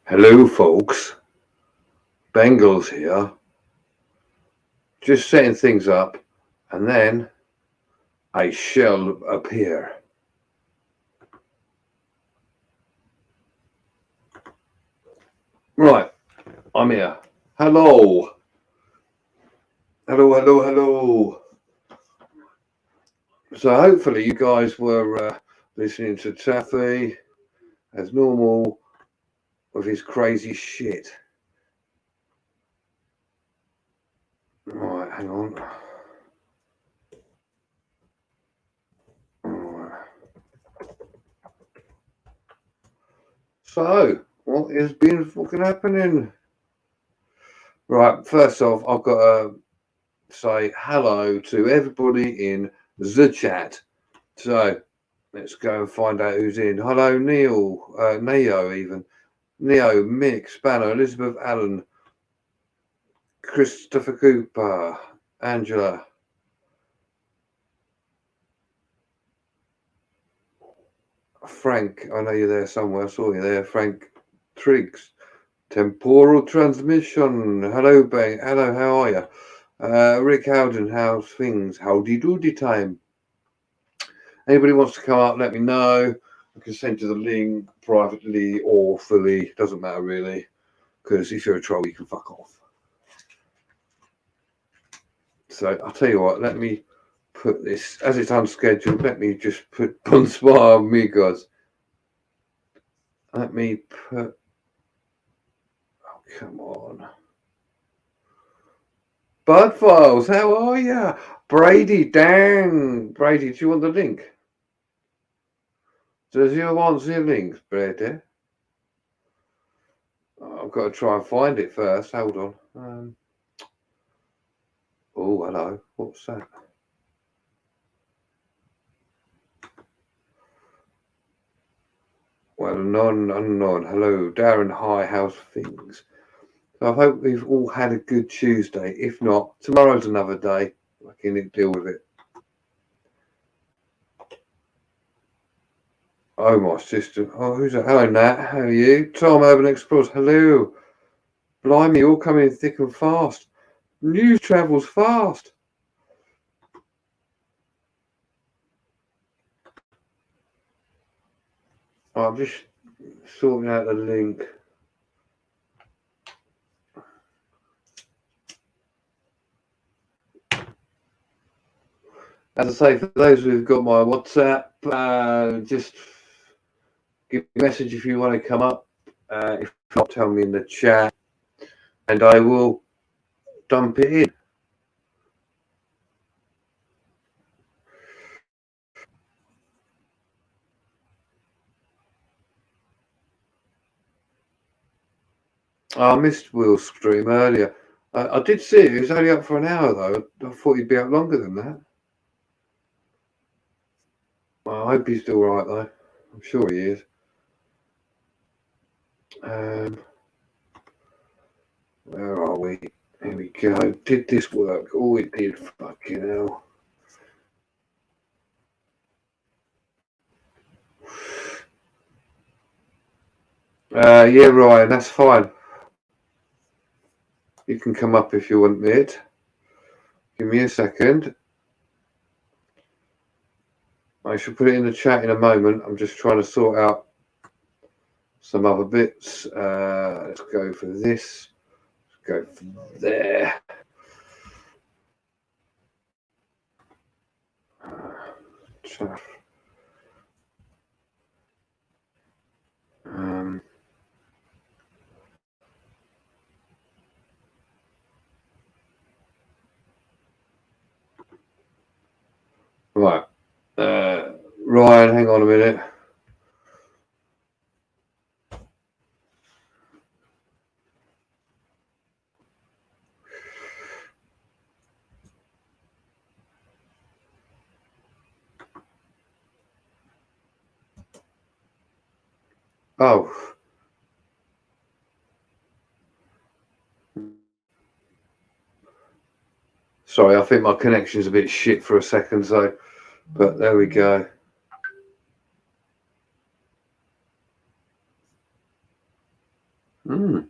Hello, folks. Bengals here. Just setting things up, and then I shall appear. Right, I'm here. Hello. Hello. So hopefully you guys were listening to Taffy as normal with his crazy shit. Right, hang on. Right. So, what has been fucking happening? Right, first off, I've got to say hello to everybody in the chat. So, let's go and find out who's in. Hello, Neil, Neo even. Neo, Mick, Spanner, Elizabeth Allen, Christopher Cooper, Angela. Frank, I know you're there somewhere. I saw you there. Frank Triggs. Temporal transmission. Hello, Bang. Hello, how are you? Rick Howden, how's things? Howdy doody time. Anybody wants to come up, let me know. I can send you the link privately or fully. Doesn't matter really. Because if you're a troll, you can fuck off. So I'll tell you what, let me put this, as it's unscheduled, let me just put Bonspire Amigos. Let me put, oh, come on. Bud Files, how are you? Brady, dang. Brady, do you want the link? Does you want the links, Brady? I've got to try and find it first. Hold on. Oh, hello. What's that? Well, unknown. Hello, Darren. Hi, how's things? So I hope we've all had a good Tuesday. If not, tomorrow's another day. I can deal with it. Oh, my sister. Oh, who's that? Hello, Nat. How are you? Tom, Urban Explorers. Hello. Blimey, all coming in thick and fast. News travels fast. I'm just sorting out the link. As I say, for those who've got my WhatsApp, just give me a message if you want to come up. If not, tell me in the chat, and I will dump it in. I missed Will's stream earlier. I did see it. He was only up for an hour, though. I thought he'd be up longer than that. Well, I hope he's still right, though. I'm sure he is. Where are we? Here we go. Did this work? Oh, it did. Fucking hell. Yeah, Ryan, that's fine. You can come up if you want it. Give me a second. I shall put it in the chat in a moment. I'm just trying to sort out some other bits. Let's go for this. Let's go for there. Right. Ryan, hang on a minute. Oh. Sorry, I think my connection's a bit shit for a second, so, but there we go. Mm.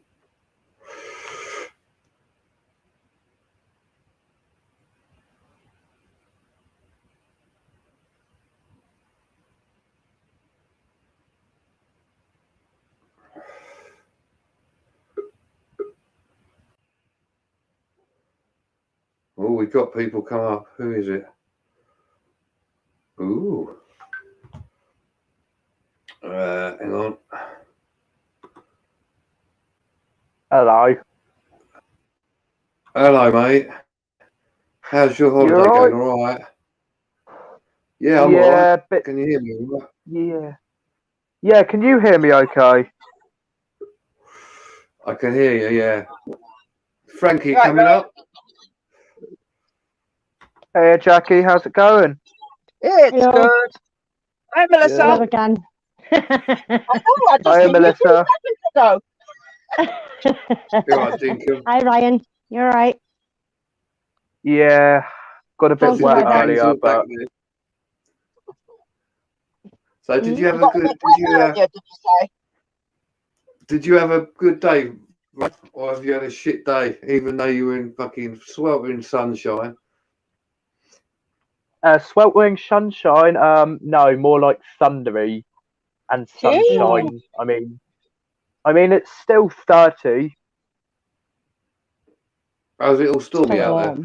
Oh, we got people come up. Who is it? Ooh. Hang on. Hello. Hello, mate. How's your holiday going? All right? Yeah, I'm all right. But Can you hear me? All right? yeah. Can you hear me? Okay. I can hear you. Yeah. Frankie, coming up? Hey, Jackie. How's it going? It's good. Hi, Melissa. Hello again. I just Hi, seen you 2 Melissa. seconds ago. You're right, Dinkum. Hi, Ryan. You all right? Yeah. Got a bit How's the wet weather? Gang's earlier, all back but there. So, did you You have a got a good? bit wet earlier, did you say? Did you have a good day, or have you had a shit day? Even though you were in fucking sweltering sunshine. sweltering sunshine. No, more like thundery and sunshine. I mean, it's still 30. How's it all stormy So out there?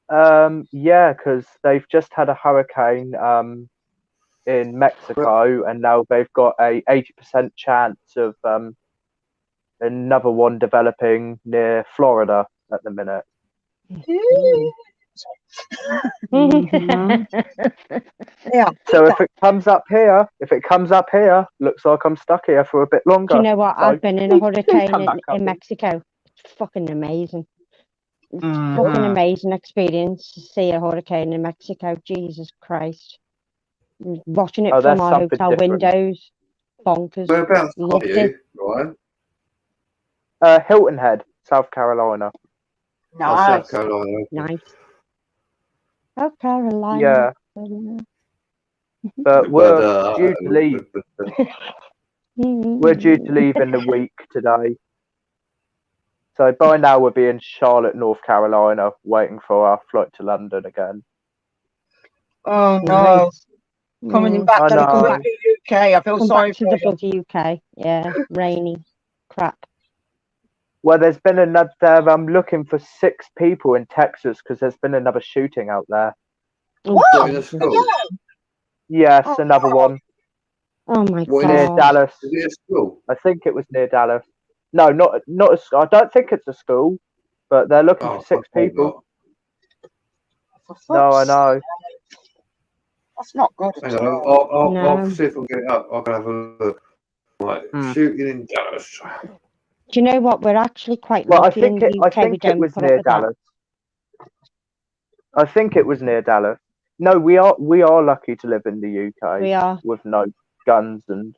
warm. Yeah, because they've just had a hurricane in Mexico, and now they've got a 80% chance of another one developing near Florida at the minute. Yeah. So if it comes up here, looks like I'm stuck here for a bit longer. Do you know what? So I've been in a hurricane come back up. in Mexico. It's fucking amazing. It's Mhm. fucking amazing experience to see a hurricane in Mexico. Jesus Christ. Watching it Oh, from that's our something hotel different. windows. Bonkers. Whereabouts are Loved you, it. Ryan? Hilton Head, South Carolina. Oh, South Nice. Carolina. Nice. South Carolina. Yeah, but we're due to leave. We're due to leave in a week today. So by now we'll be in Charlotte, North Carolina, waiting for our flight to London again. Oh no. Nice. Coming back I to the know. bloody UK. I feel Come sorry back to for the you. bloody UK. Yeah, rainy. Crap. Well, there's been another. I'm looking for 6 people in Texas because there's been another shooting out there. What? What, in a school? Yes, Oh, another one Oh my What, near god. Dallas. Is it a school? I think it was near Dallas. No, not a school. I don't think it's a school, but they're looking Oh, for 6 I hope people. not. for fuck's No, I know. sake. That's not good at Hang on, all. I'll No. see if I can get it up. I can have a look. Right, Hmm. shooting in Dallas. Do you know what? We're actually quite Well, I lucky in think the it. I UK. We think it don't was put up near with that. Dallas. I think it was near Dallas. No, we are lucky to live in the UK We are. with no guns and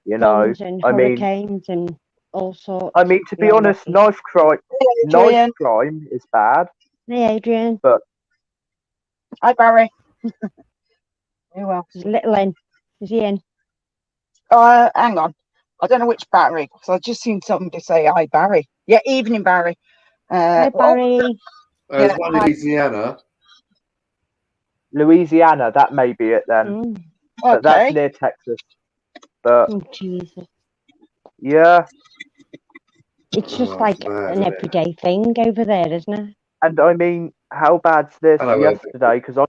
Guns and I mean, hurricanes and all sorts. I mean to We be are honest, lucky. knife crime is bad. Hey, Adrian. But Hi, Barry. You well? There's little in. Is he in? Hang on. I don't know which Barry, because I just seen somebody say hi, Barry. Yeah, evening, Barry. Hi, Barry. There's Yeah, one in Louisiana. Louisiana, that may be it then. But that's okay. near Texas. But Oh, Jesus. yeah, It's just Oh, like it's bad, an isn't it? everyday thing over there, isn't it? and I mean, how bad's this Hello, yesterday? Because I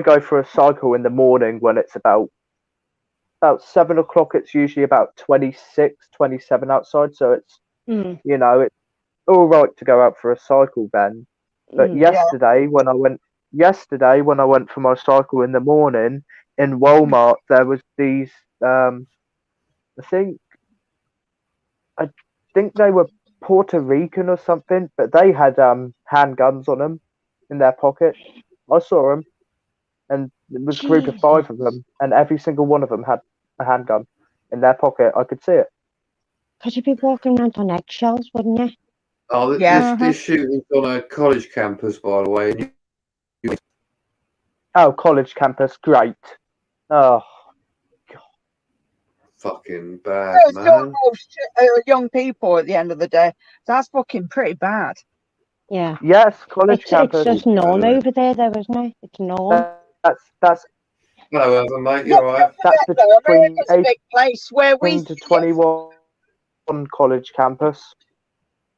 go for a cycle in the morning when it's about 7 o'clock. It's usually about 26, 27 outside, so it's Mm. it's all right to go out for a cycle then. But Mm. yesterday when I went for my cycle in the morning in Walmart, there was these I think they were Puerto Rican or something, but they had handguns on them in their pocket. I saw them, and it was a group of 5 of them, and every single one of them had a handgun in their pocket. I could see it. Because you'd be walking around on eggshells, wouldn't you? Oh, Yeah. this shooting's on a college campus, by the way. Oh, college campus, great. Oh, fucking bad, It's still man. young people at the end of the day. That's fucking pretty bad. Yeah. Yes, college It's campus. just norm over there, though, isn't it? It's norm. That's Hello, Evan, mate. You Not alright? that's though. between America's a big place where we 18 to 21 college campus.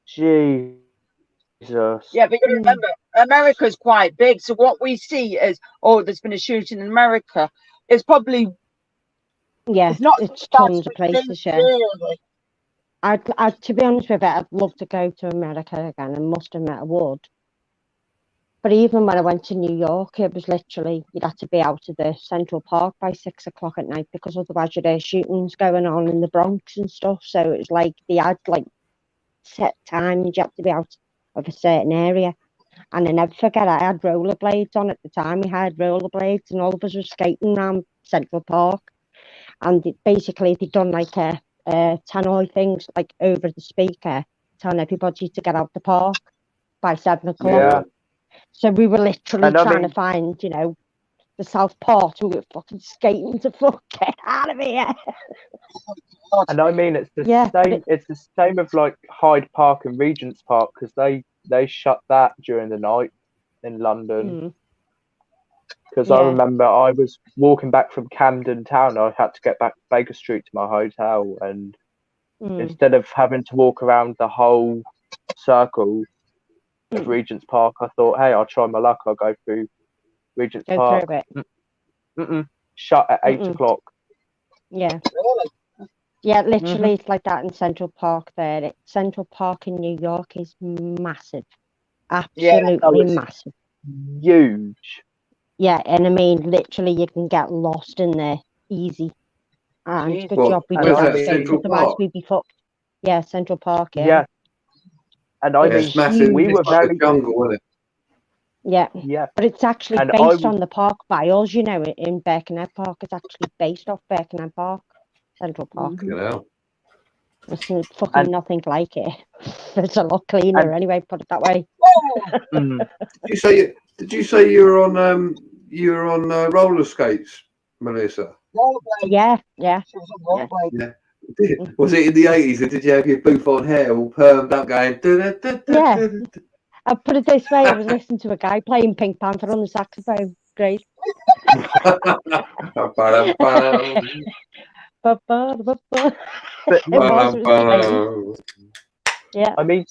Jesus. Yeah, but you remember, America's quite big. So what we see is, oh, there's been a shooting in America. It's probably Yeah, it's not it's bad tons of we think, places, yeah. really. I'd, to be honest with you, I'd love to go to America again, and must admit I would. But even when I went to New York, it was literally, you'd have to be out of the Central Park by 6 o'clock at night, because otherwise you'd hear shootings going on in the Bronx and stuff. So it was like they had like set times, you had to be out of a certain area. And I never forget, I had rollerblades on at the time. We had rollerblades, and all of us were skating around Central Park. And basically, they'd done like a tannoy things like over the speaker, telling everybody to get out the park by 7 o'clock. Yeah. So we were literally And I trying mean- to find, you know, the South Park. We were fucking skating to fuck get out of here. And I mean, it's the Yeah, but same. It's the same of like Hyde Park and Regent's Park, because they shut that during the night in London. Because I Yeah. remember I was walking back from Camden Town. I had to get back to Baker Street to my hotel, and instead of having to walk around the whole circle of Regent's Park, I thought, hey, I'll try my luck. I'll go through Regent's go Park. through it. Shut at 8 o'clock. Yeah. Really? Yeah, literally, it's like that in Central Park there. Central Park in New York is massive. Absolutely Oh, it's massive. huge. Yeah, and I mean, literally, you can get lost in there easy. And Jeez. good What? job we And did Where's I have that? mean, skates, Central otherwise Park? we'd be fucked. Yeah, Central Park, Yeah. yeah. And I Yeah, mean, it's massive. we It's were like a very, jungle, isn't it? Yeah, but it's actually And I based was- on the park by us, you know, in Birkenhead Park. It's actually based off Birkenhead Park, Central Park. You know. It's fucking And- nothing like it. It's a lot cleaner And- anyway, put it that way. mm, Did you say you were on roller skates, Melissa? Rollerblade. Yeah. She was on rollerblade. Was it in the 80s, or did you have your bouffant hair all permed up going? Yeah. I'll put it this way, I was listening to a guy playing Pink Panther on the saxophone. Great. It was crazy. Yeah. I mean,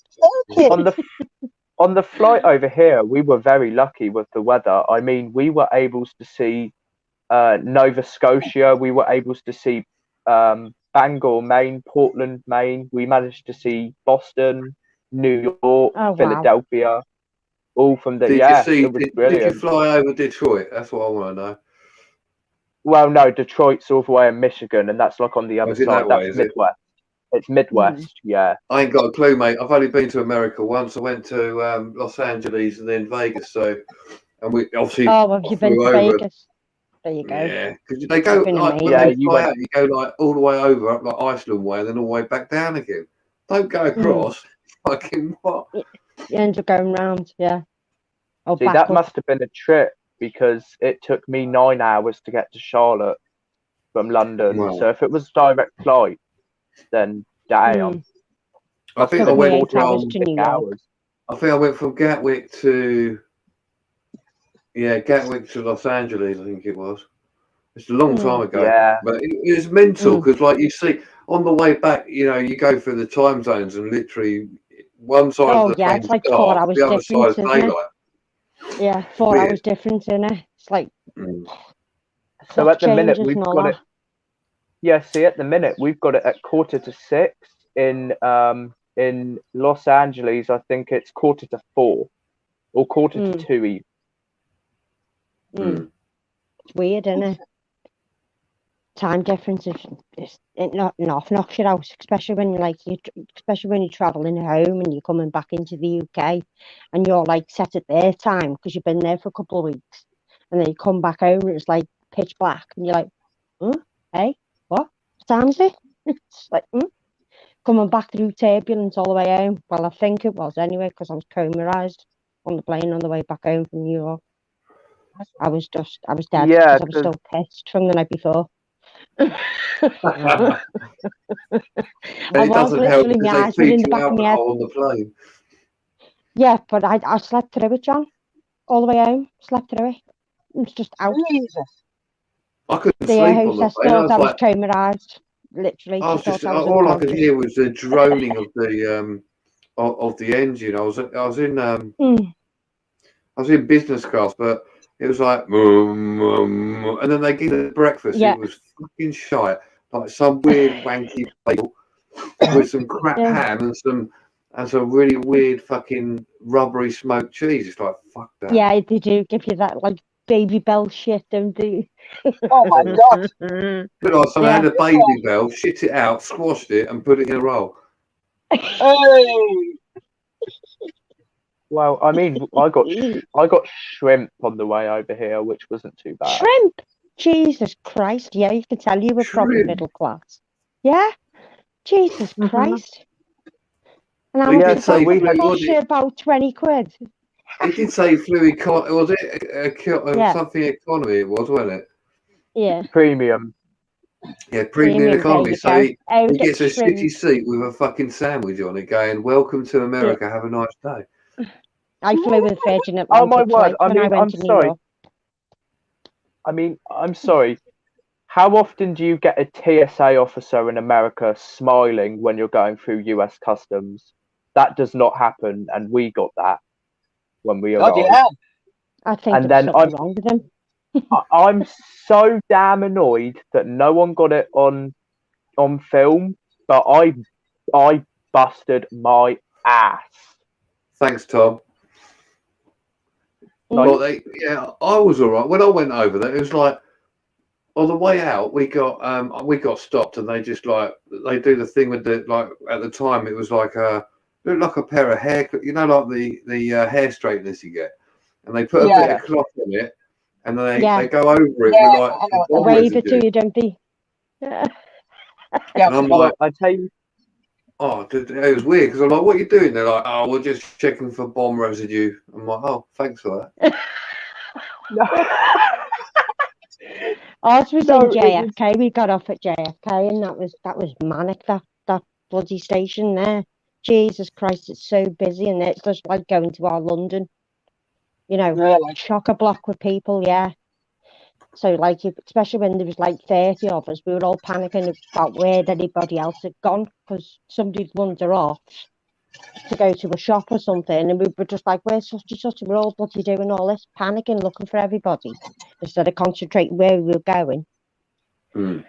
on the flight over here, we were very lucky with the weather. I mean, we were able to see Nova Scotia. We were able to see Bangor, Maine, Portland, Maine. We managed to see Boston, New York, Oh, wow. Philadelphia, all from the. Did It was you fly over Detroit? That's what I want to know. Well, no, Detroit's all the way in Michigan, and that's like on the other is it side. that way, That's is it? Midwest. It's Midwest, yeah. I ain't got a clue, mate. I've only been to America once. I went to Los Angeles and then Vegas. So, and we obviously. Oh, have you been flew to over. Vegas? There you go. Yeah, because they go Been like when amazing. they fly out, you go like all the way over, up like Iceland way, and then all the way back down again. Don't go across. Fucking what? You end up going round, yeah. Oh, See, that must have been a trip, because it took me 9 hours to get to Charlotte from London. Wow. So if it was direct flight, then damn. I think I took me went 8 hours to New York. I think I went from Gatwick to Los Angeles. I think it was. It's a long time ago. Yeah. But it was mental because, like you see, on the way back, you know, you go through the time zones and literally one side of the plane it's like 4 hours the other side is difference, isn't it? daylight. Yeah, 4 Weird. hours difference in it. It's like So at the minute changes we've and all got that. it. Yeah, see, at the minute we've got it at 5:45 in Los Angeles. I think it's 4:45 or 2:45 even. It's weird, isn't it? Time difference is it knocks you out, especially when especially when you're traveling home and you're coming back into the UK and you're like set at their time because you've been there for a couple of weeks, and then you come back home and it's like pitch black and you're like, hey, what time is it? It's like coming back through turbulence all the way home. Well, I think it was anyway, because I was comarized on the plane on the way back home from New York. I was dead Yeah, because I was still pissed from the night before. And I it was doesn't help literally, my because they eyes were in feed the you back of my head. alcohol on the plane. Yeah, but I slept through it, John. All the way home, slept through it. It was just out. Jesus. I couldn't The sleep on the hostess plane. I thought was I was like, comatized. Literally, I she was just thought I was all I could unconscious. hear was the droning of the engine. I was in business class, but it was like, and then they give the breakfast. Yeah. It was fucking shite, like some weird wanky bagel with some crap Yeah. ham and some really weird fucking rubbery smoked cheese. It's like, fuck that. Yeah, they do give you that like Baby Bell shit, don't they? Oh my God. But like someone Yeah. had a Baby Bell, shit it out, squashed it, and put it in a roll. Hey. Well, I mean, I got shrimp on the way over here, which wasn't too bad. Shrimp. Jesus Christ. Yeah, you can tell you were proper Shrimp. middle class. Yeah. Jesus Christ. And how Well, much yeah, did so that we thing had- cost you? About 20 quid. It did say fluid. Was it Yeah. something economy? It was, wasn't it? Yeah. Premium. Yeah, premium There economy. you So go. he Oh, gets a shrimp. shitty seat with a fucking sandwich on it, going, "Welcome to America. Have a nice day." I flew with Virgin Oh my Atlantic word! twice I when I mean, went I'm to New sorry. York. I mean, I'm sorry. How often do you get a TSA officer in America smiling when you're going through US customs? That does not happen, and we got that when we God, arrived. yeah. I think And there was then something wrong with them. I'm so damn annoyed that no one got it on film, but I busted my ass. Thanks, Tom. Like, Well, I was all right when I went over there. It was like on the way out, we got stopped, and they just like they do the thing with the like at the time it was like looked like a pair of hair, like the hair straighteners you get, and they put a bit of cloth on it, and they go over it with like I know what bomb Wave it residue. to you, don't they? Yeah. And I'm well, like, I tell you, oh, dude, it was weird because I'm like, what are you doing? They're like, oh, we're just checking for bomb residue. I'm like, oh, thanks for that. Ours was No, in it was- JFK. We got off at JFK, and that was manic. That bloody station there. Jesus Christ, it's so busy, and it's just like going to our London. Really? Chock a block with people. Yeah. So like, especially when there was like 30 of us, we were all panicking about where anybody else had gone because somebody'd wander off to go to a shop or something, and we were just like, where's such and such? And we're all bloody doing all this panicking, looking for everybody instead of concentrating where we were going. Hmm.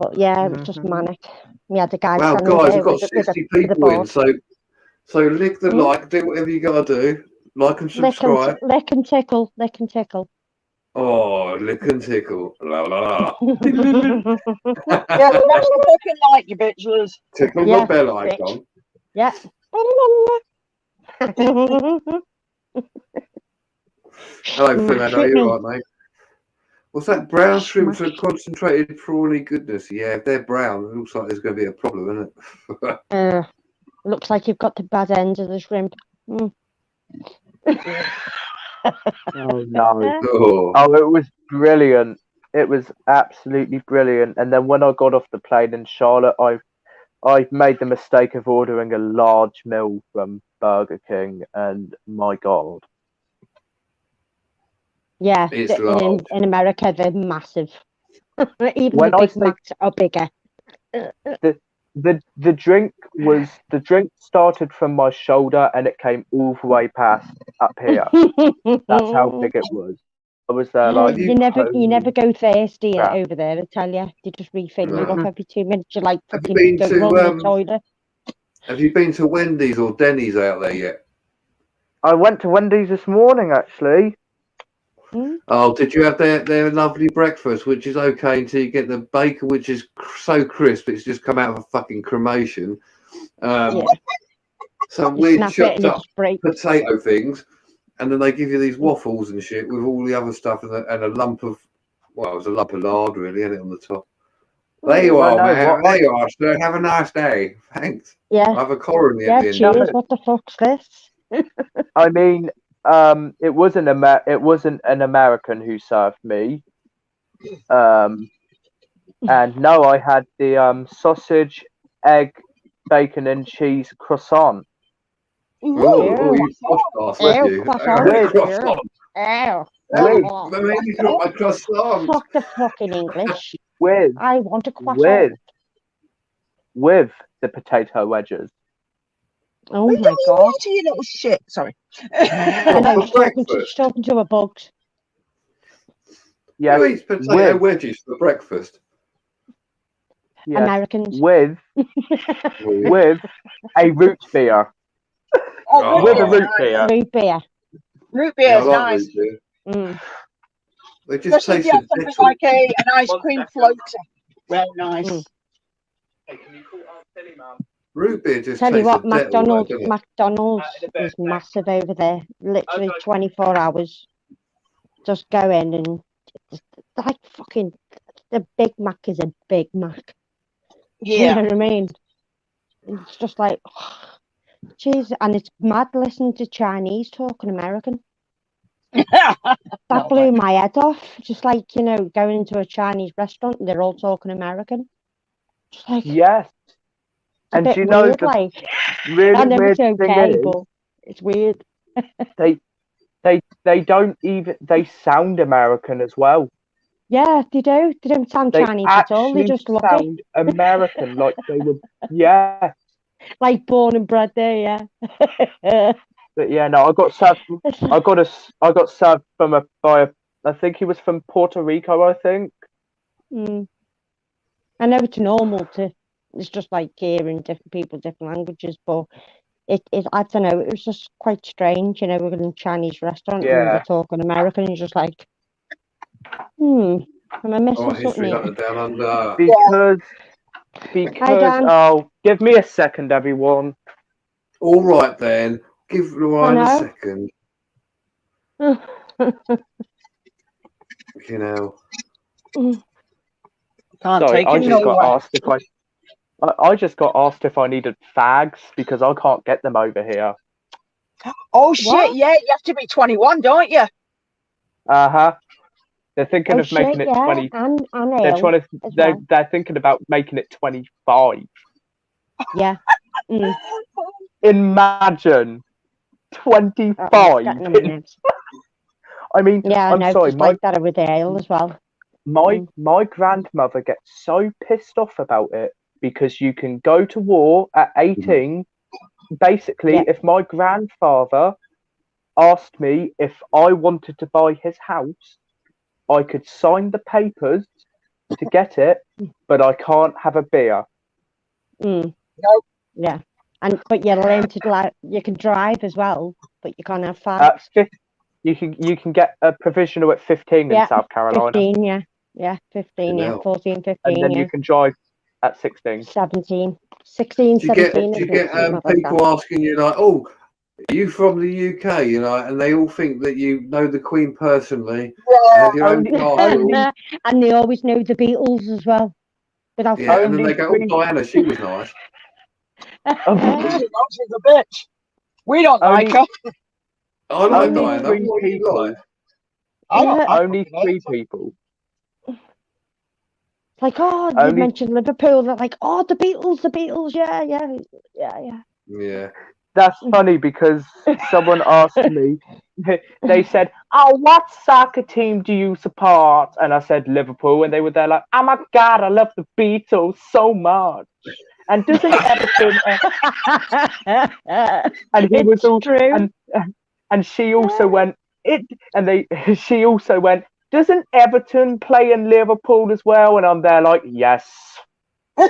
But yeah, it was just manic. We had a guy Wow, standing guys, there we've got with 60 a people in, board. so lick the like, do whatever you gotta do, like and subscribe. Lick and tickle, lick and tickle. Oh, lick and tickle, la la la. Yeah, smash the fucking like, you bitches. Tickle Yeah, the bell bitch. icon. Yeah. Hello, Finado, Smash it, you all right, mate? What's that? Brown shrimps are Smash. concentrated prawny goodness. Yeah, if they're brown, it looks like there's going to be a problem, isn't it? Looks like you've got the bad end of the shrimp. oh no! Oh, Oh, it was brilliant. It was absolutely brilliant. And then when I got off the plane in Charlotte, I made the mistake of ordering a large meal from Burger King, and my God. Yeah, it's large. in America they're massive. Even When the I Big say Macs are bigger. the drink started from my shoulder and it came all the way past up here. That's how big it was. I was there like you never holy go thirsty crap. over there, I tell you. They just refill you No. up every 2 minutes. You like Have you fucking been go run to the toilet. Have you been to Wendy's or Denny's out there yet? I went to Wendy's this morning actually. Oh, did you have their lovely breakfast, which is okay until you get the bacon, which is so crisp, it's just come out of a fucking cremation. Yeah. Some You weird snap it chopped and it up just breaks. potato things, and then they give you these waffles and shit with all the other stuff and a lump of, well, it was a lump of lard really, and it on the top. There you are, man. There you are, sir. Have a nice day. Thanks. Yeah. I have a coronary at Yeah, the end. cheers. What the fuck's this? I mean, it wasn't an American who served me. And no, I had the sausage, egg, bacon, and cheese croissant. Oh, you cross with you. croissant. With- Croissant. Ew. Hey, Oh, maybe got my croissant. fuck the fucking English. with I want a croissant. with the potato wedges. Oh What my god. water, you little shit. Sorry. I know, For she's talking to a bugs. Yes, Who eats potato wedges for breakfast? yes, Americans. with a root beer. Oh, With a root beer. root beer. Root beer. Root beer Yeah, I is like nice. root beer. Mm. They just Especially if taste you have something bitter. like an ice cream floater. Well, nice. Mm. Root beer just Tell you tastes what, a devil, McDonald's doesn't it? is massive over there. Literally 24 hours. Just go in and like fucking the Big Mac is a Big Mac. You Yeah. know what I mean? It's just like, jeez, and it's mad listening to Chinese talking American. That blew my head off. Just like, you know, going into a Chinese restaurant and they're all talking American. Just like, Yes. it's a And bit you know weird, the like, really I know weird it's thing okay, is but it's weird. they don't even they sound American as well. Yeah, they do. They don't sound They Chinese at all. They actually just look it. sound American, like they were. Yeah, Like born and bred there, yeah. but yeah, no, I got served. I got served by a. I think he was from Puerto Rico. I think. Mm. I know it's normal to. It's just like hearing different people, different languages, but it I don't know. It was just quite strange, you know. We're in a Chinese restaurant and Yeah. they're talking American, and you're just like, am I missing Oh, something history here? hunter down under. Because Dan. oh, give me a second, everyone. All right then, give Ryan a know. second. You know. Can't Sorry, take I it just got nowhere. asked if I just got asked if I needed fags because I can't get them over here. Oh, shit. What? Yeah, you have to be 21, don't you? They're thinking Oh of making shit, it yeah, 20. and They're ale trying to. as well. They're thinking about making it 25. Yeah. Mm. Imagine That 25. one's getting on my nerves. I mean, Yeah, I I'm know, sorry. just like that with the ale as well. My grandmother gets so pissed off about it because you can go to war at 18. Basically, Yeah. if my grandfather asked me if I wanted to buy his house, I could sign the papers to get it, but I can't have a beer. Mm. Nope. Yeah, but you learn to you can drive as well, but you can't have At fags. you can get a provisional at 15 Yeah, in South Carolina, 15, yeah, 15, yeah, Hell. 14, 15, and then yeah, you can drive at 16. 17, 16, Do you get 17, do you isn't get it? Something like people that. asking you like, oh, are you from the UK? You know, and they all think that you know the Queen personally, have your own castle. And they always know the Beatles as well. Without Yeah, and then Only they go, oh, three- Diana, she was nice. She's a bitch. We don't Only- like her. I like Only Diana. three What do you people. like? Only three people. Like, oh, you mentioned Liverpool. They're like, oh, the Beatles, yeah. Yeah. That's funny because someone asked me. They said, "Oh, what soccer team do you support?" And I said Liverpool, and they were there like, "Oh my god, I love the Beatles so much." And doesn't Everton? And he was all true. And she also went it, and they. She also went. Doesn't Everton play in Liverpool as well? And I'm there like, yes. They're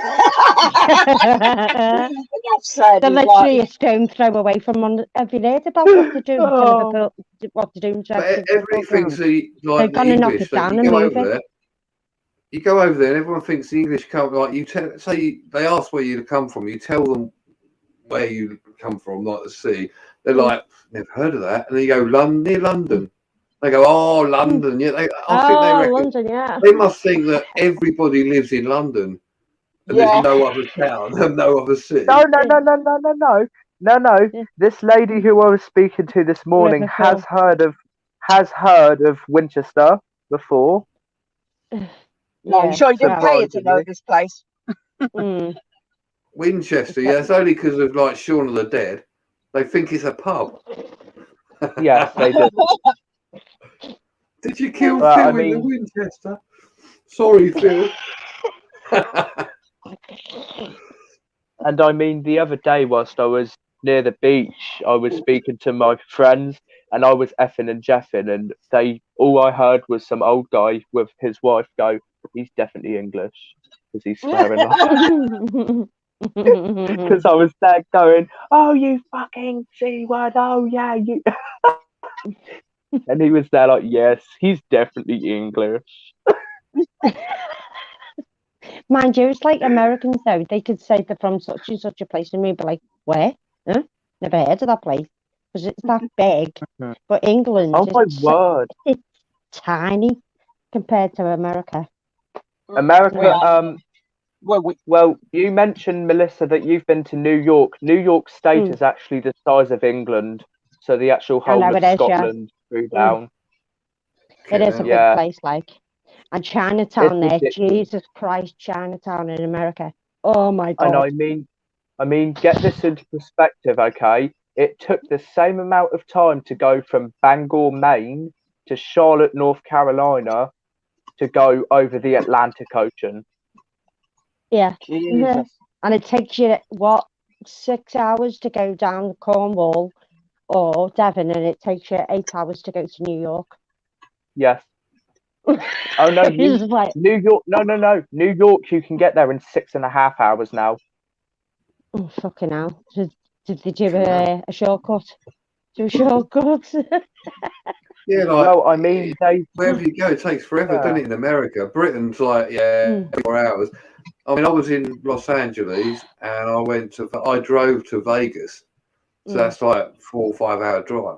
literally a stone throw away from one. Have you heard about what they're doing to Liverpool? What they're doing to But everything's like they're the gonna knock English. it down You and go move over it. there. You go over there, and everyone thinks the English come. Like you say, they ask where you come from. You tell them where you come from, like the sea. They're like, never heard of that. And then you go, near London. They go, oh, London. Yeah, I think they reckon. London, yeah. They must think that everybody lives in London. And there's no other town and no other city. No. Yeah. This lady who I was speaking to this morning has heard of Winchester before. No, you sure you didn't pay it to know Surprisingly. this place? Mm. Winchester, yeah, it's only because of like Shaun of the Dead. They think it's a pub. Yes, they do. Did you kill Well, Phil I in the mean- Winchester? Sorry, Phil. And I mean, the other day, whilst I was near the beach, I was speaking to my friends, and I was effing and jeffing, and all I heard was some old guy with his wife go, "He's definitely English," because he's swearing like. Because I was there going, "Oh, you fucking C word! Oh yeah, you." And he was there like, "Yes, he's definitely English." Mind you, it's like Americans though. They could say they're from such and such a place, and we'd be like, "Where? Huh? Never heard of that place." Because it's that big. Mhm. But England, Oh my word! it's tiny compared to America. America. Well, Well, you mentioned, Melissa, that you've been to New York. New York State Mm. is actually the size of England, so the actual I whole know of it is, yeah. Scotland threw down. It is a big Yeah. place, like. And Chinatown It's there, ridiculous. Jesus Christ, Chinatown in America. Oh my And God. I mean, get this into perspective, okay? It took the same amount of time to go from Bangor, Maine, to Charlotte, North Carolina, to go over the Atlantic Ocean. Yeah. Jesus. And it takes you, what, 6 hours to go down Cornwall or Devon, and it takes you 8 hours to go to New York. Yes. Oh no, It's like, New York. No. New York, you can get there in 6.5 hours now. oh, fucking hell. Did they do a shortcut? Do a shortcut? Yeah, like Well, I mean, wherever you go, it takes forever, Yeah. doesn't it? In America, Britain's like 4 hours. I mean, I was in Los Angeles and I drove to Vegas, so that's like 4 or 5 hour drive,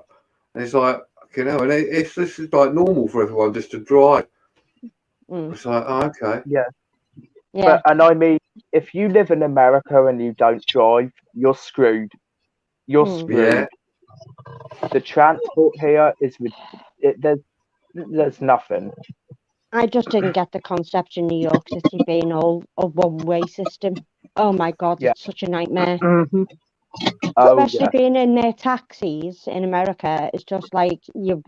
and it's like, you know, and this is like normal for everyone just to drive. It's like, oh, okay. Yeah. Yeah. And I mean, if you live in America and you don't drive, you're screwed. You're screwed. Yeah. The transport here is there's nothing. I just didn't get the concept in New York City being all a one-way system. Oh my God, Yeah. it's such a nightmare. Oh, Especially yeah. being in their taxis in America, it's just like you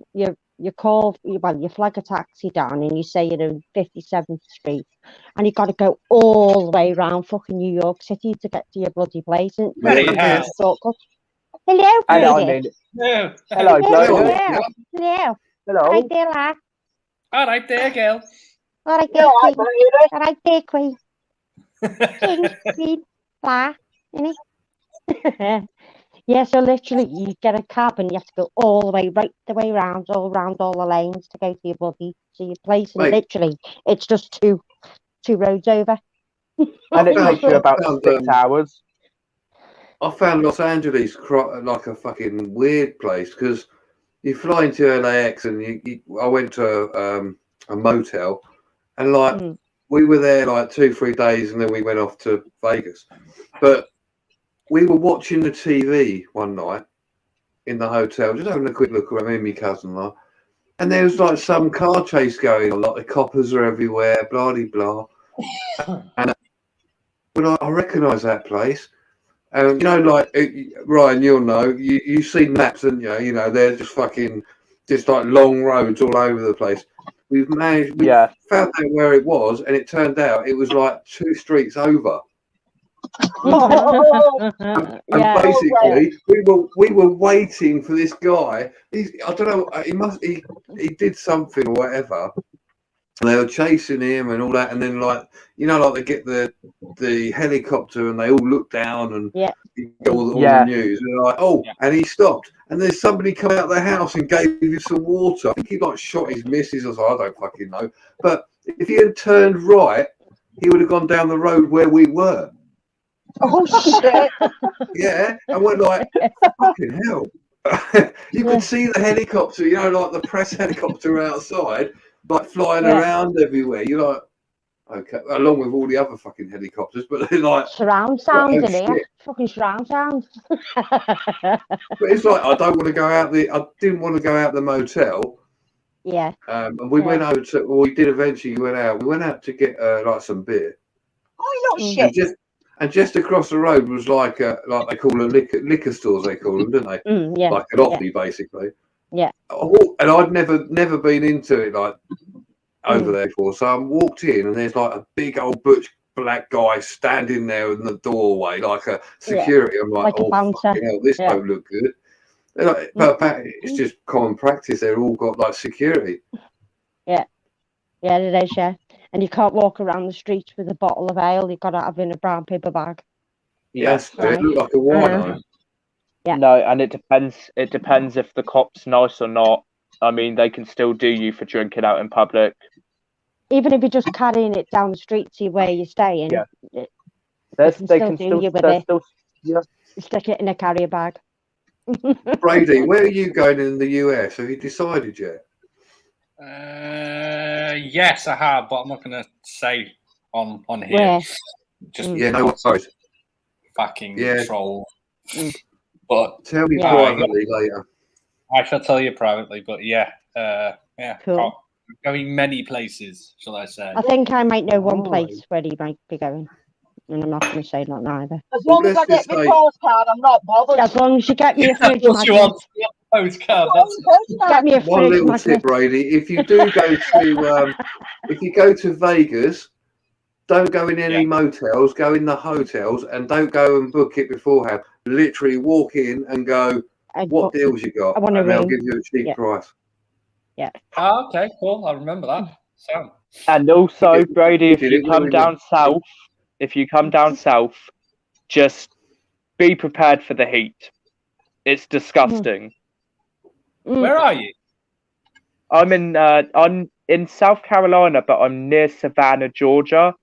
flag a taxi down and you say you're in 57th Street, and you got to go all the way around fucking New York City to get to your bloody place. And Yeah. shortcut. Hello, And I Brady. mean, No. hello, Hello. Glodis. Hello. Hello. All right there, lad. All right there, girl. All right there, Queen. All right there, Queen. King, Queen, blah, innit? Yeah, so literally you get a cab and you have to go all the way around, all around all the lanes to go to your your place, and Mate. literally it's just two roads over. And it takes you about 6 hours. I found Los Angeles like a fucking weird place because you fly into LAX and I went to a motel and like we were there like 2-3 days and then we went off to Vegas. But we were watching the TV one night in the hotel, just having a quick look around, me and my cousin, and there was like some car chase going on, like the coppers are everywhere, blah blah blah. And but I recognise that place. And you know, like Ryan, you'll know, you've seen maps, haven't you? You know, they're just like long roads all over the place. We found out where it was, and it turned out it was like 2 streets over. And basically, we were waiting for this guy. I don't know. He did something or whatever. And they were chasing him and all that, and then like they get the helicopter and they all look down and you get all the news. And they're like, and he stopped, and there's somebody come out of the house and gave him some water. I think he like shot his missus or something. I don't fucking know. But if he had turned right, he would have gone down the road where we were. Oh shit! Yeah, and we're like, fucking hell. You could see the helicopter, you know, like the press helicopter outside, like flying around everywhere. You're like, okay, along with all the other fucking helicopters, but they're like surround sound in here. Fucking surround sound. But it's like I didn't want to go out the motel Yeah. And we went over to. Well, we did eventually. We went out to get like some beer. Oh, you And shit. just across the road was like they call them liquor stores. They call them, don't they? Yeah. Like an Aldi, basically. Yeah. And I'd never been into it like over there before. So I walked in, and there's like a big old butch black guy standing there in the doorway, like a security. I'm like, a bouncer. Fucking hell, this don't look good. Like, but it's just common practice. They're all got like security. Yeah, it is. Yeah, and you can't walk around the streets with a bottle of ale. You've got to have in a brown paper bag. Yes, it looked like a wino. Yeah. No, and it depends. It depends if the cop's nice or not. I mean, they can still do you for drinking out in public. Even if you're just carrying it down the street to where you're staying, they can still stick it in a carrier bag. Brady, where are you going in the US? Have you decided yet? Yes, I have, but I'm not going to say on here. Where? Just no worries. Fucking troll. But tell me privately later. I shall tell you privately, but Cool. Going many places, shall I say? I think I might know one place where he might be going, and I'm not going to say that neither. As long as I get my postcard, I'm not bothered. As long as you get me a fridge What you magnet. want? Postcard. Get me a fridge One little magnet. tip, Brady. If you do go to if you go to Vegas, don't go in any motels. Go in the hotels, and don't go and book it beforehand. Literally walk in and go. What deals you got? And they'll give you a cheap price. Yeah. Oh, okay, cool. I remember that. So. And also, Brady, if you come down south, just be prepared for the heat. It's disgusting. Where are you? I'm in South Carolina, but I'm near Savannah, Georgia.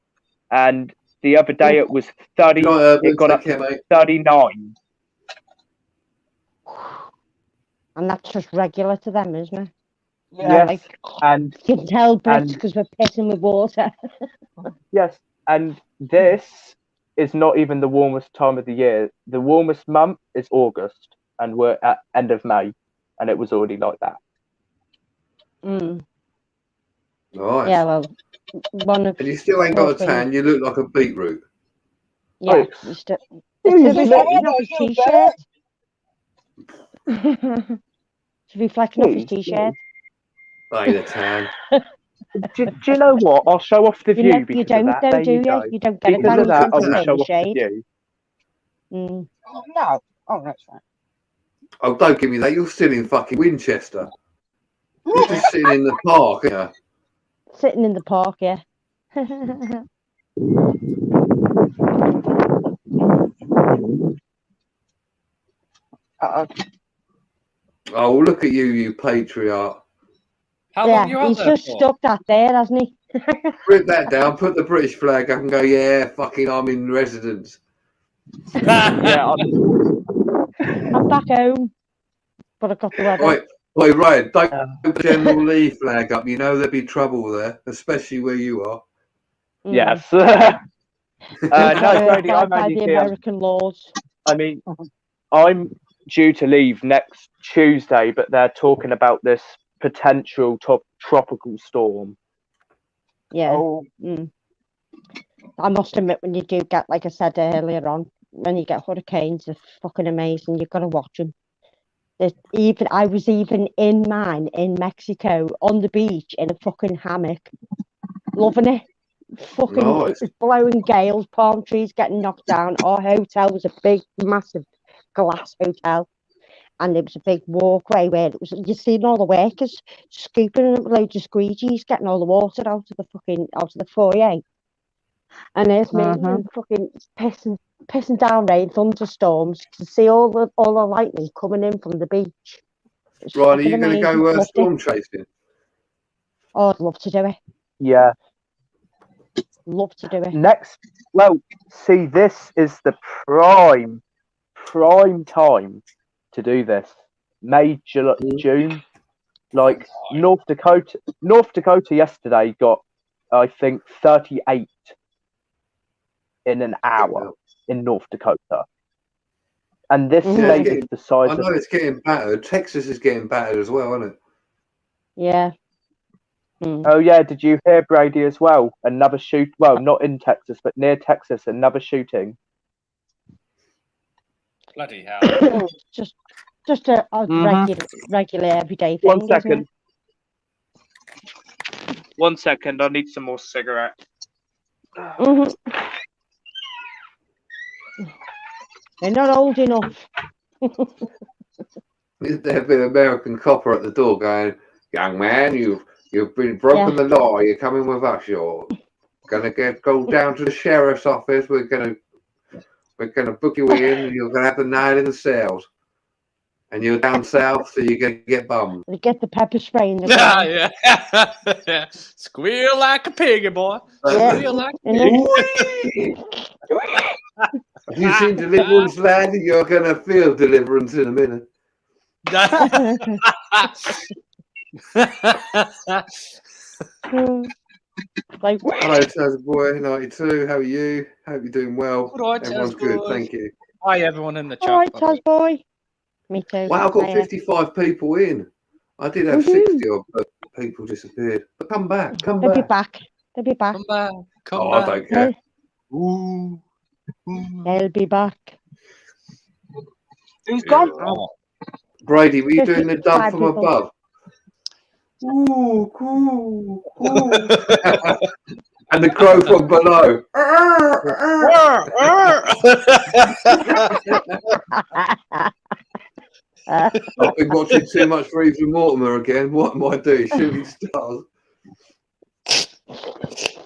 And the other day it was 30. It got up to 39. And that's just regular to them, isn't it? Yes, and you can tell Brits because we're pissing with water. Yes, and this is not even the warmest time of the year. The warmest month is August, and we're at end of May, and it was already like that. Nice. Yeah, well, and you still ain't got a tan. You look like a beetroot. Yeah, you still. It's reflecting off his t-shirt. It's reflecting off his t-shirt. Ain't a tan. Do you know what? I'll show off the view because you don't, of that. though, do you? You don't get because it of that. I will in show the off shade. the view. No. Oh, that's right. Oh, don't give me that. You're still in fucking Winchester. You're just sitting in the park, yeah. Sitting in the park, yeah. Oh, look at you patriarch. How long you out he's there just for? stuck that there, hasn't he? Rip that down, put the British flag up and go, yeah, fucking I'm in residence. Yeah, I'm back home. But I got the weather. Wait, Ryan, don't put the General Lee flag up. You know there'd be trouble there, especially where you are. Yes. No, Brady, I'm by only the here. American laws. I mean, I'm due to leave next Tuesday, but they're talking about this potential tropical storm. Yeah. I must admit, when you do get, like I said earlier on, when you get hurricanes, they're fucking amazing. You've got to watch them. I was even in Mexico on the beach in a fucking hammock, loving it. Fucking nice. It was blowing gales, palm trees getting knocked down. Our hotel was a big, massive glass hotel, and there was a big walkway where it was. You seen all the workers scooping up loads of squeegees, getting all the water out of the foyer. And there's me fucking pissing down rain, thunderstorms, to see all the lightning coming in from the beach. Right, are you going to go storm chasing? Oh, I'd love to do it. Yeah. Love to do it. See, this is the prime time to do this. May, June. Like North Dakota yesterday got, I think, 38 in an hour in North Dakota. And this state is the size I know it's getting battered. Texas is getting battered as well, isn't it? Yeah. Oh yeah, did you hear, Brady, as well? Another shoot. Well, not in Texas, but near Texas, another shooting. Bloody hell. Oh, just a regular everyday thing. 1 second. 1 second. I need some more cigarette. Isn't it? They're not old enough. There'd be an American copper at the door going, "Young man, you've been broken the law. You're coming with us. You're gonna go down to the sheriff's office. We're gonna book you in, and you're gonna have the night in the cells. And you're down south, so you're gonna get bummed." They get the pepper spray in the car. Yeah. Squeal like a piggy, boy. Squeal like a piggy. Have you seen Deliverance Land? You're gonna feel deliverance in a minute. Like, Hello, Taz Boy 92. How are you? Hope you're doing well. All right, Everyone's Taz good, Boy. thank you. Hi, everyone in the chat. all right, by the way. Taz boy. Me too. Wow, I've got Hiya. 55 people in. I did have 60 odd, but people disappeared. But come back, come They'll be back. back. They'll be back. Come back. Come Oh, I back. don't care. Ooh. They'll be back. Who's gone? Oh. Brady, were you doing the dub 55 from people. above? Ooh, cool, cool. And the crow from below. I've been watching too much Reeves and Mortimer again. What am I doing? Shooting stars.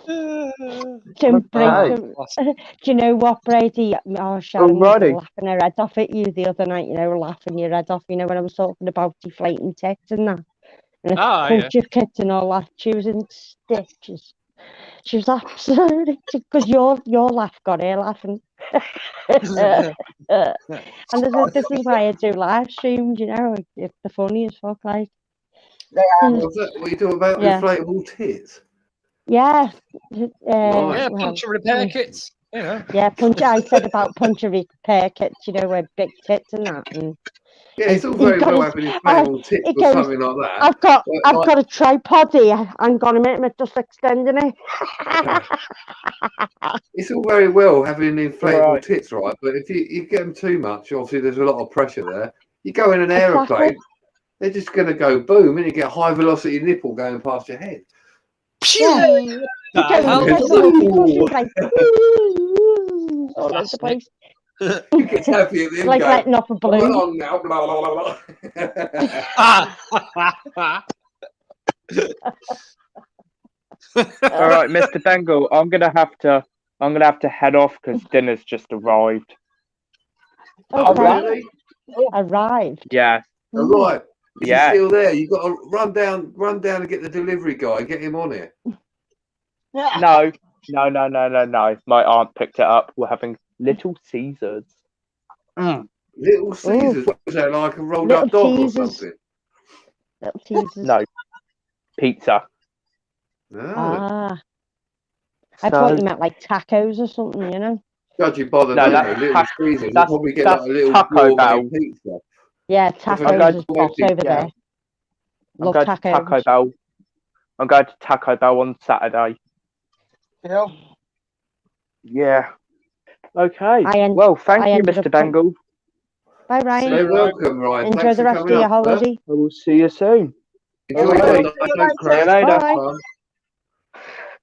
Do you know what, Brady? Oh, Sharon was Alrighty. laughing her head off at you the other night, laughing your head off, when I was talking about deflating tits and that. And Ah, a culture kit and all that. She was in stitches. She was absolutely, because your laugh got her laughing. And this is why I do live streams, it's the funny as fuck, like. What's that? What are you talking about? Yeah. Inflatable tits? Yeah. Nice. Yeah, well, puncture repair kits. Yeah, I said about puncture repair kits, with big tits and that. And Yeah, it's all he's very got well his- having inflatable tits he or goes, something like that. I've got a tripod here. Hang on a minute, I'm just extending it. It's all very well having inflatable Right. tits, right? But if you get them too much, obviously there's a lot of pressure there. You go in an Exactly. aeroplane, they're just going to go boom, and you get a high velocity nipple going past your head. Yeah. The hell? Because it's like, all over the place. You get happy at the end, Like go, letting off a "Come balloon. on now, blah, blah, blah, blah." All right, Mr. Bengal, I'm gonna have to head off because dinner's just arrived. Oh, Okay. really? Arrived. Yeah. All right. Is he Yeah. still there? You've got to run down and get the delivery guy, get him on here. No. My aunt picked it up. We're having Little Caesars. Little Caesars, what was that, like a rolled up Little dog Caesars. or something? Little teasers. No. Pizza. No. I thought you meant like tacos or something, Judging by the No, name, that's Little Caesars, you'll that's- probably get like a that's little Taco gourmet Bell. pizza. Yeah, If I tacos go is to boss Wembley, over there. I'm Love going to tacos. Taco Bell. I'm going to Taco Bell on Saturday. Yeah. Okay. Well, thank you, ended Mr. up- Bengal. Bye, Ryan. You're welcome, Ryan. Enjoy Thanks the for rest of coming your up, sir. holiday. I will see you soon. Enjoy your Bye. night. Don't See you crash. later. Have Bye. fun.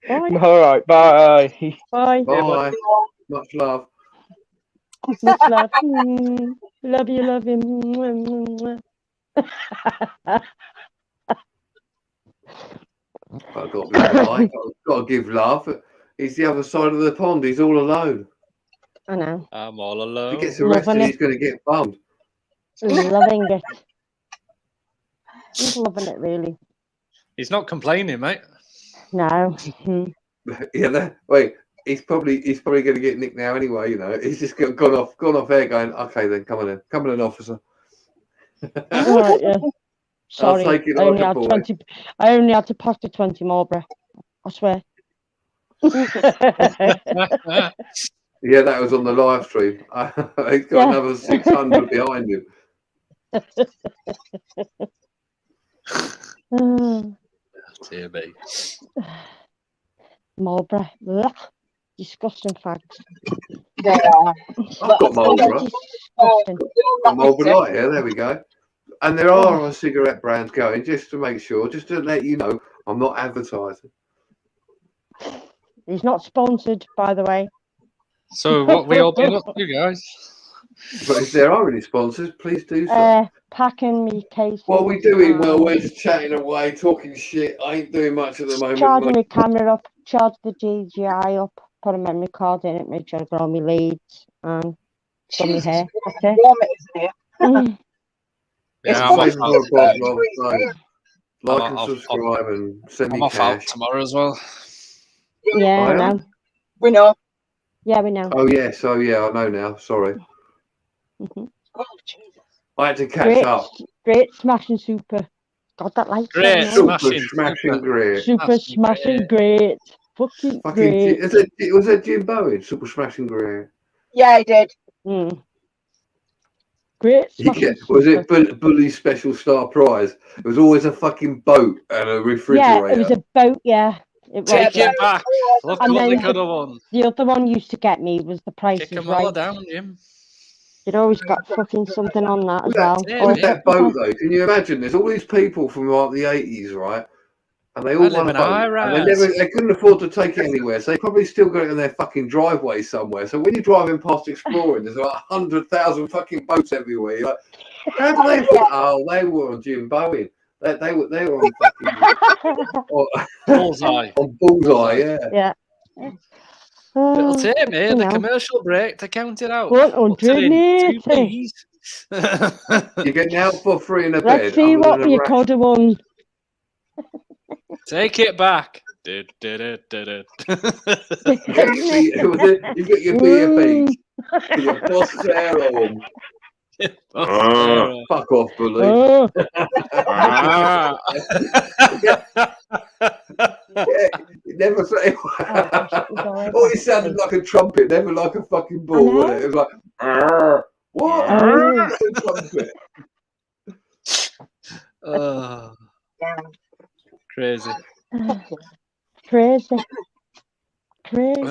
Bye. All right. Bye. Bye. Bye. Much love. Much love. Love you, love you. Mwah, mwah, I've got to be polite. I've got to give love. He's the other side of the pond. He's all alone. I know. I'm all If alone. he gets arrested, Loving it. he's going to get bummed. Loving it. He's loving it, really. He's not complaining, mate. No. Yeah, wait. He's probably going to get nicked now anyway. He's just gone off air, going, okay, then come on in, officer. Right, yeah. Sorry, take it I only like a had boy. 20. I only had to pack the 20 more, bro. I swear. Yeah, that was on the live stream. He's got Yeah. another 600 behind him. Dear me. Marlborough. Ugh. Disgusting fags. They are. I've got Marlboro. Disgusting. Got Marlboro Light, yeah, there we go. And there are other cigarette brands going, just to make sure, just to let you know, I'm not advertising. He's not sponsored, by the way. So what we all been up to, guys? But if there are any sponsors, please do so. Packing me cases. What are we doing? Well, we're just chatting away, talking shit. I ain't doing much at the moment. Charging my camera up, charge the DJI up, put a memory card in it, make sure I got all my leads, and done my hair. That's it. Warm it, isn't it? Yeah, It's I'm Facebook, off, blog, like and subscribe and send me I'm off out cash. tomorrow as well. Yeah, I I am? know. We know. Yeah, we know. Oh yes, I know now. Sorry, Mhm. Oh, Jesus. I had to catch up. Great smashing super. God, that light. Great, Super smashing, smashing great. Super smashing great. Fucking great. It was a Jim Bowen. Super smashing great. Yeah, I did. Mm. Great smashing Was super. it Bully Special Star Prize? It was always a fucking boat and a refrigerator. Yeah, it was a boat, yeah. It was. Take it back. Look And what they then could have won. The other one used to get me was The Price Kick is them all Right. down, Jim. You'd always got fucking something on that as well. Yeah, With that boat though, can you imagine? There's all these people from like the 80s, right? And they all won a boat, and they couldn't afford to take it anywhere, so they probably still got it in their fucking driveway somewhere. So when you're driving past exploring, there's like 100,000 fucking boats everywhere. You're like, how do they? Oh, they were on Jim Bowen. They were on fucking Bullseye. On Bullseye, yeah. Yeah. It'll take me the commercial break to count it out. 180. You're getting out for free in a bed. Let's see what you could have won. Take it back. You got your beer feet. Your boss arrow. Fuck off, Bully. Never say. Oh, it sounded like a trumpet, never like a fucking ball, wasn't it? It was like, what? A trumpet. Crazy. Crazy.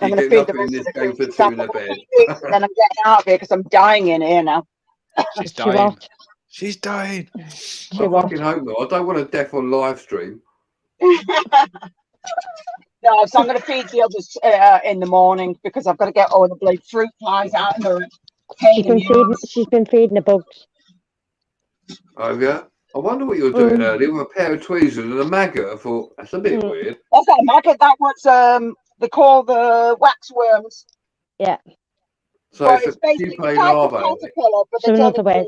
I'm going to feed the rest of the game for 2 in a bed. Then I'm getting out of here because I'm dying in here now. She's dying. She's dying. I fucking hope not. I don't want a death on live stream. No, so I'm going to feed the others in the morning because I've got to get all the bloody fruit flies out of the She's been feeding the bugs. Oh, yeah? I wonder what you're doing earlier with a pair of tweezers and a maggot. I thought, that's a bit weird. That's not a maggot. That was, they call the waxworms. Yeah. So it's a pupae larva. But so another way.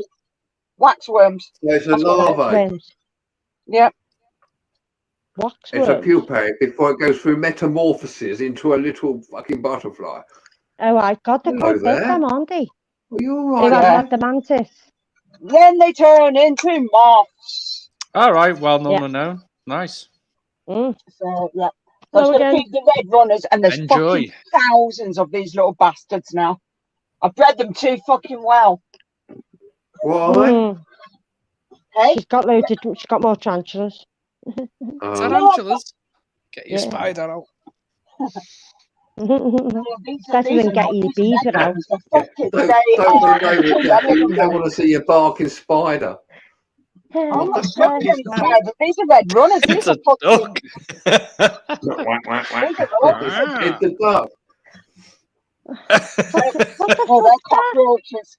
Waxworms. So it's a larva. Yep. Waxworms. It's a pupae before it goes through metamorphosis into a little fucking butterfly. Oh, I got the code them, aren't they? Well, you're right. They like the mantis. Then they turn into moths. All right. Well, no. Nice. So, yeah. So I was going to feed the red runners, and there's fucking thousands of these little bastards now. I've bred them too fucking well. What are they? Hey? She's got loads of, she's got more tarantulas. Tarantulas? Get your spider out. Better than get your beaver out. Don't want to see your barking spider. I'm not joking, these are red runners. It's a duck. It's a duck. Oh, they're cockroaches.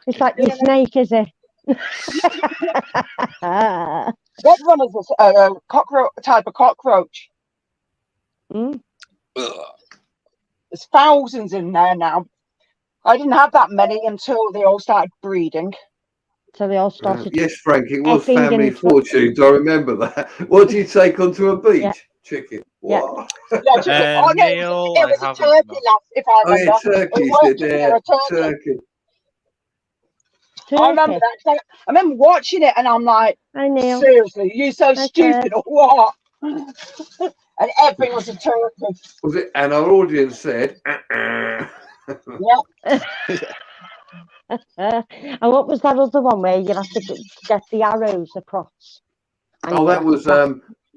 It's like your snake, is it? Red runners is a type of cockroach. There's thousands in there now. I didn't have that many until they all started breeding. So they all started. Yes, Frank, it was family fortunes. I remember that. What did you take onto a beach? Yeah. Chicken. What? Yeah, chicken. It was a turkey, if I remember. Turkey. I remember that. I remember watching it, and I'm like, seriously, you so stupid or what? And everything was a turkey. Was it? And our audience said, Yeah. And what was that other one where you have to get the arrows across? Oh, that was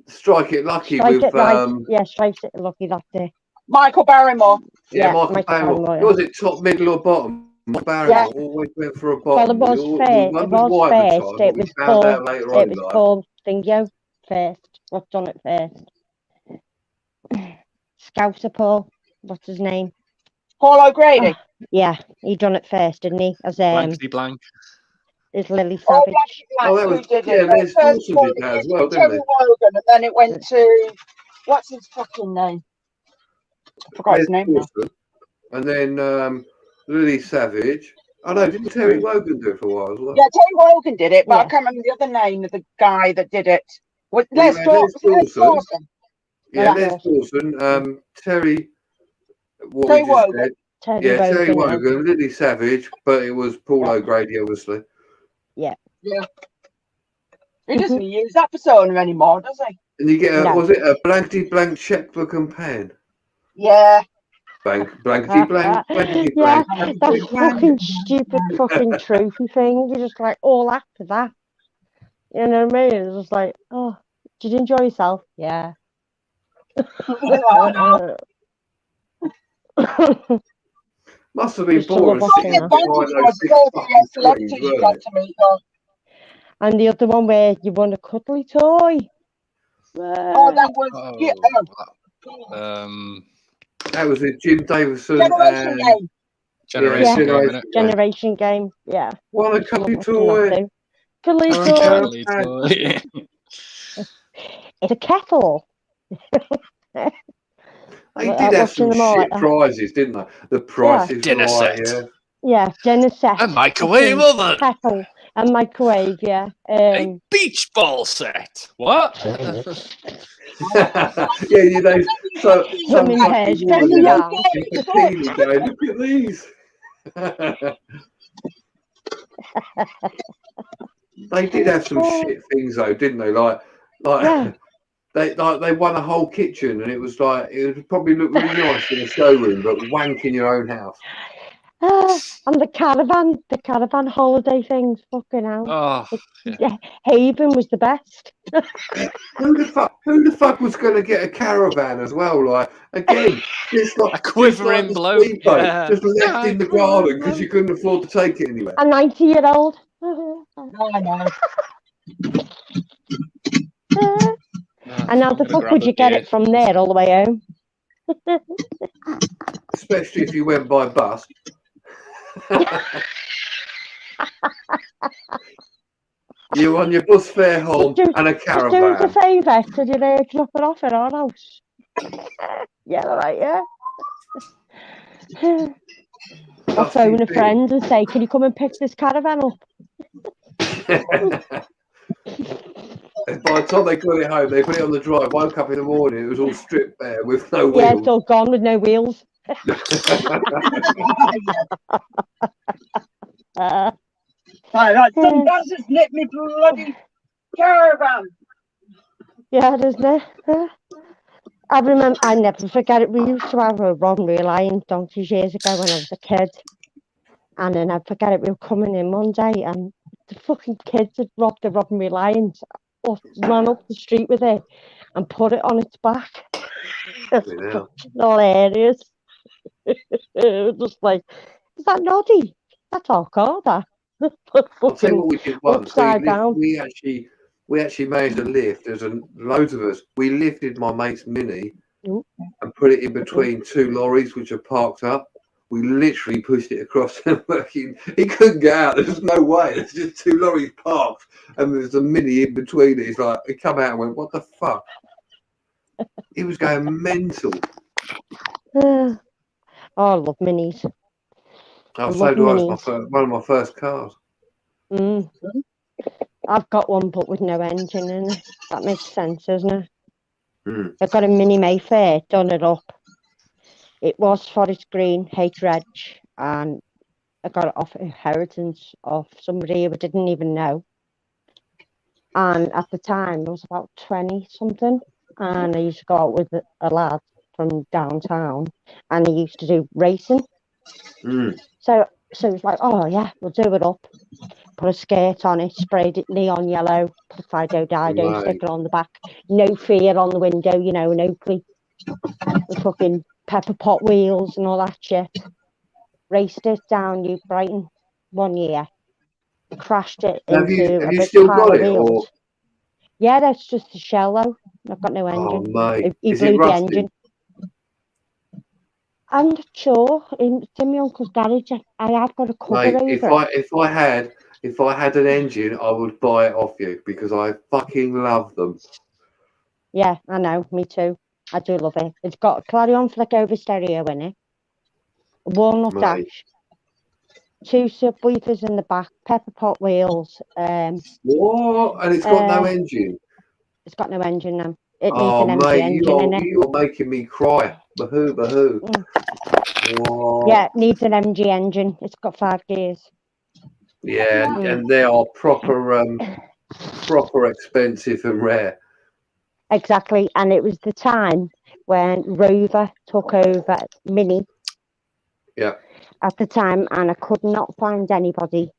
Strike It Lucky Strike with It Right. Yeah, Strike It Lucky. That's it. Michael Barrymore. Yeah, Michael Barrymore. Was it top, middle, or bottom? Barrymore always went for a bottom. Well, it was first. It was first. It was Paul. It was Paul Dingo first. What done it first? Scouser Paul. What's his name? Paul O'Grady. Yeah, he done it first, didn't he? As Blankety Blank. Is Lily Savage. That was, did it. Les Dawson did that as well, didn't Terry Wogan, and then it went to what's his fucking name? I forgot his name now. And then Lily Savage. Oh no, didn't Terry Wogan do it for a while as well? Yeah, Terry Wogan did it, but I can't remember the other name of the guy that did it. Was Les Dawson? Yeah, Les Dawson. Terry. Terry Wogan. Terry Wogan, Lily Savage, but it was Paul O'Grady, obviously. Yeah. Yeah. He doesn't use that persona anymore, does he? And you get was it a blankety blank checkbook and pen? Yeah. Blankety blank, blankety blank. Yeah, that fucking stupid fucking trophy thing. You're just like all after that. You know what I mean? It's just like, oh, did you enjoy yourself? Yeah. Must have been boring. And the other one where you won a cuddly toy. That was that was it. Jim Davison. Generation game. Yeah. What a cuddly toy. Cuddly toy. It's a kettle. They did have some shit prizes, didn't they? The prices. Dinner set. Yeah, dinner set. A microwave oven. Kettle. A microwave, yeah. A beach ball set. What? Yeah, you know, so some look at these. They did have some shit things though, didn't they? Like they won a whole kitchen, and it was like it would probably look really nice in a showroom, but wank in your own house. And the caravan holiday things, fucking hell. Oh, yeah. Haven was the best. Who the fuck was going to get a caravan as well? Like again, just like a quivering bloke, just left in the garden because you couldn't afford to take it anywhere. A 90-year-old. I know. And how the fuck would you get it from there all the way home? Especially if you went by bus. You on your bus fare home and a caravan. Do us a favour, could you drop it off at our house? Yeah, all right, yeah. Or phone a friend and say, can you come and pick this caravan up? And by the time they got it home, they put it on the drive, woke up in the morning, it was all stripped bare with no wheels. Yeah, it's all gone with no wheels. Some buses nipped me bloody caravan. Yeah, doesn't it? I remember, I never forget it. We used to have a Robin Reliant donkeys years ago when I was a kid. And then I forget it, we were coming in one day and the fucking kids had robbed the Robin Reliant, ran up the street with it and put it on its back. Hilarious. It was just like, is that naughty? That's our car, that. I'll tell you what we did once. We actually managed to lift. There's loads of us. We lifted my mate's Mini and put it in between two lorries which are parked up. We literally pushed it across and he couldn't get out. There's no way. There's just two lorries parked and there's a Mini in between it. It's like he come out and went, "What the fuck?" He was going mental. Oh, I love Minis. So do I. It's one of my first cars. I've got one, but with no engine in it. That makes sense, doesn't it? I've got a Mini Mayfair, done it up. It was Forest Green, H Reg, and I got it off inheritance of somebody who I didn't even know. And at the time, I was about 20 something, and I used to go out with a lad from downtown, and he used to do racing. So So it's like, oh yeah, we'll do it up. Put a skirt on it, sprayed it neon yellow, put a Fido Dido Right. sticker on the back. No fear on the window, you know, an Oakley. The fucking pepper pot wheels and all that shit. Raced it down New Brighton one year. Crashed it Have into a you big still pile got of it, or wheels. Yeah, that's just a shell though. I've got no oh engine. mate, He is it blew the rusty? engine. I'm not sure. It's in my uncle's garage. I have got a cover Mate, over it. if I had an engine, I would buy it off you because I fucking love them. Yeah, I know. Me too. I do love it. It's got a clarion flick over stereo in it. A walnut Mate. dash. 2 subwoofers in the back. Pepper pot wheels. What? And it's got no engine. It's got no engine now. It needs Oh an MG mate, engine in it. you're making me cry. Bahoo, bahoo. What? Yeah, it needs an MG engine. It's got 5 gears. Yeah, and they are proper expensive and rare. Exactly. And it was the time when Rover took over Mini. Yeah. At the time, and I could not find anybody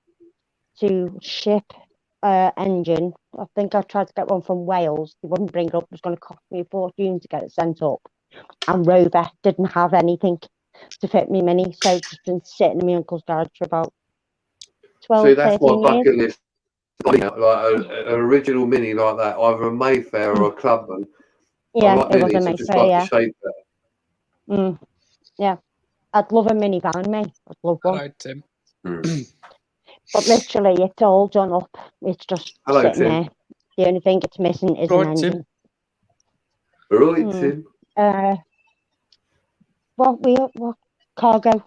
to ship engine. I think I tried to get one from Wales. They wouldn't bring it up. It was going to cost me a fortune to get it sent up. And Rover didn't have anything to fit me Mini, so it's just been sitting in my uncle's garage for about 12, See, that's my 13 years. bucket list. Like an original Mini like that, either a Mayfair or a Clubman. Yeah, I like it was a Minis, I Mayfair, just like yeah. the shape there. Yeah, I'd love a minivan, mate. I'd love one. Hello, Tim. But literally, it's all done up. It's just sitting Tim. there. The only thing it's missing is an engine. Right, Tim. What cargo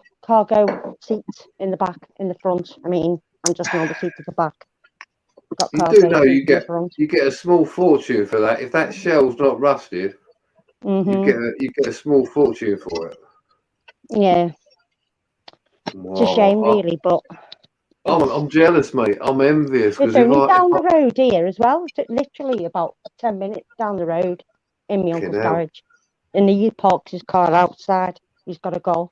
seats in the back, in the front. I mean, and just normal seats at the back. Got You cargo do know seats in the front. you get a small fortune for that. If that shell's not rusted, you get a small fortune for it. Yeah. It's a shame, really, but I'm jealous, mate. I'm envious it's only down the road here as well. It's literally about 10 minutes down the road in my uncle's garage. And he parks his car outside. He's got a Golf.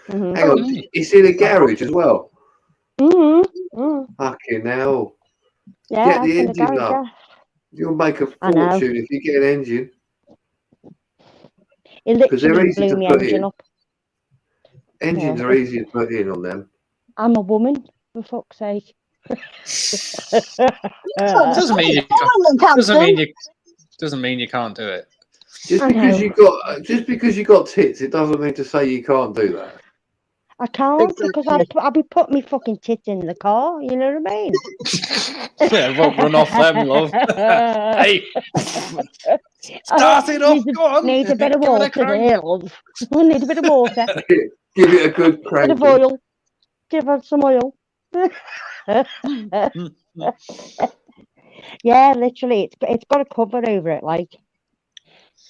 Hang on, it's in a garage as well. Fucking hell! Yeah, get the engine garage, up. yeah. You'll make a fortune if you get an engine. It literally blew my engine up. Engines are easy to put in on them. I'm a woman, for fuck's sake. Doesn't mean you can't do it. Just because you got tits, it doesn't mean to say you can't do that. I can't because I'll be putting my fucking tits in the car. You know what I mean? Yeah, won't run off them, love. Hey, start it off. Go on. Need a bit of water there, love. Need a bit of water. Give it a good crank. Bit of oil. Give it some oil. Yeah, literally, it's got a cover over it, like,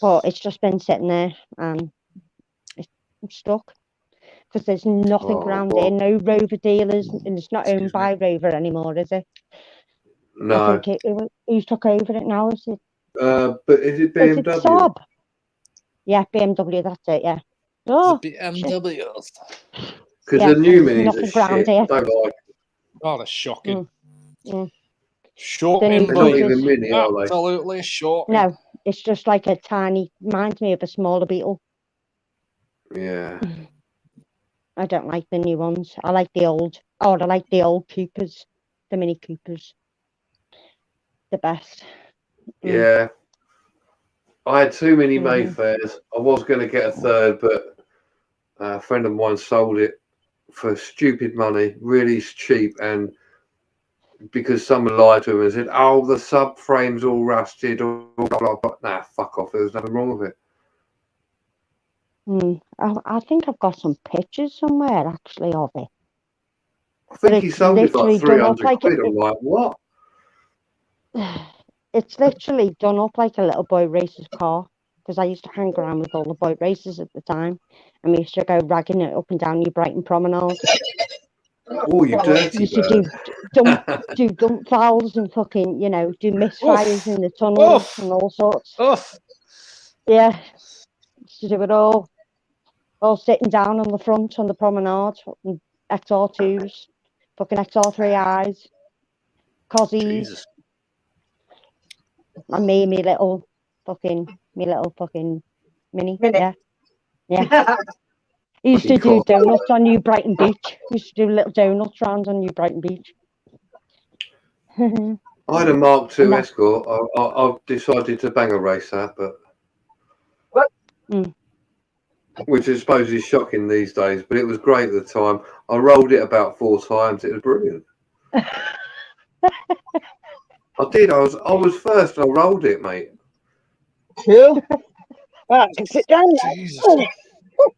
but it's just been sitting there and it's stuck because there's nothing around here, no Rover dealers, and it's not owned by Rover anymore, is it? No. I think who's took over it now? Is it? But is it BMW? Is it Saab? Yeah, BMW. That's it. Yeah. Oh, BMW. Because the new Minis are shit. I don't like. Oh, they're shocking. Shocking. They're not even Mini, are they? Absolutely shocking. No, it's just like a tiny. Reminds me of a smaller Beetle. Yeah. I don't like the new ones. I like the old. Oh, I like the old Coopers, the Mini Coopers. The best. Yeah. I had too many Mayfairs. I was going to get a third, but a friend of mine sold it for stupid money, really cheap, and because someone lied to him and said, "Oh, the subframe's all rusted," or blah blah blah. Nah, fuck off. There was nothing wrong with it. I think I've got some pictures somewhere actually of it. I think he sold it like 300 quid. I'm like, what? It's literally done up like a little boy racer's car, because I used to hang around with all the boy racers at the time, and we used to go ragging it up and down New Brighton Promenade. Oh, you dirty used to do dump fouls and fucking, do misfires in the tunnels and all sorts. Yeah, used to do it all sitting down on the front on the promenade, XR2s, fucking XR3Is, Cozzies, Jesus. and me, me little fucking mini. Yeah. He used to do donuts on New Brighton Beach. He used to do little donuts rounds on New Brighton Beach. I had a Mark II Escort. I've decided to bang a race that, but which I suppose is shocking these days. But it was great at the time. I rolled it about 4 times. It was brilliant. I did. I was first. And I rolled it, mate. Cool. Right, sit down. Jesus.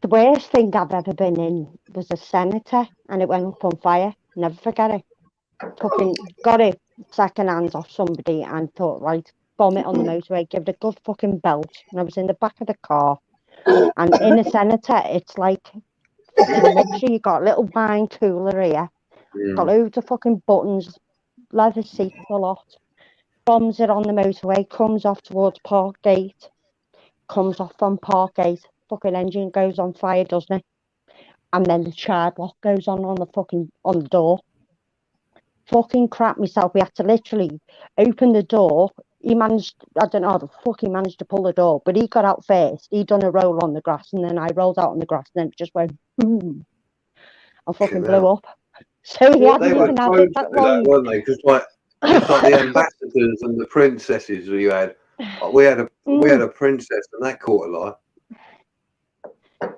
The worst thing I've ever been in was a Senator, and it went up on fire. Never forget it. Fucking got it second hand off somebody and thought, right, bomb it on the motorway, give it a good fucking belt. And I was in the back of the car, and in a Senator, it's like fucking luxury. You got a little wine cooler here, got loads of fucking buttons, leather seats a lot. Bombs it on the motorway, comes off towards Parkgate, comes off from Parkgate, fucking engine goes on fire, doesn't it? And then the child lock goes on the door. Fucking crap myself. We had to literally open the door. He managed, I don't know how the fuck he managed to pull the door, but he got out first. He done a roll on the grass, and then I rolled out on the grass, and then it just went boom. I fucking blew up. So he hadn't even had it that long. Weren't they? Because like the ambassadors and the princesses you had. We had a princess, and that caught a lot.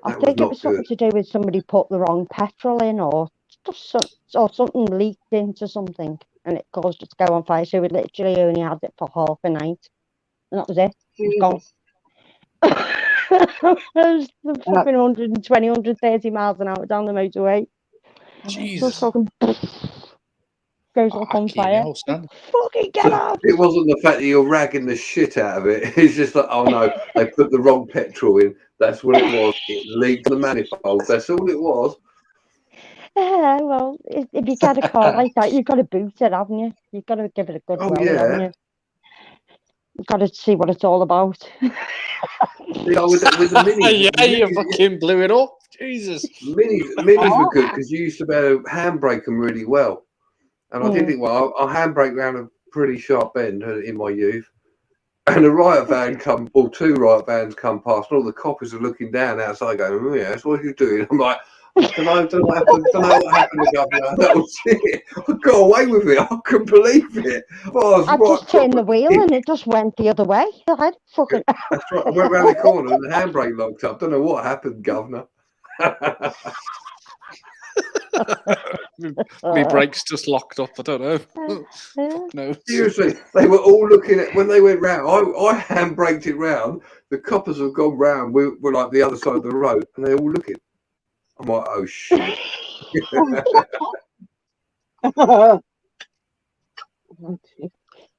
I think it was something to do with somebody put the wrong petrol in, or something leaked into something, and it caused it to go on fire. So we literally only had it for half a night, and that was it. It was gone. It was fucking 120, 130 miles an hour down the motorway. Jesus. Goes up on fire. Fucking get out! It wasn't the fact that you're ragging the shit out of it. It's just like, oh no, they put the wrong petrol in. That's what it was. It leaked the manifold. That's all it was. Yeah, well, if you get a car like that, you've got to boot it, haven't you? You've got to give it a good haven't you? You've got to see what it's all about. With the minis, yeah, you fucking blew it up. Jesus. Minis were good because you used to be able to handbrake them really well. And I did it well. I handbrake round a pretty sharp bend in my youth. And a riot van two riot vans come past, and all the coppers are looking down outside going, oh yeah, that's what you're doing. I'm like, I don't know what happened, Governor. That was it. I got away with it. I couldn't believe it. I just turned the wheel and it just went the other way. That's right. I went round the corner and the handbrake locked up. Don't know what happened, Governor. My brakes just locked up. I don't know. No. Seriously, they were all looking at when they went round. I handbraked it round. The coppers have gone round. We're like the other side of the road, and they're all looking. I'm like, oh shit.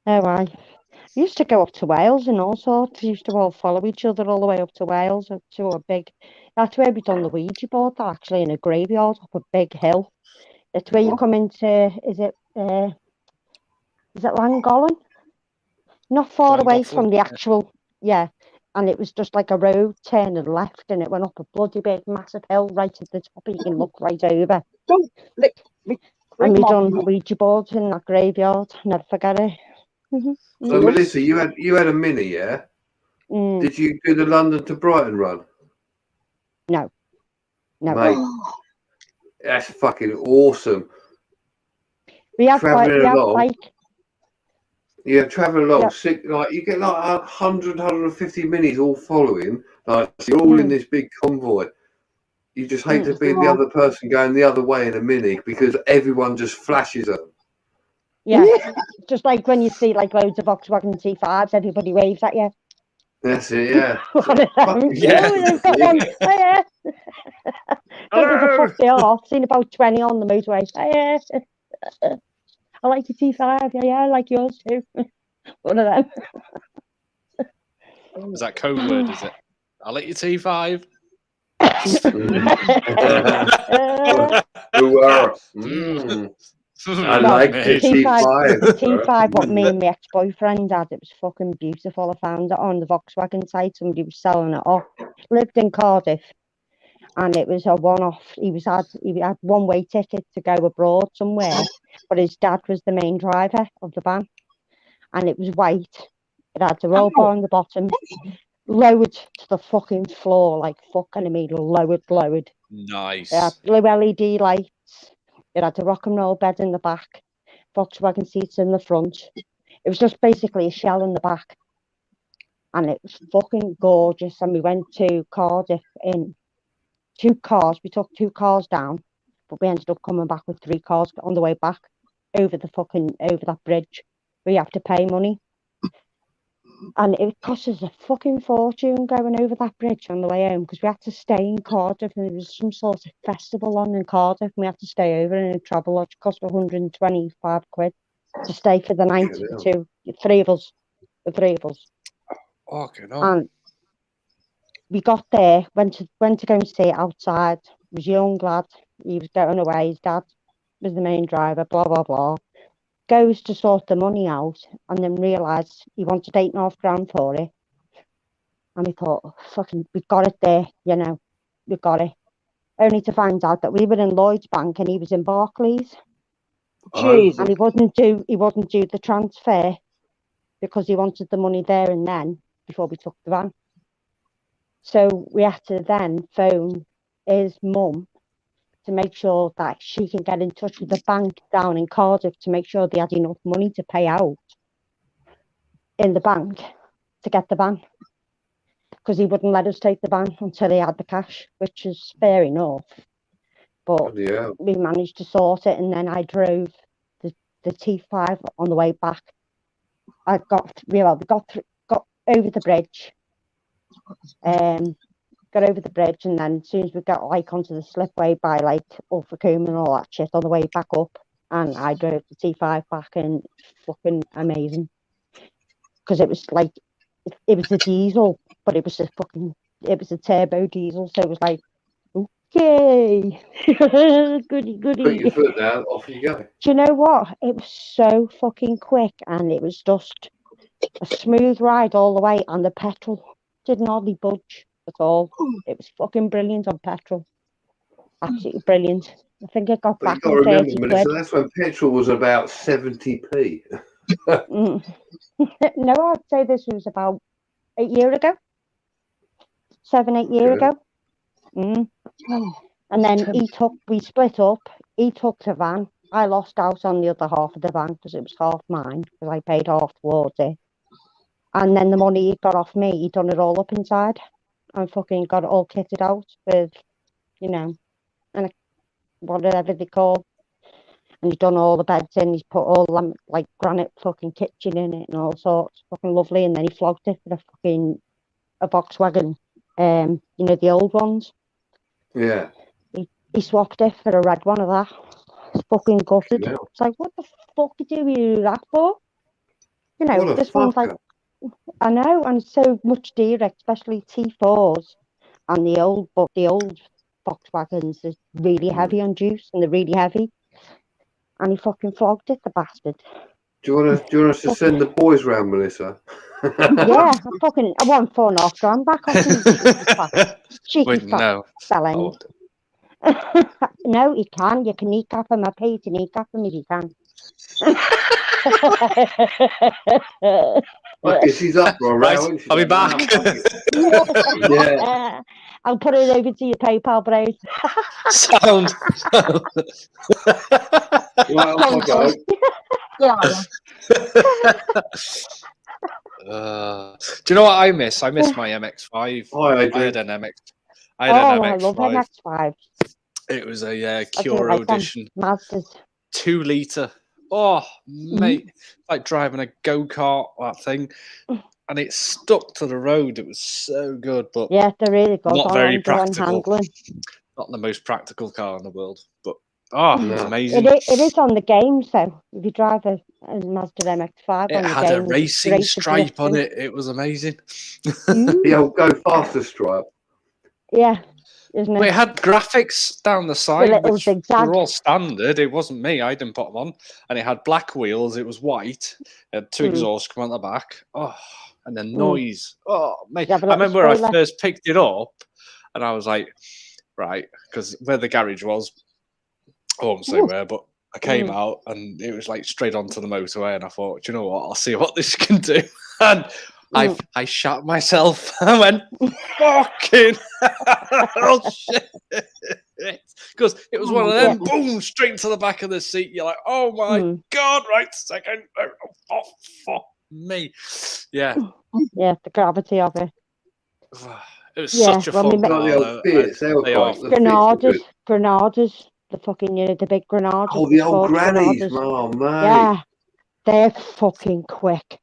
I used to go up to Wales and all sorts. We used to all follow each other all the way up to Wales to a big. That's where we done the Ouija board, actually, in a graveyard up a big hill. It's where you come into. Is it Llangollen? Not far away from the actual. Yeah. And it was just like a road turning left, and it went up a bloody big, massive hill right at the top. You can look right over. Don't lick me. And we done Ouija boards in that graveyard. Never forget it. So Melissa, you had a Mini, yeah? Did you do the London to Brighton run? No. Mate, that's fucking awesome. We have like. Yeah, traveling along, you get like 100, 150 minis all following. Like, so you're all in this big convoy. You just hate to be the other person going the other way in a Mini because everyone just flashes at them. Yeah, just like when you see like loads of Volkswagen T5s, everybody waves at you. That's it, yeah. I've seen about 20 on the motorway. I like your T5. Yeah, I like yours too. One of them. Is that code word, is it? I like your T5. I like the T5. T5, what me and my ex-boyfriend had, it was fucking beautiful. I found it on the Volkswagen site. Somebody was selling it off. Lived in Cardiff. and it was a one-off. He had one-way ticket to go abroad somewhere, but his dad was the main driver of the van, and it was white. It had the roll bar on the bottom, lowered to the fucking floor, like fucking me, lowered. Nice. It had blue LED lights. It had a rock and roll bed in the back, Volkswagen seats in the front. It was just basically a shell in the back. And it was fucking gorgeous. And we went to Cardiff in 2 cars. We took 2 cars down, but we ended up coming back with 3 cars on the way back over that bridge where you have to pay money. And it cost us a fucking fortune going over that bridge on the way home because we had to stay in Cardiff, and there was some sort of festival on in Cardiff, and we had to stay over in a travel lodge. It cost 125 quid to stay for the night. The three of us. Okay, no. And we got there, went to go and see it outside. It was a young lad. He was going away. His dad was the main driver, blah, blah, blah. Goes to sort the money out and then realised he wanted £8.5 grand for it. And we thought, oh, fucking, we've got it there, we've got it. Only to find out that we were in Lloyd's Bank and he was in Barclays. Jesus. And he wouldn't do the transfer because he wanted the money there and then before we took the van. So we had to then phone his mum to make sure that she can get in touch with the bank down in Cardiff to make sure they had enough money to pay out in the bank to get the van. Because he wouldn't let us take the van until he had the cash, which is fair enough. But we managed to sort it, and then I drove the T5 on the way back. We got over the bridge. Got over the bridge, and then as soon as we got onto the slipway by Ulfracombe and all that shit on the way back up, and I drove the T5 back, and fucking amazing because it was a diesel, but it was a turbo diesel, so it was like, okay, goody. Put your foot down, off you go. Do you know what? It was so fucking quick, and it was just a smooth ride all the way, and the petrol didn't hardly budge at all. It was fucking brilliant on petrol. Absolutely brilliant. I think it got back on 30 quid. So that's when petrol was about 70p. No, I'd say this was about 8 years ago. 7-8 years ago. And then we split up. He took the van. I lost out on the other half of the van because it was half mine because I paid half towards it. And then the money he got off me, he done it all up inside. And fucking got it all kitted out with, and whatever they call. And he's done all the beds in. He's put all granite fucking kitchen in it and all sorts. Fucking lovely. And then he flogged it for a Volkswagen. The old ones. Yeah. He swapped it for a red one of that. It's fucking gutted. Yeah. It's like, what the fuck did you do that for? This one's like, I know, and it's so much dearer, especially T4s and the old Volkswagens are really heavy on juice, and they're really heavy. And he fucking flogged it, the bastard. Do you want us to send the boys round, Melissa? Yeah, I want £4.5 grand back off him. Cheeky no. Spelling. No, you can. You can kneecap him. I pay to kneecap him if you can. She's up for a row. I'll be back. Yeah. I'll put it over to your PayPal, Brace. Sound. Do you know what I miss? I miss my MX-5. I had an MX. I love MX-5. It was a Cure Edition. Mazdas. 2 litre. Oh, mate. Like driving a go-kart, that thing. And it stuck to the road. It was so good, but yeah, they're really good. Not very practical. Not the most practical car in the world, but it's amazing. It is on the games though. If you drive a Mazda MX-5, it had a racing stripe on it. It was amazing. The old go faster stripe. Yeah. Isn't it? But it had graphics down the side, which zigzag. were all standard. It wasn't me. I didn't put them on. And it had black wheels. It was white. It had 2 exhausts come on the back. Oh, and the noise. Oh, mate. I remember when I first picked it up, and I was like, right? Because where the garage was, I won't say where, but I came out and it was like straight onto the motorway, and I thought, do you know what? I'll see what this can do. And I shot myself. I went, fucking hell, shit. Because it was one of them, boom, straight to the back of the seat. You're like, oh my God, right second. Oh, fuck me. Yeah. Yeah, the gravity of it. It was such a fun car. Granadas, the fucking, the big Granadas. Oh, the old grannies, oh, mate. Yeah, they're fucking quick.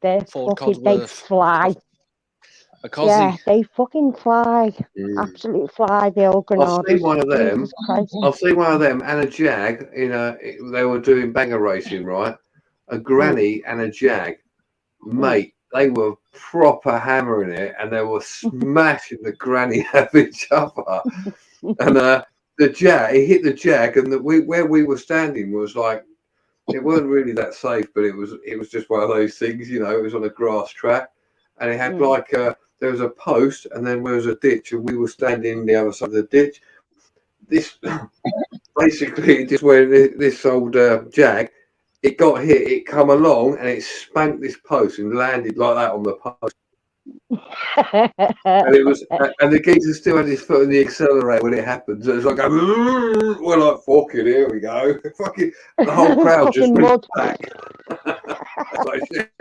They're fucking, they fly. Yeah, they fucking fly. Absolutely fly, the old Granadas. I've seen one of them. I've seen one of them and a Jag they were doing banger racing, right? A granny and a Jag. Mate, they were proper hammering it and they were smashing the granny out of each other. And the Jag, it hit the Jag, and where we were standing was like, it weren't really that safe, but it was just one of those things, it was on a grass track, and it had like there was a post, and then there was a ditch, and we were standing on the other side of the ditch. This basically just where this old Jag, it got hit, it come along, and it spanked this post and landed like that on the post. And it was, and the geezer still had his foot in the accelerator when it happened. So it was like, we're like, fucking, here we go. Fucking, the whole crowd just went back. Like, shit.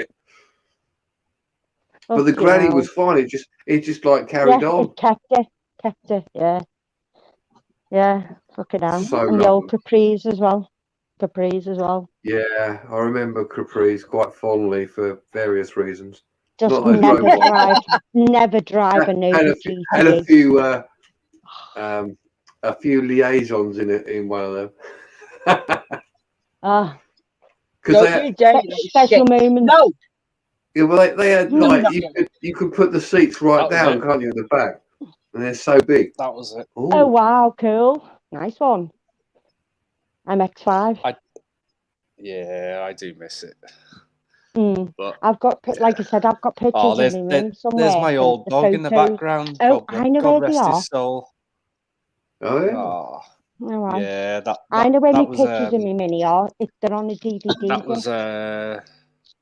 But the granny was fine. It just like carried on. It kept it. Yeah. Fucking hell. So and the old Capris as well. Yeah, I remember Capris quite fondly for various reasons. Just never drive a new GT. Had a few liaisons in one of them. Because they had special moments. No. Yeah, well, they had like you could put the seats right down, can't you, at the back? And they're so big. That was it. Ooh. Oh wow, cool, nice one. MX-5. I do miss it. But I've got, like I said, I've got pictures in my room somewhere. There's my old dog in the background. Oh, I know God where they rest are. his soul. Oh yeah. Oh, right. Yeah, I know where my pictures in my mini are. They're on a DVD.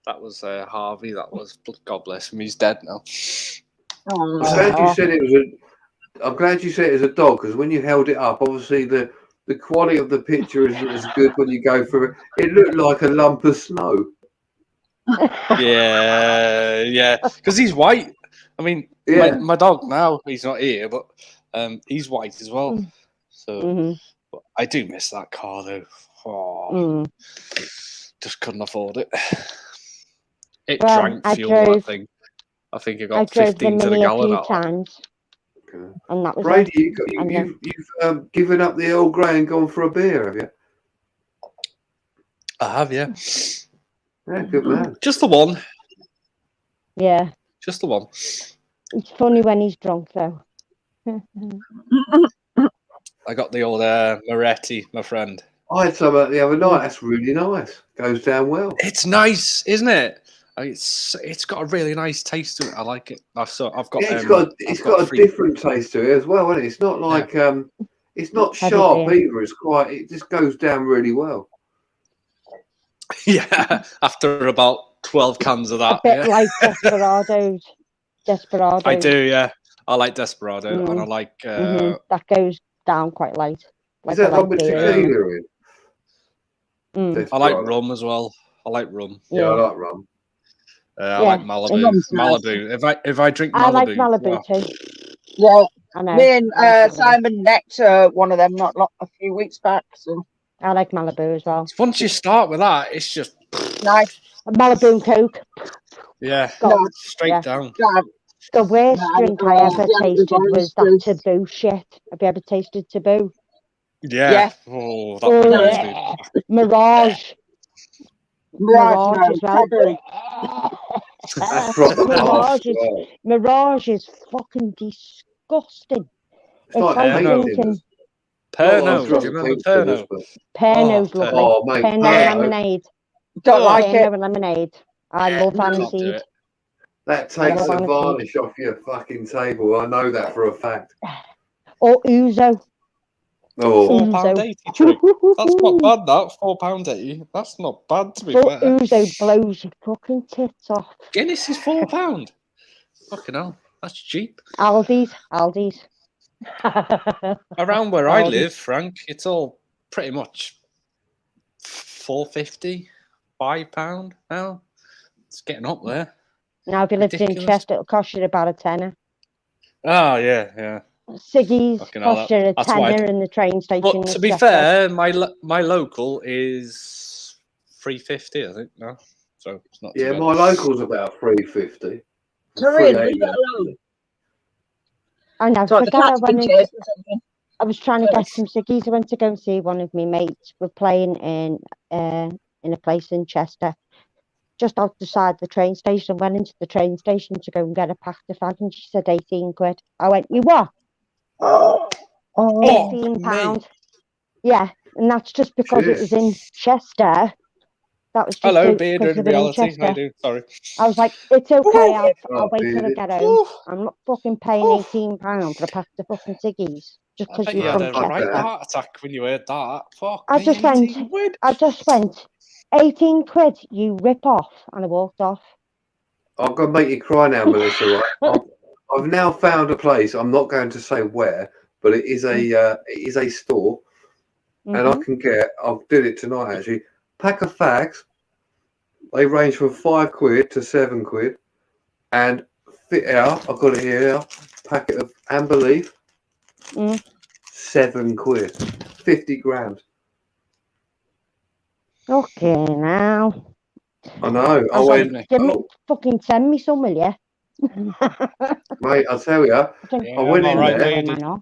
That was Harvey. That was, God bless him. He's dead now. I'm glad you said it was a dog, because when you held it up, obviously the quality of the picture isn't as good when you go for it. It looked like a lump of snow. Yeah, because he's white. I mean, my dog now, he's not here, but he's white as well. So, but I do miss that car though. Just couldn't afford it. It drank fuel. I think it got 15 to the gallon. Times. Okay. And that was Brady, you've given up the Earl Grey and gone for a beer, have you? I have, yeah. Yeah, good man. Just the one. Yeah. Just the one. It's funny when he's drunk, though. I got the old Moretti, my friend. I had some the other night. That's really nice. Goes down well. It's nice, isn't it? It's got a really nice taste to it. I like it. I've got. Yeah, it's got a different taste to it as well, isn't it? It's not like it's not sharp either. It just goes down really well. Yeah, after about 12 cans of that. A bit like Desperados. I do, yeah. I like Desperado, and I like that goes down quite light. Is that one with tequila in? I like rum as well. I like rum. Yeah, I like rum. I like Malibu. If I drink Malibu, I like Malibu too. Yeah, I know. Me and Simon necked one of them not a few weeks back. So I like Malibu as well. Once you start with that, it's just nice. Malibu and Coke. Yeah, straight down. The worst drink I ever tasted was that Taboo shit. Have you ever tasted Taboo? Yeah. Oh, that reminds me. Mirage. Mirage as well. Mirage is fucking disgusting. It's like drinking Pernod. Do you remember Pernod? Pernod's lovely. Oh, mate, Pernod lemonade. Don't like it. Pernod lemonade. I love aniseed. That takes the varnish off your fucking table. I know that for a fact. Or Ouzo. Oh, £4.80 Trig. That's not bad, that. £4.80. That's not bad, to be Full fair. Ouzo blows your fucking tits off. Guinness is £4. Fucking hell. That's cheap. Aldi's. Around where I Aldi. live, Frank, it's all pretty much £4.50, £5 now. It's getting up there. Now, if you lived in Ridiculous. Chester, it'll cost you about a tenner. Oh, yeah. Siggy's Fucking hell, cost you a that's why tenner in the train station. But to at be Chester. fair, my local is £3.50, I think, now. So it's not too yeah, bad. my local's about $3.50. Corinne, leave $3.80. it alone. I know. So the Forget I cat's been went. chased or something. I was trying to get some Siggy's. I went to go and see one of my mates. We're playing in a place in Chester, just out the side of the train station. Went into the train station to go and get a pack of fags, and she said 18 quid. I went, you what? Oh, £18. Yeah, and that's just because it was in Chester. That was just Hello, because Bearded of it in Reality. How Chester. you doing? Sorry. I was like, it's okay, I'll Oh, wait till I Bearded. get home. I'm not fucking paying £18 for a pack of fucking Siggy's just I because bet you're you had from a right Chester. heart attack when you heard that. Fuck I me, just 18 quid. I just went, 18 quid, you rip off, and I walked off. I'm going to make you cry now, Melissa. Right? I've now found a place. I'm not going to say where, but it is a store, and I can get. I did it tonight actually. Pack of fags. They range from £5 to £7, and fit out. I've got it here. Packet of amber leaf. £7, 50 grams. Okay, now. I know. I was went. like, give me, fucking send me some, will you? Mate, I'll tell you. I went in there.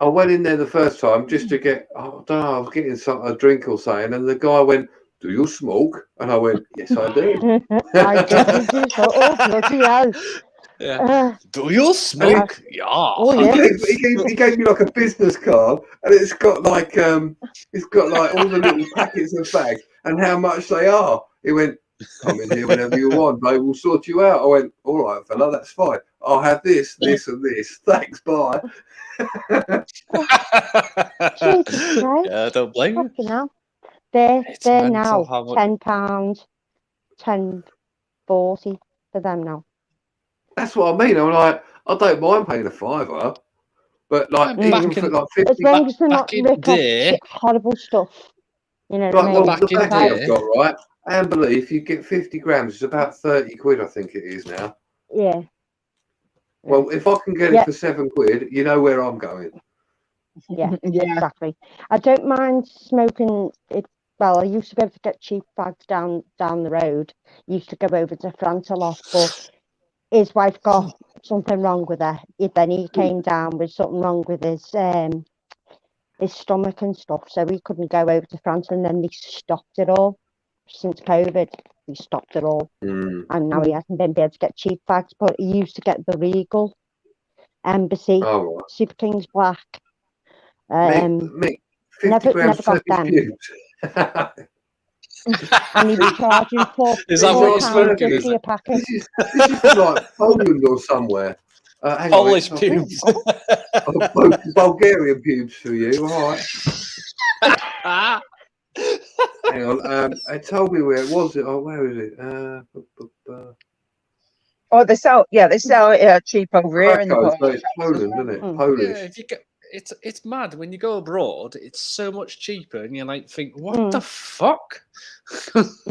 I went in there the first time just to get. I don't know. I was getting a drink or something, and the guy went, "Do you smoke?" And I went, "Yes, I do." I definitely do. So, oh bloody hell! Yeah. Do you smoke? Yeah. Oh yeah. He gave me like a business card, and it's got like all the little packets of fags and how much they are. He went, "Come in here whenever you want. They will sort you out." I went, "All right, fella, that's fine. I'll have this, this, and this. Thanks, bye." Jesus Christ. Yeah, don't blame you. Fucking hell. They're now £10, £10.40 for them now. That's what I mean. I'm like, I don't mind paying a £5, but like even for like 50. As long as they're not in rip off day- horrible stuff. You know what Like, I mean? well, the Back in bag day- I've got, right? Amber leaf, you get 50 grams. It's about 30 quid, I think it is now. Yeah. Well, if I can get it for £7, you know where I'm going. Yeah, exactly. I don't mind smoking it. Well, I used to be able to get cheap fags down the road. Used to go over to France a lot, but his wife got something wrong with her. Then he came down with something wrong with his stomach and stuff, so he couldn't go over to France. And then they stopped it all since COVID. He stopped it all, and now he hasn't been able to get cheap fags. But he used to get the Regal, Embassy, Super Kings Black. Mick, 50 never grams got them. And he was charging £4.50 a packet. This is like Poland or somewhere. Polish pubes. Bulgarian pubes for you. All right. Hang on. It told me where it was. Oh, where is it? Oh, they sell cheap over here in the Krakow, so it's Poland, isn't it? Polish. Yeah, if you get, it's mad when you go abroad. It's so much cheaper, and you like think, what the fuck? It's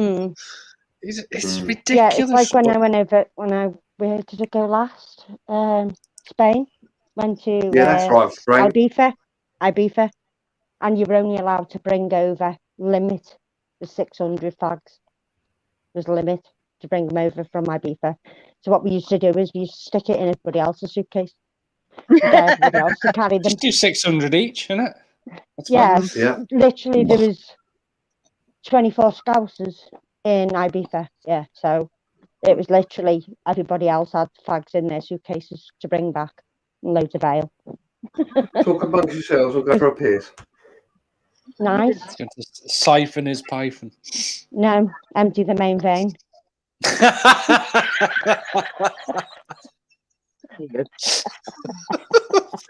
ridiculous. Yeah, it's like when I went over. Where did I go last? Spain. Went to that's right, Frank. Ibiza, and you were only allowed to bring over limit the 600 fags. There's a limit to bring them over from Ibiza. So what we used to do is we used to stick it in everybody else's suitcase. Everybody else to carry them. Just do 600 each, innit? That's literally there was 24 Scousers in Ibiza. Yeah, so it was literally everybody else had fags in their suitcases to bring back. And loads of ale. Talk amongst yourselves. We'll go for a piss. Nice. He's going to siphon his python. No, empty the main vein.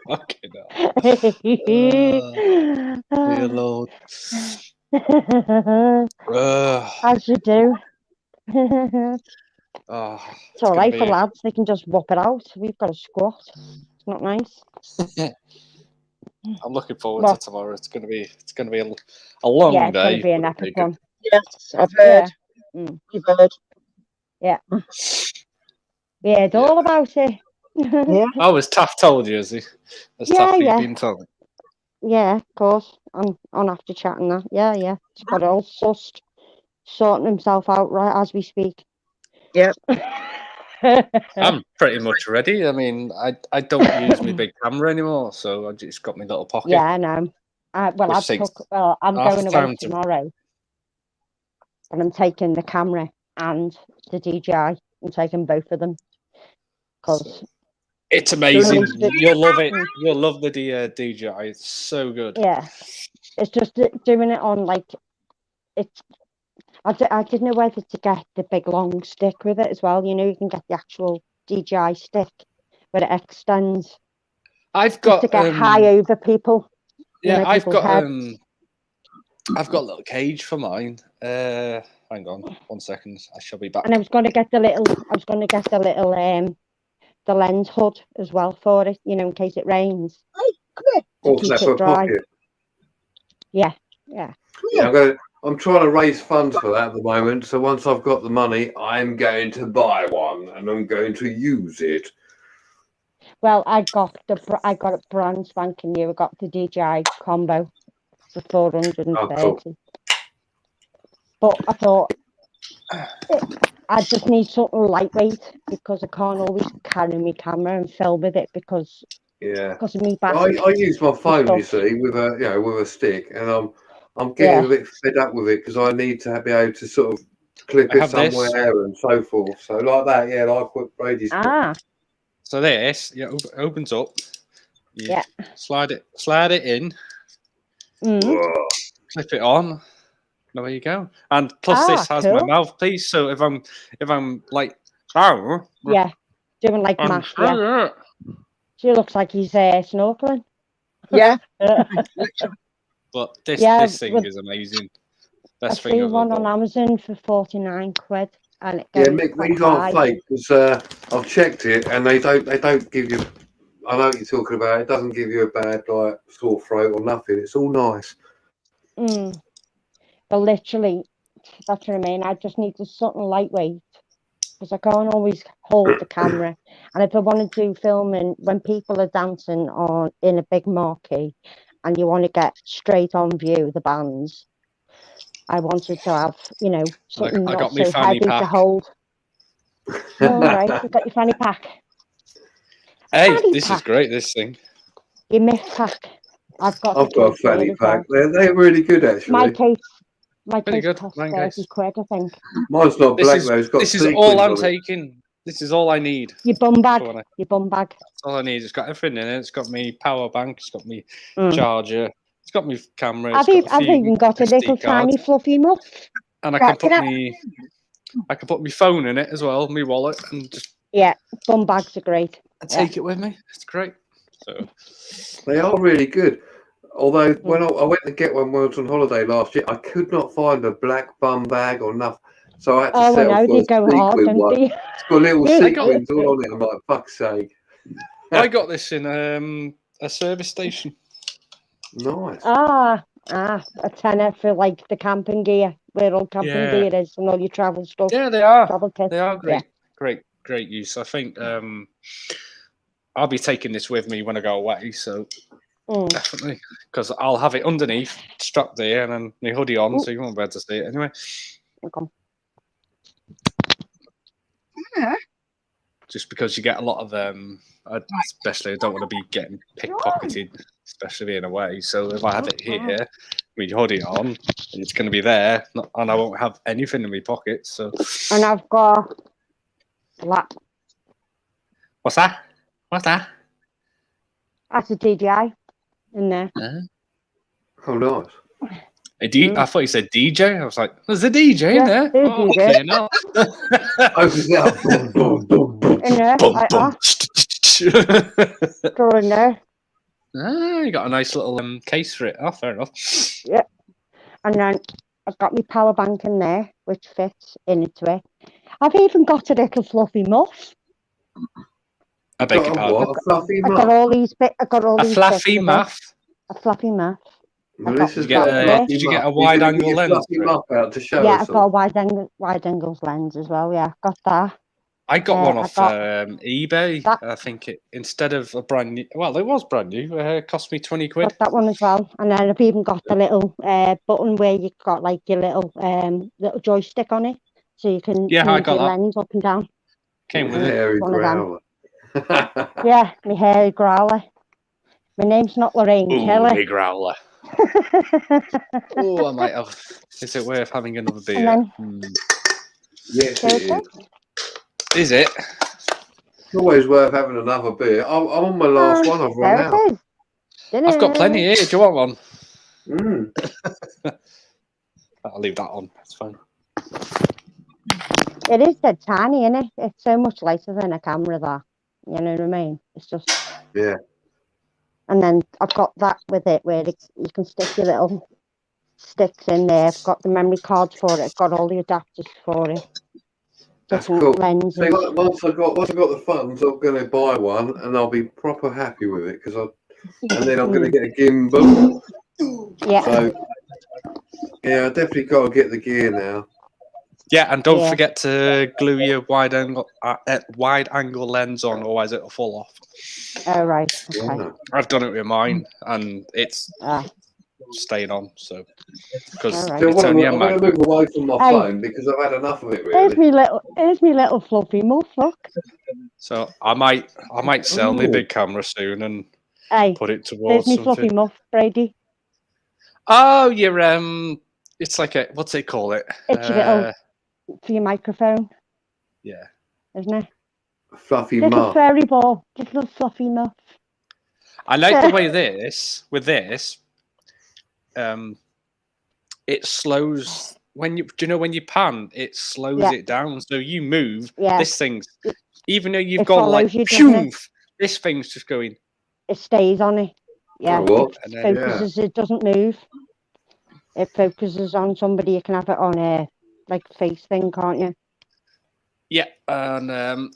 Fucking hell. Dear Lord. As you do. Oh, It's all right for be... lads. They can just whop it out. We've got a squat. It's not nice. I'm looking forward to tomorrow. It's gonna be a long Yeah, it's day. going to be an epic one. Yes, I've heard. Yeah. You've heard. Yeah. We heard all about it. Yeah. Oh, has Taff told you, has he? Has Taff been told? Yeah, of course. On after chatting that. Yeah. He's got it all sussed, sorting himself out right as we speak. Yeah. I'm pretty much ready. I mean, I don't use my big camera anymore, so I just got my little pocket. Yeah, I know. I'm going away tomorrow, and I'm taking the camera and the DJI. I'm taking both of them because it's amazing. You'll love it. You'll love the DJI. It's so good. Yeah, it's just doing it on like it's. I didn't know whether to get the big long stick with it as well. You know, you can get the actual DJI stick where it extends. I've got to get high over people. Yeah, I've got a little cage for mine. Hang on 1 second. I shall be back. And I was going to get the little the lens hood as well for it, you know, in case it rains. Oh, that's a pocket. Yeah. I'm trying to raise funds for that at the moment. So once I've got the money, I'm going to buy one and I'm going to use it. Well, I got it brand spanking new. I got the DJI combo for 430. Oh, cool. But I thought I just need something lightweight because I can't always carry my camera and film with it because of me back. I use my phone, you see, with a stick, and I'm getting a bit fed up with it because I need to be able to sort of clip it somewhere and so forth. So like that, like what Brady's. So this, opens up. Slide it in. Clip it on. There you go. And plus, this has my mouthpiece. So if I'm like, doing like math. Yeah. She looks like he's snorkeling. Yeah. But this thing is amazing. Best I see one on Amazon for 49 quid, and it goes Mick, these aren't fake because I've checked it, and they don't give you. I know what you're talking about. It doesn't give you a bad like sore throat or nothing. It's all nice. But literally, that's what I mean. I just need something lightweight because I can't always hold the camera. And if I want to do filming when people are dancing in a big marquee, and you want to get straight on view the bands, I wanted to have, something not so heavy to hold. All right, you got your fanny pack. Hey, this is great, this thing. Your myth pack. I've got a fanny pack. They're really good, actually. My case cost 30 quid, I think. Mine's not black, though. It's got this is all I'm taking. This is all I need. Your bum bag. That's all I need. It's got everything in it. It's got me power bank. It's got me charger. It's got me camera. I've even got a little tiny fluffy muff. And I can put my phone in it as well, my wallet, and just bum bags are great. And take it with me. It's great. So they are really good. Although when I went to get one when I was on holiday last year, I could not find a black bum bag or nothing. So I had to settle for a sequin one. It's got little sequins all on it. I'm like, fuck's sake. I got this in a service station. Nice. A tenner for like the camping gear, where all camping gear is and all your travel stuff. Yeah, they are. Travel kits. They are great. Great use. I think I'll be taking this with me when I go away. So definitely, because I'll have it underneath, strapped there, and then my hoodie on, so you won't be able to see it anyway. Okay. Yeah. Just because you get a lot of especially I don't want to be getting pickpocketed, especially being away. So if I have it here, with hoodie on, it's going to be there, and I won't have anything in my pocket. So. And I've got black. What's that? That's a DJI in there. Oh, nice. I thought you said DJ. I was like, there's a DJ in there. Okay, no. Opens it up. Boom, boom, boom, boom. In there. Boom, boom. Go in there. You got a nice little case for it. Oh, fair enough. Yeah. And then I've got my power bank in there, which fits into it. I've even got a little fluffy muff. I beg your pardon. What? A fluffy I muff? got all these bits. I got all A these fluffy bits of it. muff. A fluffy muff. Melissa's got got a a- fluffy did you get muff. a wide You're gonna angle get your lens fluffy for it? muff out to show Yeah, us I've got a all. wide angles lens as well. Yeah, I've got that. I got one I off got eBay. that- I think instead of a brand new, well, it was brand new. It cost me 20 quid. Got that one as well. And then I've even got the little button where you've got like your little joystick on it, so you can Yeah, I move got your that. lens up and down. Came with it. Hairy One of them. growler. Yeah, my hairy growler. My name's not Lorraine Ooh, Kelly. big growler. Oh, I might have. Is it worth having another beer? then- Yes, it is. Is it? It's always worth having another beer. I'm on my last one. I've run out. There it is. I've got plenty here. Do you want one? Mm. I'll leave that on. That's fine. It is dead tiny, isn't it? It's so much lighter than a camera, that. You know what I mean? It's just. Yeah. And then I've got that with it where you can stick your little sticks in there. I've got the memory cards for it. I've got all the adapters for it. That's Different cool. lenses. So once I got the funds, I'm going to buy one, and I'll be proper happy with it and then I'm going to get a gimbal. Yeah. So yeah, I definitely got to get the gear now. Yeah, and don't Yeah. forget to glue your wide angle lens on, otherwise it'll fall off. Oh, right. Okay. Yeah. I've done it with mine, and it's Ah, staying on. So because All right. So it's only a I'm going mic. to move away from my Hey. phone because I've had enough of it. here's Really. me little fluffy muff. Look. So I might sell my Ooh. big camera soon and Hey, put it here's towards me something. fluffy muff, Brady. Oh, you're it's like a, what's it call it? It's your little for your microphone, Yeah. isn't it? Fluffy Little muff. fairy ball, just little fluffy muff. I like the way with this, it slows when you pan, it slows Yeah. it down. So you move, Yeah. this thing's, even though you've It gone like, follows you, doesn't it? pshoof, this thing's just going. It stays on it. Yeah. Oh, what? It And then- focuses. It doesn't move. It focuses on somebody. You can have it on a like face thing, can't you? Yeah, and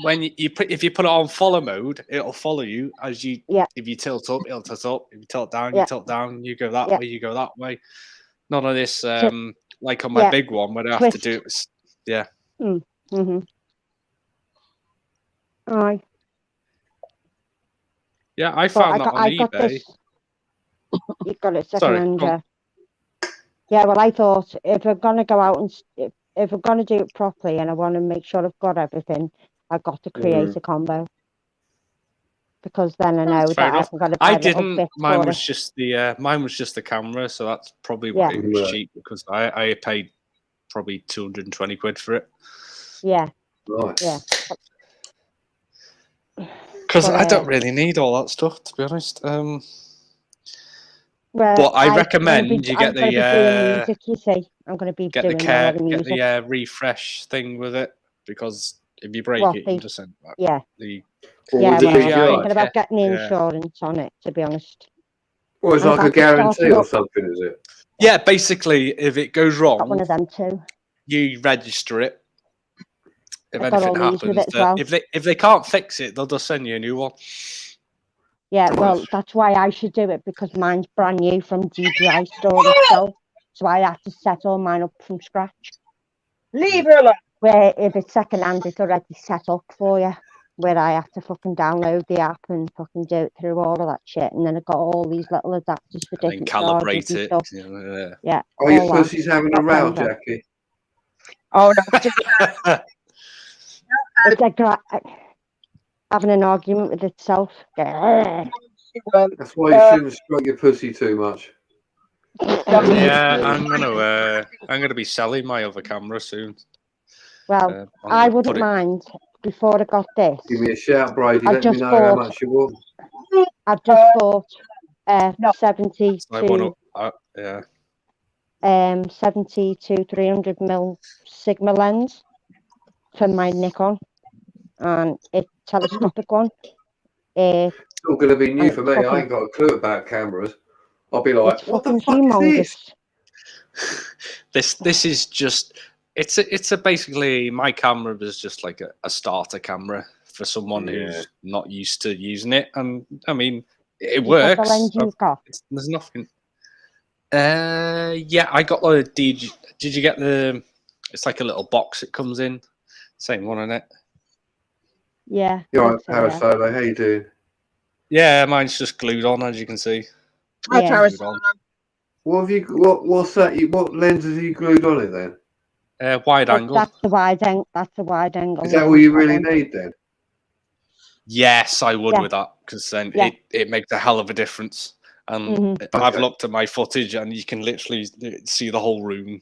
when if you put it on follow mode, it'll follow you as you. Yeah. If you tilt up, it'll tilt up. If you tilt down, Yeah. you tilt down. You go that Yeah. way, you go that way. None of this, like on my Yeah. big one, where I have Twist. to do it. Yeah. Mm-hmm. Aye. Yeah, I But found that on I got eBay. this. You got it Sorry, second go on. hand. Yeah. Well, I thought if we're gonna go out and if we're gonna do it properly, and I want to make sure I've got everything, I've got to create a combo. Because then I know Fair that enough. I've got to buy I little didn't. bits Mine for was it. just the camera, so that's probably why Yeah. it was Yeah. cheap, because I paid probably 220 quid for it. Yeah. Nice. Yeah. Because But, I don't really need all that stuff, to be honest. Well, But I I'm recommend gonna you be, get I'm gonna be doing music. You see, I'm gonna be get the doing all care, the get music. the refresh thing with it, because if you break What, it, you can the- just send it back. Yeah. The Or Yeah. with the Well, I'm BGI. thinking about getting the Yeah. insurance on it. To be honest. Or it's I'm like a about to start guarantee it or up. something, is it? yeah, basically, if it goes Got one wrong, of them too. you register it. If I got anything all these with happens, it as well. if they can't fix it, they'll just send you a new one. Yeah. Well, Nice. that's why I should do it, because mine's brand new from DJI store itself. So I have to set all mine up from scratch. Leave her alone. Where if it's second hand, it's already set up for you. Where I have to fucking download the app and fucking do it through all of that shit, and then I've got all these little adapters for And then different charges calibrate and it. stuff. You know, Yeah. Oh, your all that. pussy's having a Got row, plenty. Jackie. Oh no, just It's like having an argument with itself. Yeah. That's why you shouldn't stroke your pussy too much. yeah, I'm gonna be selling my other camera soon. Well, I'm I gonna wouldn't put it- mind. Before I got this, Give me a shout, Brady. I Let me just know how bought- much you want. I've just bought No. 70 I want to to. 70 to 300mm Sigma lens for my Nikon, and it's telescopic one. It's all going to be new and for me. I ain't got a clue about cameras. I'll be like, it's what the fucking fuck is humongous. This is just it's a basically my camera was just like a starter camera for someone who's not used to using it, and I mean it Is that the works. lens you've got? There's nothing. Yeah, I got the DG. Did you get the? It's like a little box it comes in. Same one on it. Yeah. You all right, think so, yeah. Parasolo? How you doing? Yeah, mine's just glued on, as you can see. Hi, Yeah. Glued Parasolo. on. What's that? What lenses are you glued on it then? Wide angle. That's the wide angle. That's the wide angle. Is that all you really need then? Yes, I would Yeah. with that, because then Yeah. it makes a hell of a difference. And I've looked at my footage, and you can literally see the whole room.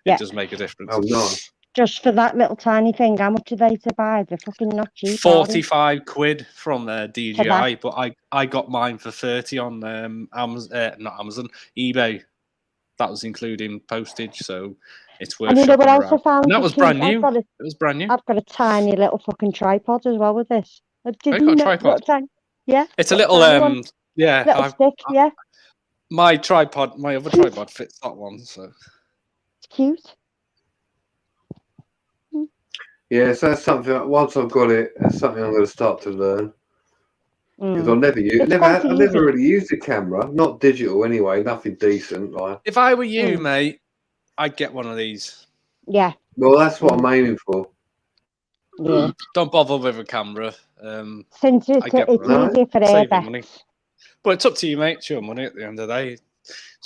It does make a difference. Oh, nice. Just for that little tiny thing, how much are they to buy? They're fucking not cheap. 45 quid from DJI, that. but I got mine for 30 on Amazon, not Amazon, eBay. That was including postage, so it's worth. And you know what shopping else I around. found? And that was brand new. It was brand new. I've got a tiny little fucking tripod as well with this. I got a tripod. Yeah. It's a little yeah. Little stick, yeah. My other tripod fits that one, so it's cute. Yeah, so that's something. Once I've got it, that's something I'm going to start to learn. Because I never really used a camera, not digital anyway, nothing decent. Like, if I were you, mate, I'd get one of these. Yeah. Well, that's what I'm aiming for. Yeah. Don't bother with a camera. Since it's easier for airbags. But it's up to you, mate. It's your money at the end of the day.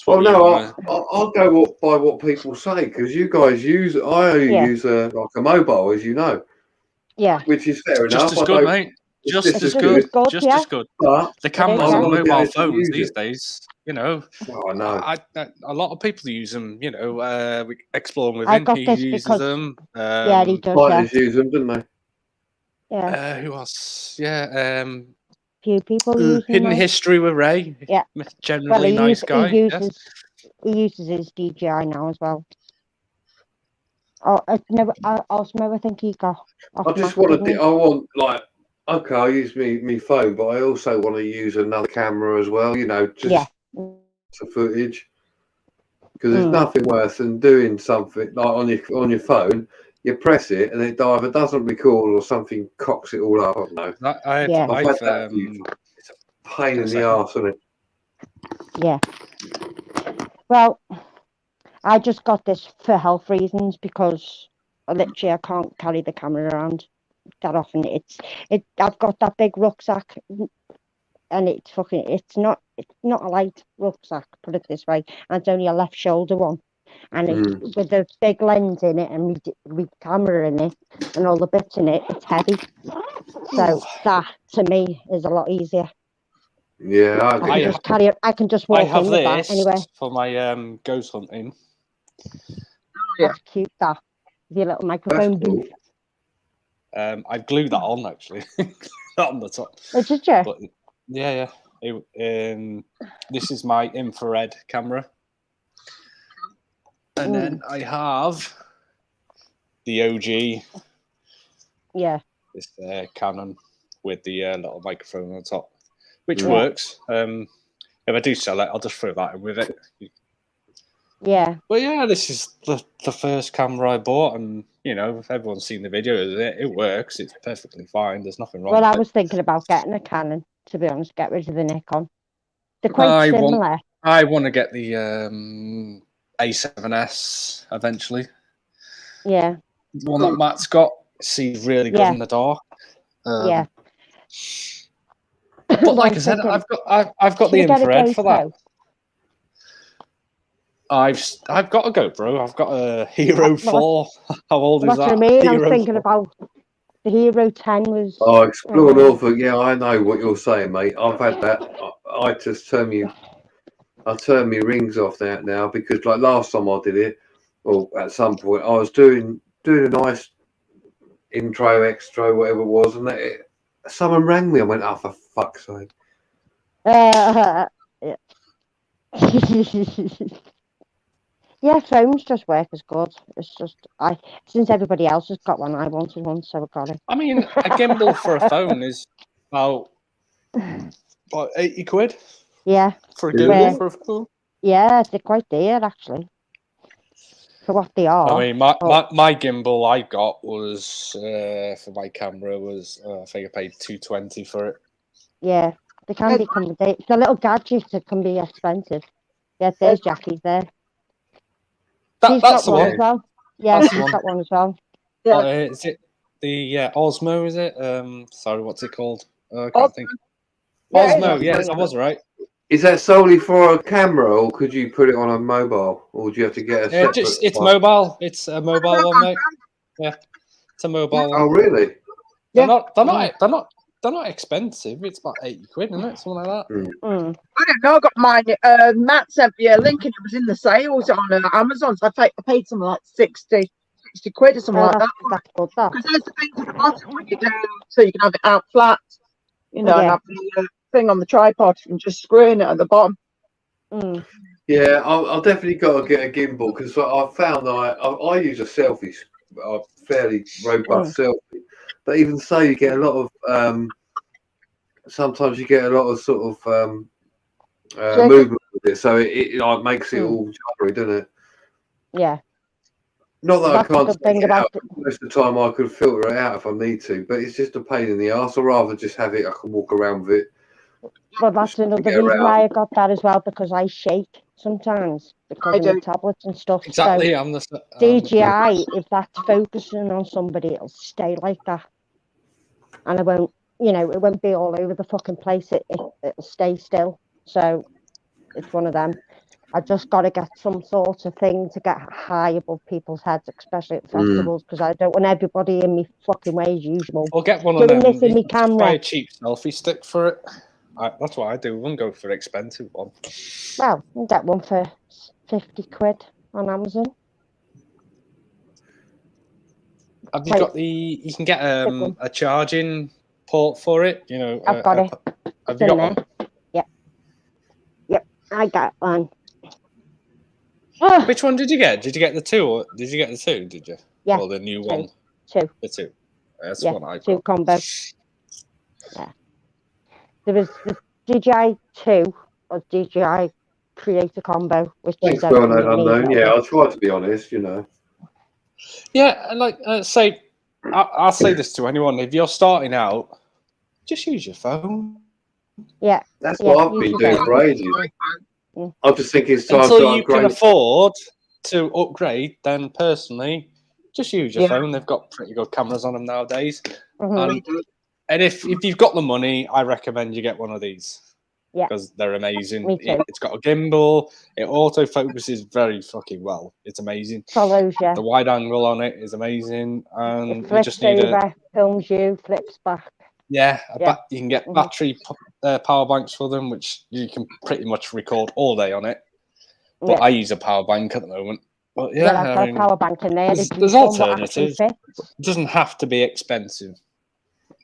Well, no, I'll go by what people say, because you guys use. I only use a mobile, as you know. Yeah. Which is fair enough. Just as good, mate. Just as good. Just as good. But the cameras on mobile phones these days, you know. Oh, I know. A lot of people use them. You know, exploring with I got he this uses because them. yeah, he does. Fighters use them, don't they? Yeah. Who else? Yeah. Few people use Hidden them. History with Ray. Yeah. Generally nice guy. He uses his DJI now as well. Oh, I think he got. I just want to. I want okay, I use me phone, but I also want to use another camera as well. You know, just for footage. Because there's nothing worse than doing something like on your phone. You press it and it either doesn't record or something cocks it all up. I don't know. It's a pain in the arse, isn't it? Yeah. Well, I just got this for health reasons because I can't carry the camera around that often. I've got that big rucksack, and it's not a light rucksack. Put it this way, and it's only a left shoulder one. And with the big lens in it and with camera in it and all the bits in it, it's heavy. So that to me is a lot easier. Yeah, I can just carry it. I can just walk in with that anyway. For my ghost hunting. That's cute. That with your little microphone booth. I've glued that on actually, on the top. Oh, did you? But, yeah. This is my infrared camera. And then I have the OG. Yeah. This Canon with the little microphone on top, which works. If I do sell it, I'll just throw that in with it. Yeah. But yeah, this is the first camera I bought, and you know, if everyone's seen the videos, it works. It's perfectly fine. There's nothing wrong. Well, I was thinking about getting a Canon. To be honest, get rid of the Nikon. They're quite similar. I want to get the A7S eventually. Yeah. The one that Matt's got sees really good in the dark. Yeah. But like I said, I've got the infrared for that. I've got a GoPro. I've got a Hero 4. How old is that? That's what I mean. I'm thinking about the Hero 10 was. Oh, Explore Norfolk. Yeah, I know what you're saying, mate. I've had that. I just turn my rings off that now because, like last time I did it, or at some point, I was doing a nice intro, extra, whatever it was, and someone rang me. I went, "Oh, for fuck's sake!" Yeah. Yeah, phones just work as good. It's just since everybody else has got one, I wanted one, so I got it. I mean, a gimbal for a phone is about What, 80 quid Yeah. for a Yeah. gimbal for a phone? Yeah, they're quite dear actually. For what they are. I mean, my gimbal I got was for my camera was I think I paid $220 for it. Yeah, they can become the little gadgets that can be expensive. Yeah, there's Jackie's there. She's That's got the one one. as well. Yeah, That's the she's one. got one as well. Yeah. Is it the Osmo? Is it? Sorry, what's it called? I Oh, can't think. yeah, it is Osmo. Yes, Osmo. I was right. Is that solely for a camera, or could you put it on a mobile, or do you have to get a separate? It's one? mobile. It's a mobile one, mate. Yeah, it's a mobile Oh, one. really? They're not expensive. It's about 80 quid, isn't it? Something like that. Mm. I don't know. I got mine. Matt sent me a link, and it was in the sales on Amazon. So I paid something like 60 quid or something like that. That's good. That. Because there's the thing to the bottom when you do, so you can have it out flat, and Yeah. have the thing on the tripod and just screwing it at the bottom. Mm. Yeah, I'll definitely got to get a gimbal because I found that I use a selfie, a fairly robust selfie. But even so, you get a lot of sometimes you get a lot of sort of movement with it, so it like makes it all jabbery, doesn't it? Yeah. Not that That's I can't the thing take it about out. Most of the time I could filter it out if I need to, but it's just a pain in the arse. I'd rather just have it. I can walk around with it. Well, that's another reason why I got that as well, because I shake sometimes because of the tablets and stuff. Exactly. So DJI, if that's focusing on somebody, it'll stay like that, and it won't be all over the fucking place. It'll stay still. So it's one of them. I just got to get some sort of thing to get high above people's heads, especially at festivals, because I don't want everybody in me fucking way as usual. Or get one of doing them. this in my camera. Buy a cheap selfie stick for it. That's what I do. I wouldn't go for an expensive one. Well, you get one for 50 quid on Amazon. Have you got you can get a charging port for it? You know, I've got it. Have you got one? Yep, I got one. Which one did you get? Did you get the two? Or did you get the two? Did you? Yeah. Or the new two. one? Two. The two. That's yeah, one I got. two combo. Yeah. There was the DJI 2 or DJI Creator Combo, which Thanks, is well known unknown. Yeah, I'll try to be honest. Yeah, and like say, I'll say this to anyone: if you're starting out, just use your phone. Yeah, that's what I've been doing for ages. I just think it's time until to you upgrade. can afford to upgrade. Then personally, just use your phone. They've got pretty good cameras on them nowadays. And if you've got the money, I recommend you get one of these. Yeah, because they're amazing. Me too. It's got a gimbal. It auto focuses very fucking well. It's amazing. Follows you. The wide angle on it is amazing, and it you just need over, films you, flips back. Yeah, you can get battery power banks for them, which you can pretty much record all day on it. But I use a power bank at the moment. But I've got a power bank in there. There's alternatives. It doesn't have to be expensive.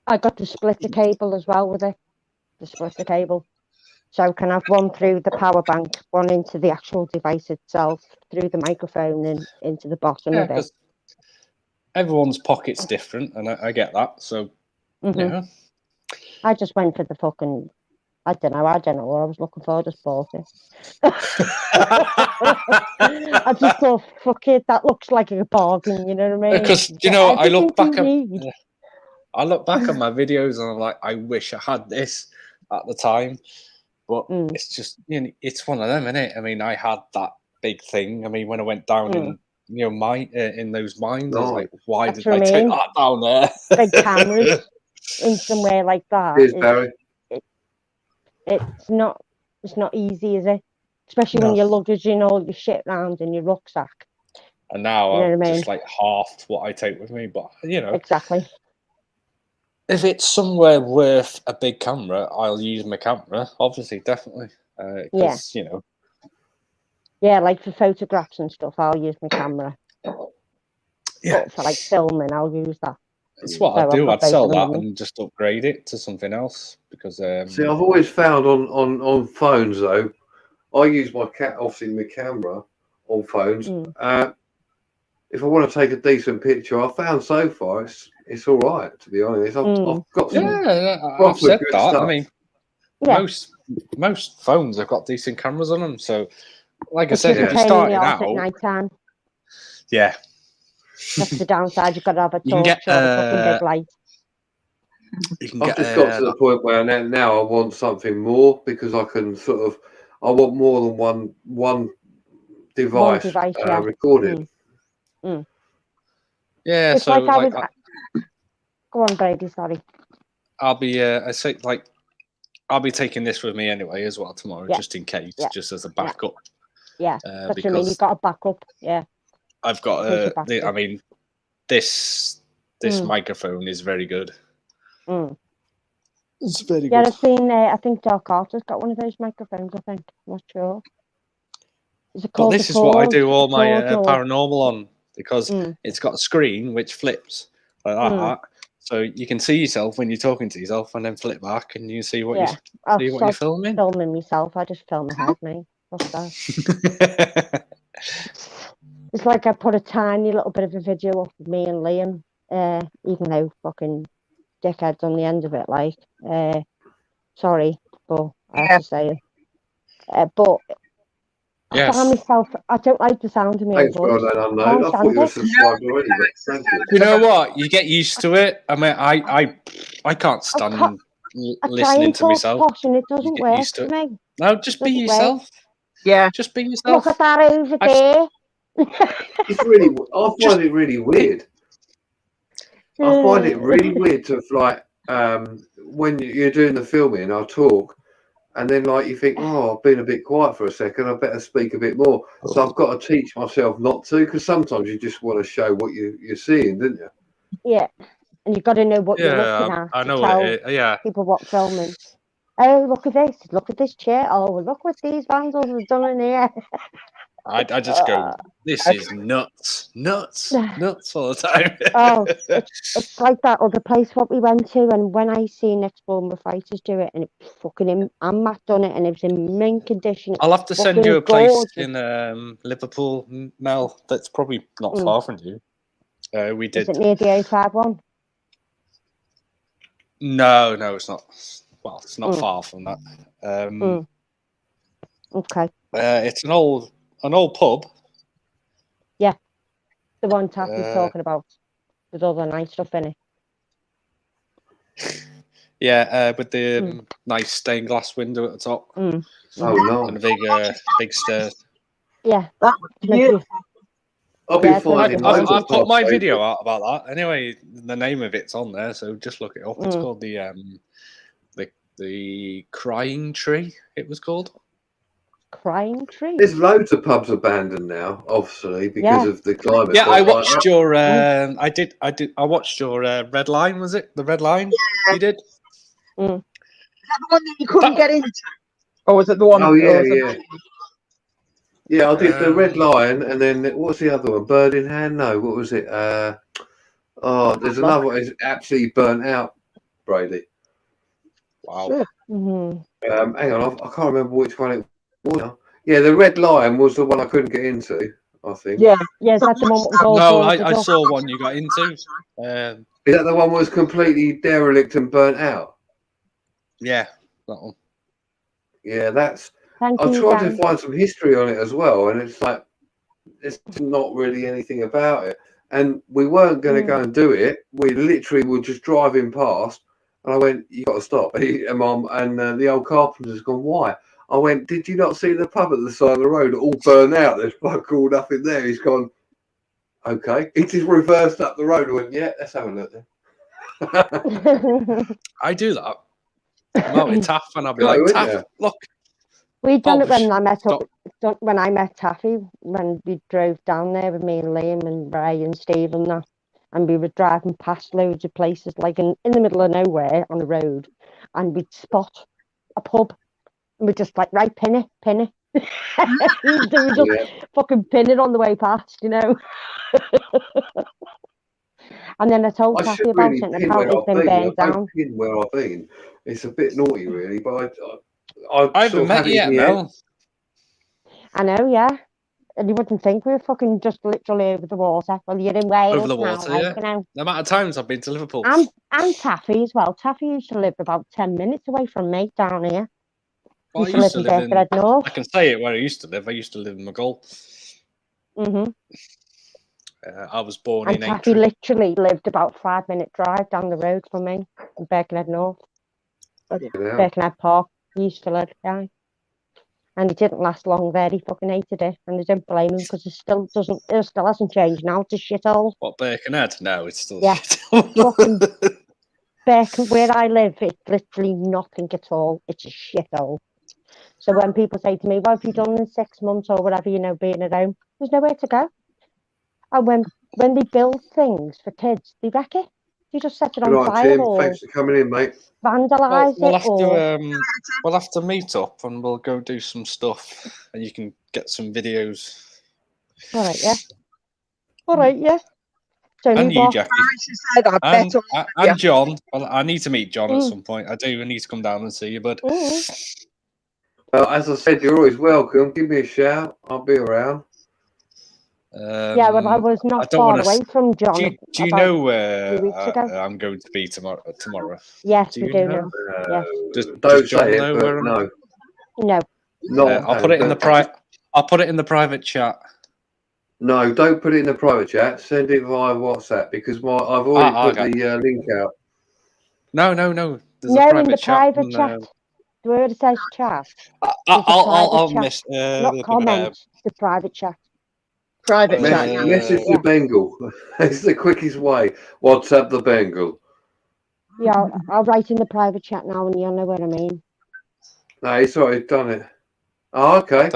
I got to split the cable as well with it. To split the cable. So I can have one through the power bank, one into the actual device itself, through the microphone and into the bottom of it. Everyone's pocket's different, and I get that. So, yeah. I just went for the fucking, I don't know what I was looking for, I just bought it. I just thought, fuck it, that looks like a bargain, you know what I mean? Because, I look back on my videos and I'm like, I wish I had this at the time. But it's just, it's one of them, isn't it? I mean, I had that big thing. I mean, when I went down in, in those mines, I was like, why did I take that down there? Big cameras in somewhere like that. Cheers, Barry. It's not easy, is it? Especially when you're lugging all your shit around in your rucksack. And now I'm just like half what I take with me. But, Exactly. If it's somewhere worth a big camera, I'll use my camera. Obviously, definitely. Yeah, like for photographs and stuff, I'll use my camera. Yeah. But for like filming, I'll use that. That's what I'd do. I'd sell that and just upgrade it to something else because. See, I've always found on phones though, I use my camera on phones. If I want to take a decent picture, I've found so far it's all right. To be honest, I've got some I've said that. stuff. I mean, Yeah. Most phones have got decent cameras on them. So, like It's I said, just a if you're pain in the starting arse at out, night time. yeah, That's the downside. You've got to have a you can torch get or a fucking big light. you can I've get just got to the point where now I want something more because I can I want more than one device, yeah. recorded. Yeah, It's so like go on, Brady. Sorry. I'll be I'll be taking this with me anyway as well tomorrow, just in case, just as a backup. Yeah, that's what I mean. You've got a backup. Yeah. I've got I mean, this microphone is very good. It's very good. Yeah, I've seen. I think Doc Carter's got one of those microphones. I think. I'm not sure. But this is what I do all my paranormal on, because it's got a screen which flips like that. So you can see yourself when you're talking to yourself, and then flip back, and you see what you're filming. Filming myself, I just film ahead, mate. What's that? It's like I put a tiny little bit of a video up of me and Liam, even though fucking dickheads on the end of it. Like, sorry, but I have to say it. But I found myself. I don't like the sound of my own voice. I thought you were subscribed already, but thank you. You know what? You get used to it. I mean, I can't stand listening to myself. Posh and it doesn't work for me. No, just be yourself. Yeah, just be yourself. Look at that over there. It's really. I find it really weird. I find it really weird to when you're doing the filming, I talk, and then you think, oh, I've been a bit quiet for a second, I better speak a bit more. So I've got to teach myself not to, because sometimes you just want to show what you're seeing, don't you? Yeah, and you've got to know what you're looking at. I know to what tell it is. Yeah. People what filming. Oh, look at this! Look at this chair! Oh, look what these vandals have done in here. I just go, this is nuts all the time. Oh, it's like that other place what we went to, and when I seen ex-former fighters do it, and it fucking and Matt done it, and it was in mint condition. I'll have to send you a place in Liverpool, Mel. That's probably not far from you. We did. Is it near the A51? No, it's not. Well, it's not far from that. Okay. It's an old pub. Yeah, the one Taffy's talking about. With all the nice stuff in it. Yeah, with the nice stained glass window at the top. Oh no! And a big stairs. Yeah, that was beautiful. I've put my video out about that. Anyway, the name of it's on there, so just look it up. It's called the Crying Tree. It was called Crying Tree. There's loads of pubs abandoned now, obviously because of the climate. Yeah, I watched your. I watched your Red Line. Was it the Red Line? Yeah. You did. Is that the one that you couldn't get into, or was it the one? Oh yeah. Yeah, I did the Red Lion, and then what's the other one? Bird in Hand? No, what was it? There's another one. It's absolutely burnt out, Brady. Wow. Hang on, I can't remember which one it was now. Yeah, the Red Lion was the one I couldn't get into, I think. Yeah, is that the one? No, I saw one you got into. Is that the one that was completely derelict and burnt out? Yeah, that one. Yeah, that's. I tried to find some history on it as well, and it's like there's not really anything about it. And we weren't going to go and do it. We literally were just driving past, and I went, "You got to stop." And Mom and the old carpenter's gone, "Why?" I went, "Did you not see the pub at the side of the road all burned out? There's fuck all nothing there." He's gone, "Okay." He just reversed up the road and went, "Yeah, let's have a look then." I do that. I'm out with Taff, and I'll be like, "Taff, look." We'd done it when I met when I met Taffy, when we drove down there with me and Liam and Ray and Steve and that, and we were driving past loads of places, like in the middle of nowhere on a road, and we'd spot a pub, and we'd just like, right, pin it. We would just fucking pin it on the way past, you know. And then I told Taffy about it, and apparently it's been burned down. Pin where I've been. It's a bit naughty, really, but I haven't met you yet, Mel. I know, yeah. And you wouldn't think we were fucking just literally over the water. Well, you're in Wales Over the now, water, like, yeah. you know. The amount of times I've been to Liverpool. And Taffy as well. Taffy used to live about 10 minutes away from me down here. Well, Used to live in Birkenhead North. I can say it where I used to live. I used to live in McGull. Mm-hmm. I was born And in Taffy Aintree. literally lived about 5-minute drive down the road from me in Birkenhead North. Birkenhead Park. He used to live there. And it didn't last long there. He fucking hated it. And I don't blame him because it still hasn't changed now. It's a shithole. What, Birkenhead? No, it's still Yeah. shithole. Fucking where I live, it's literally nothing at all. It's a shithole. So when people say to me, what have you done in 6 months or whatever, you know, being at home, there's nowhere to go. And when they build things for kids, they wreck it. You just set it on Good night, fire Tim. or Thanks for coming in, mate. vandalise We'll have to meet up and we'll go do some stuff and you can get some videos. All right, yeah. So and you, Jackie. And John. Well, I need to meet John at some point. I need to come down and see you, bud. Well, as I said, you're always welcome. Give me a shout. I'll be around. Yeah, but I was not far away from John. Do you know where I'm going to be tomorrow? Yes, we do know. Yes. Don't say it, but no. No. I'll put it in the private. I'll put it in the private chat. No, don't put it in the private chat. Send it via WhatsApp because I've already put the link out. No. There's a private in the chat private chat. Where it says chat. I'll miss. Not comments. The private chat. Private chat. Message the Bengal. It's the quickest way. WhatsApp the Bengal. Yeah, I'll write in the private chat now, and you'll know what I mean. No, it's already done it. Oh, okay.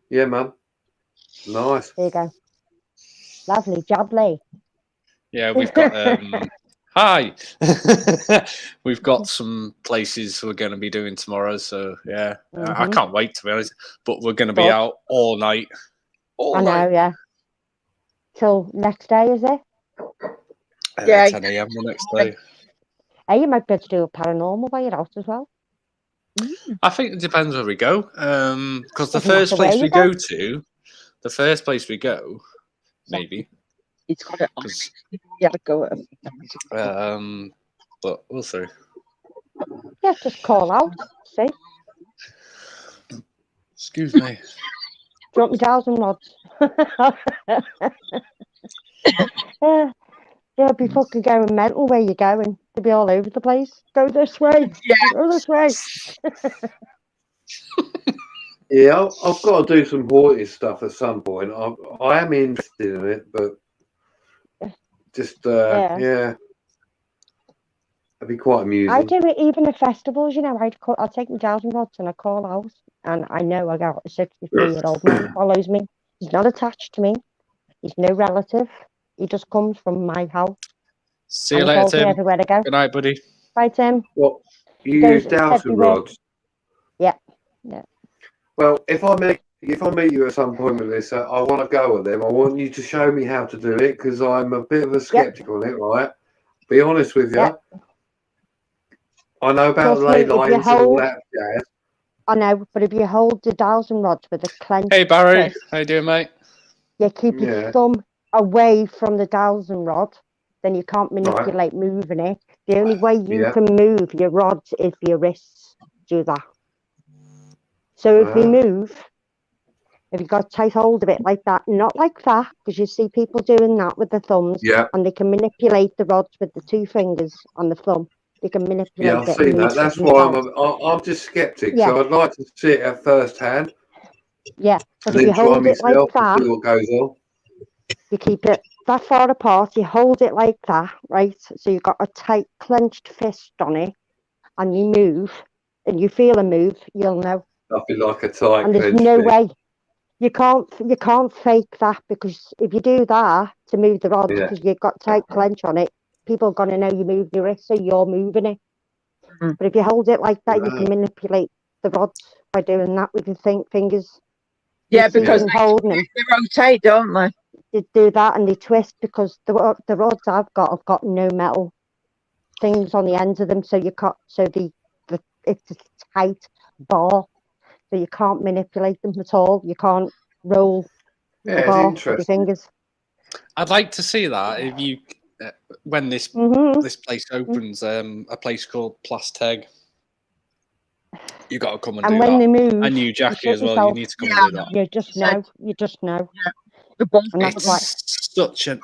Yeah, man. Nice. There you go. Lovely, jubbly. Yeah, we've got. Hi. We've got some places we're going to be doing tomorrow, so yeah, I can't wait to be honest. But we're going to be out all night. I know, yeah. Till next day, is it? 10 a.m. the next day. Hey, you might be able to do a paranormal while you're out as well. I think it depends where we go. Because the first place we go, maybe. It's got it. Yeah, go. But we'll see. Yeah, just call out. See. Excuse me. Drop me thousand rods. Yeah, be fucking going mental where you're going. To be all over the place. Go this way. Yeah. Go this way. Yeah, I've got to do some haunted stuff at some point. I am interested in it, but just yeah. It'd be quite amusing. I do it even at festivals, you know. I'll take my thousand rods and I call out, and I know I got a 63-year-old man follows me. He's not attached to me. He's no relative. He just comes from my house. See you later, Tim. Everywhere to go. Good night, buddy. Bye, Tim. What? You use dowsing rods? Yeah. Well, if I meet you at some point with this, I want to go with them. I want you to show me how to do it because I'm a bit of a skeptic on it, right? Be honest with you. I know about ley lines and all that jazz. I know, but if you hold the dowsing rods with a clenched Hey, Barry. fist, How you doing, mate? You keep your thumb away from the dowsing rod, then you can't manipulate moving it. The only way you can move your rods is your wrists. Do that. So if you move, if you got tight hold of it like that, not like that, because you see people doing that with the thumbs, and they can manipulate the rods with the 2 fingers on the thumb. They can manipulate it. Yeah, I've seen that. That's why I'm just skeptic. So I'd like to see it at first hand. Yeah, but and if you then hold it like that, see what goes on. You keep it that far apart, you hold it like that, right? So you've got a tight clenched fist on it, and you move, and you feel a move, you'll know. Nothing like a tight and there's no way. You can't fake that, because if you do that to move the rod, because you've got tight clench on it, people are going to know you move your wrist, so you're moving it. But if you hold it like that, you can manipulate the rods by doing that with your fingers. Yeah, because they rotate, don't they? They do that and they twist, because the rods I've got no metal things on the ends of them, so you can't. So it's a tight bar, so you can't manipulate them at all. You can't roll Yeah, the it's bar with your interesting. fingers. I'd like to see that if you when this Mm-hmm. this place opens, a place called Plasteg. You got to come and And do when that. they move, And you, you Jackie, shut as well. You yourself. need to come Yeah, and do that. You just know. You just know. The bomb. And that's why. It's such a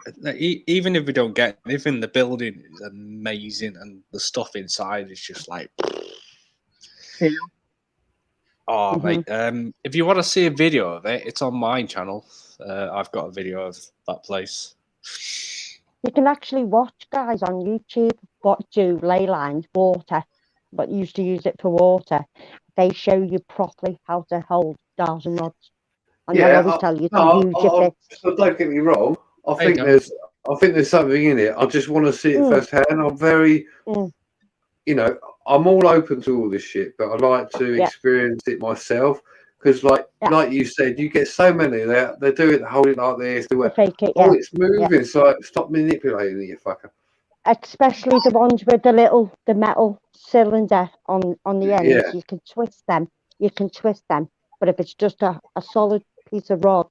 even if we don't get anything, the building is amazing, and the stuff inside is just like, Yeah. oh Mhm. mate. If you want to see a video of it, it's on my channel. I've got a video of that place. You can actually watch guys on YouTube what do ley lines, water, but used to use it for water. They show you properly how to hold dowels and rods. And they'll Yeah, always tell you to no, use your bits. so don't get me wrong. I There you think go. there's something in it. I just want to see it Mm. firsthand. I'm very, Mm. you know, I'm all open to all this shit, but I like to Yeah. experience it myself because, like you said, you get so many. They do it, hold it like this. To fake it, Oh, yeah. it's moving. So stop manipulating it, you fucker. Especially the ones with the metal cylinder on the ends. Yeah. You can twist them. But if it's just a solid piece of rod,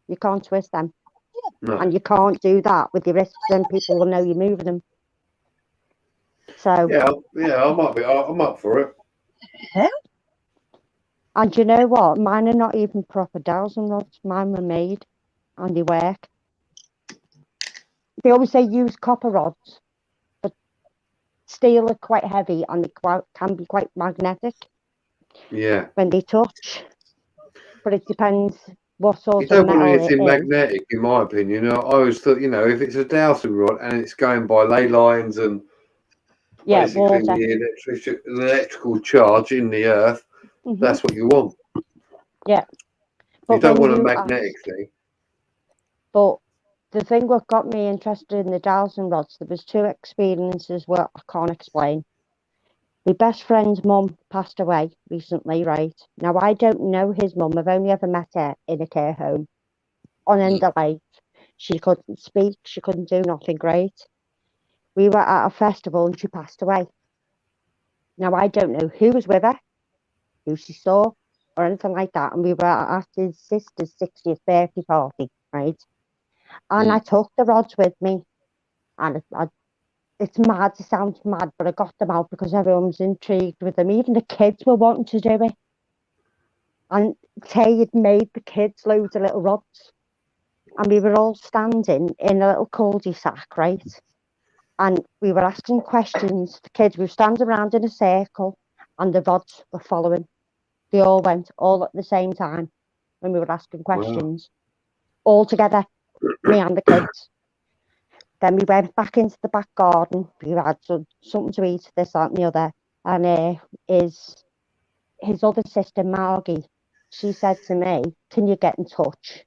you can't twist them. No. And you can't do that with your wrists, then people will know you're moving them. So Yeah, I'm up for it. and you know what? Mine are not even proper dowels and rods. Mine were made and they work. They always say use copper rods, but steel are quite heavy and they can be quite magnetic. Yeah. When they touch. But it depends what You sort of don't want metal it anything is. magnetic, in my opinion. I always thought, if it's a dowsing rod and it's going by ley lines and basically water. the electrical charge in the earth, that's what you want. Yeah. But you don't want a magnetic thing. But the thing what got me interested in the dowsing rods, there was two experiences where I can't explain. My best friend's mum passed away recently, right? Now, I don't know his mum. I've only ever met her in a care home on end of life. She couldn't speak. She couldn't do nothing great. We were at a festival and she passed away. Now, I don't know who was with her, who she saw, or anything like that. And we were at his sister's 60th birthday party, right? And I took the rods with me. And it's mad, it sounds mad, but I got them out because everyone was intrigued with them. Even the kids were wanting to do it. And Tay had made the kids loads of little rods. And we were all standing in a little cul-de-sac, right? And we were asking questions. The kids were standing around in a circle and the rods were following. They all went all at the same time when we were asking questions. Wow. All together, me and the kids. Then we went back into the back garden. We had something to eat, this, that, and the other. And his other sister, Margie, she said to me, "Can you get in touch?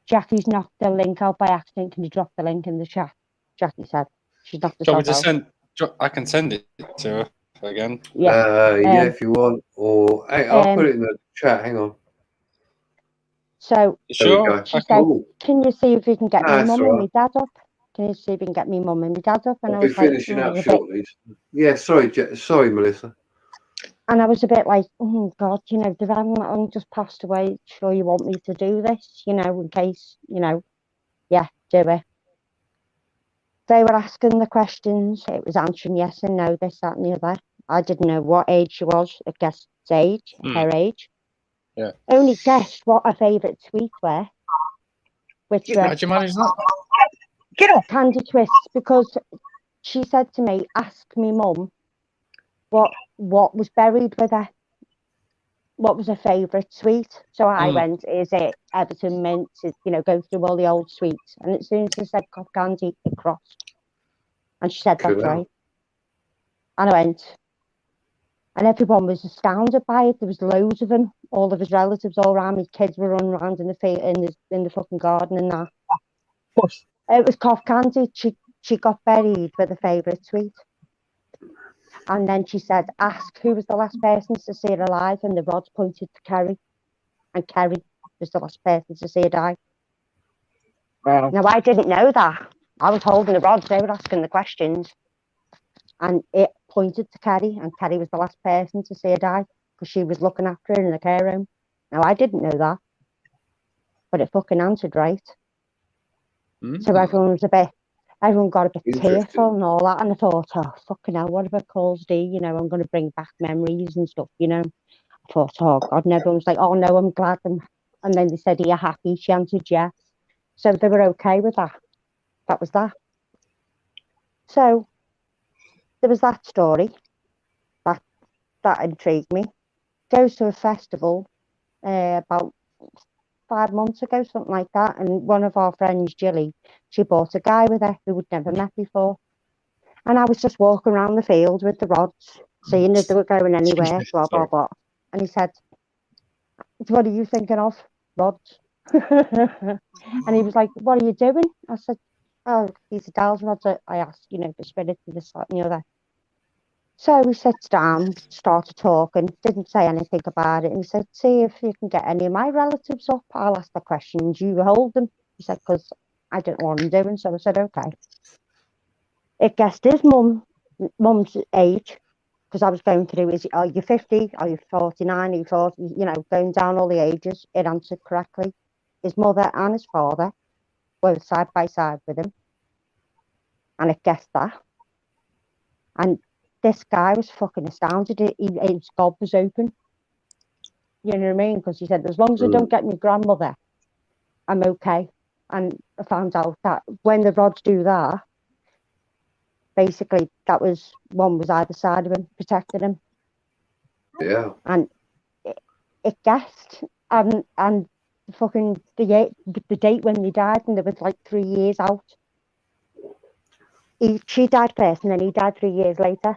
Jackie's knocked the link out by accident. Can you drop the link in the chat?" Jackie said, "She's knocked the shot out." I can send it to her again. Yeah, if you want. Or hey, I'll put it in the chat. Hang on. So sure. She said, "Can you see if you can get me mum and my dad up? Can you see if you can get me mum and my dad up?" And I'll I was be finishing up shortly. Yeah, sorry, Melissa. And I was a bit like, "Oh God, the van just passed away. Sure, you want me to do this? In case, yeah, do it." They were asking the questions. It was answering yes and no, this, that, and the other. I didn't know what age she was. I guessed age, her age. Yeah. Only guessed what her favourite sweets were. Which were how'd you manage that? Get off. Candy twists, because she said to me, "Ask me mum what was buried with her. What was her favourite sweet?" So I went, "Is it Everton mint?" Go through all the old sweets. And as soon as I said cop candy, it crossed. And she said, "That's right." And I went, and everyone was astounded by it. There was loads of them. All of his relatives all around me. Kids were running around in the fucking garden and that. It was cough candy. She got buried with a favourite sweet. And then she said, "Ask who was the last person to see her alive," and the rods pointed to Kerry. And Kerry was the last person to see her die. Wow. Now, I didn't know that. I was holding the rods. They were asking the questions. And it pointed to Kerry, and Kerry was the last person to see her die because she was looking after her in the care room. Now, I didn't know that, but it fucking answered right. So everyone got a bit tearful and all that, and I thought, oh, fucking hell, whatever calls do, you know, I'm going to bring back memories and stuff, you know. I thought, oh, God, and everyone was like, oh, no, I'm glad. And then they said, are you happy? She answered yes. So they were okay with that. That was that. So there was that story. That intrigued me. Goes to a festival about 5 months ago, something like that. And one of our friends, Jilly, she brought a guy with her who we'd never met before. And I was just walking around the field with the rods, seeing if they were going anywhere, blah, blah, blah. And he said, what are you thinking of? Rods. And he was like, what are you doing? I said, oh, these are Dow's rods. I asked, you know, the spirit of this, that, and the other. So we sat down, started talking, didn't say anything about it. And he said, see if you can get any of my relatives up. I'll ask the questions, you hold them. He said, because I didn't know what I'm doing. So I said, okay. It guessed his mum's age, because I was going through, are you 50? Are you 49? Are you 40? You know, going down all the ages. It answered correctly. His mother and his father were side by side with him. And it guessed that. And this guy was fucking astounded. His gob was open. You know what I mean? Because he said, as long as I don't get my grandmother, I'm okay. And I found out that when the rods do that, basically that was one was either side of him, protecting him. Yeah. And it guessed. And fucking the date when they died, and there was like 3 years out. She died first, and then he died 3 years later.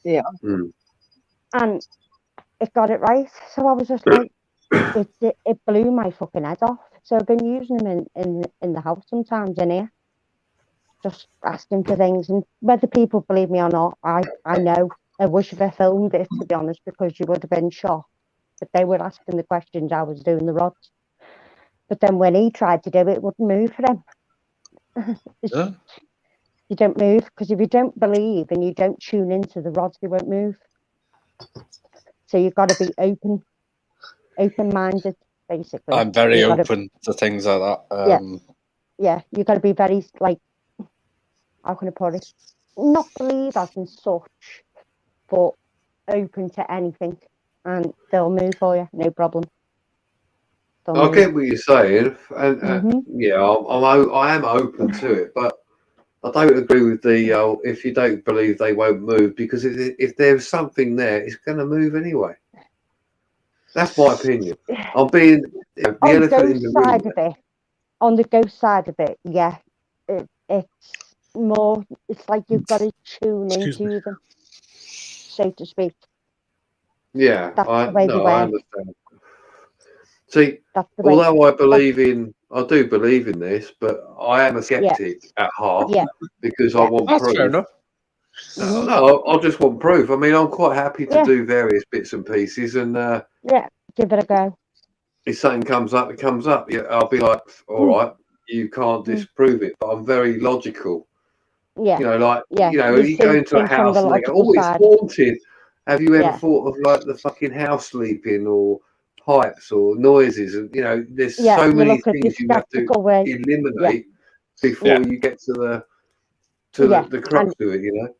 Yeah. And it got it right. So I was just like, it blew my fucking head off. So I've been using them in the house sometimes in here, just asking for things. And whether people believe me or not, I know. I wish I filmed it, to be honest, because you would have been shocked. But they were asking the questions, I was doing the rods. But then when he tried to do it, it wouldn't move for him. You don't move, because if you don't believe and you don't tune into the rods, they won't move. So you've got to be open-minded, basically. I'm very open to things like that. Yeah, you've got to be very, like, how can I put it? Not believe as in such, but open to anything, and they'll move for you, no problem. I get what you're saying, and yeah, I am open to it, but I don't agree with the if you don't believe they won't move, because if there's something there, it's going to move anyway. That's my opinion. I'm being the elephant in the room. On the ghost side of it, yeah, it's more. It's like you've got to tune into them, so to speak. Yeah, I understand. See, although I do believe in this, but I am a skeptic at heart because I want proof. Fair enough. No, I just want proof. I mean, I'm quite happy to do various bits and pieces, and give it a go. If something comes up, it comes up. Yeah, I'll be like, all right, you can't disprove it, but I'm very logical. Yeah, you know, like you go into a house and they go, oh, it's haunted. Have you ever thought of like the fucking house sleeping or pipes or noises? And there's so many things you have to eliminate before you get to the crux of it.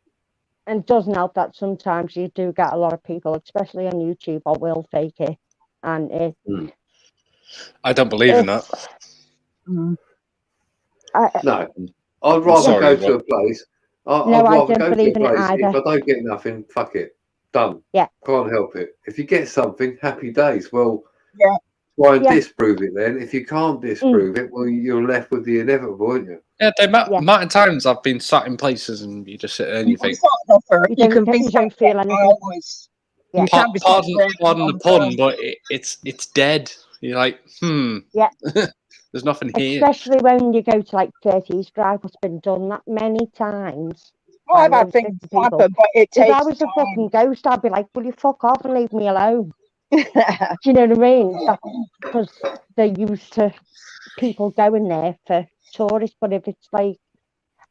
And it doesn't help that sometimes you do get a lot of people, especially on YouTube, that will fake it, and it. I don't believe in that. No, I'd rather go to a place. I'd rather go to a place. If I don't get nothing, fuck it. Done. Yeah. Can't help it. If you get something, happy days. Well, try and disprove it then. If you can't disprove it, well, you're left with the inevitable, aren't you? Yeah, the amount of times I've been sat in places and you just sit there and you think... You can be don't feel anything. You pardon the pun, but it's dead. You're like, Yeah. There's nothing here. Especially when you go to like 30s Drive, it's been done that many times. Well, I've had things happen, but it takes If I was a fucking ghost, I'd be like, will you fuck off and leave me alone? Do you know what I mean? Because they're used to people going there for tourists, but if it's like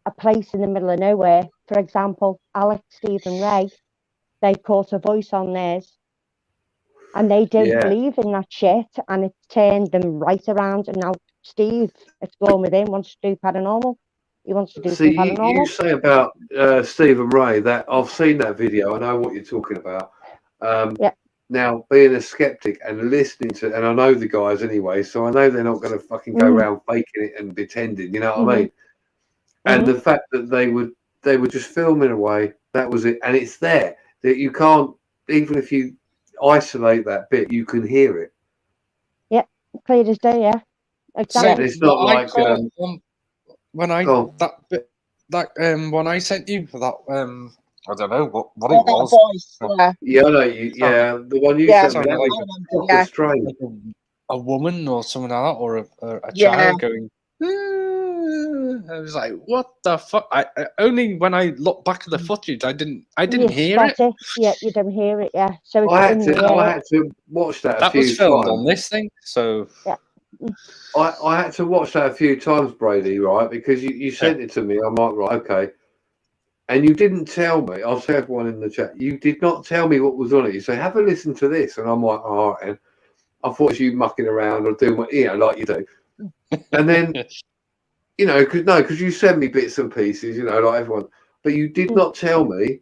a place in the middle of nowhere, for example, Alex, Steve and Ray, they caught a voice on theirs and they don't Yeah. believe in that shit, and it turned them right around. And now Steve, it's going with him, wants to do paranormal. He wants to do See, some you paranormal. say about Stephen Ray, that I've seen that video. I know what you're talking about. Yeah. Now, being a skeptic and listening to, and I know the guys anyway, so I know they're not going to fucking go around faking it and pretending. You know what I mean? And the fact that they were just filming away, that was it, and it's there that you can't, even if you isolate that bit, you can hear it. Yeah, clear as day. Yeah, exactly. It's not like when I oh. that bit that when I sent you for that I don't know what it That was. voice, Yeah, I know you. Yeah, the one you Yeah, sent me, that like was proper strange. like a woman or something like that, or a Yeah. child going. I was like, "What the fuck?" I only when I look back at the footage, I didn't hear it. Static. Yeah, you don't hear it. Yeah, so it's I in the air. had to watch that a That few was filmed times. on this thing, so Yeah. I had to watch that a few times, Brady, right? Because you sent it to me. I'm like, right, okay. And you didn't tell me. I'll say everyone in the chat. You did not tell me what was on it. You say, have a listen to this. And I'm like, all right. And I thought it was you mucking around or doing what, like you do. And then, because you send me bits and pieces, like everyone. But you did not tell me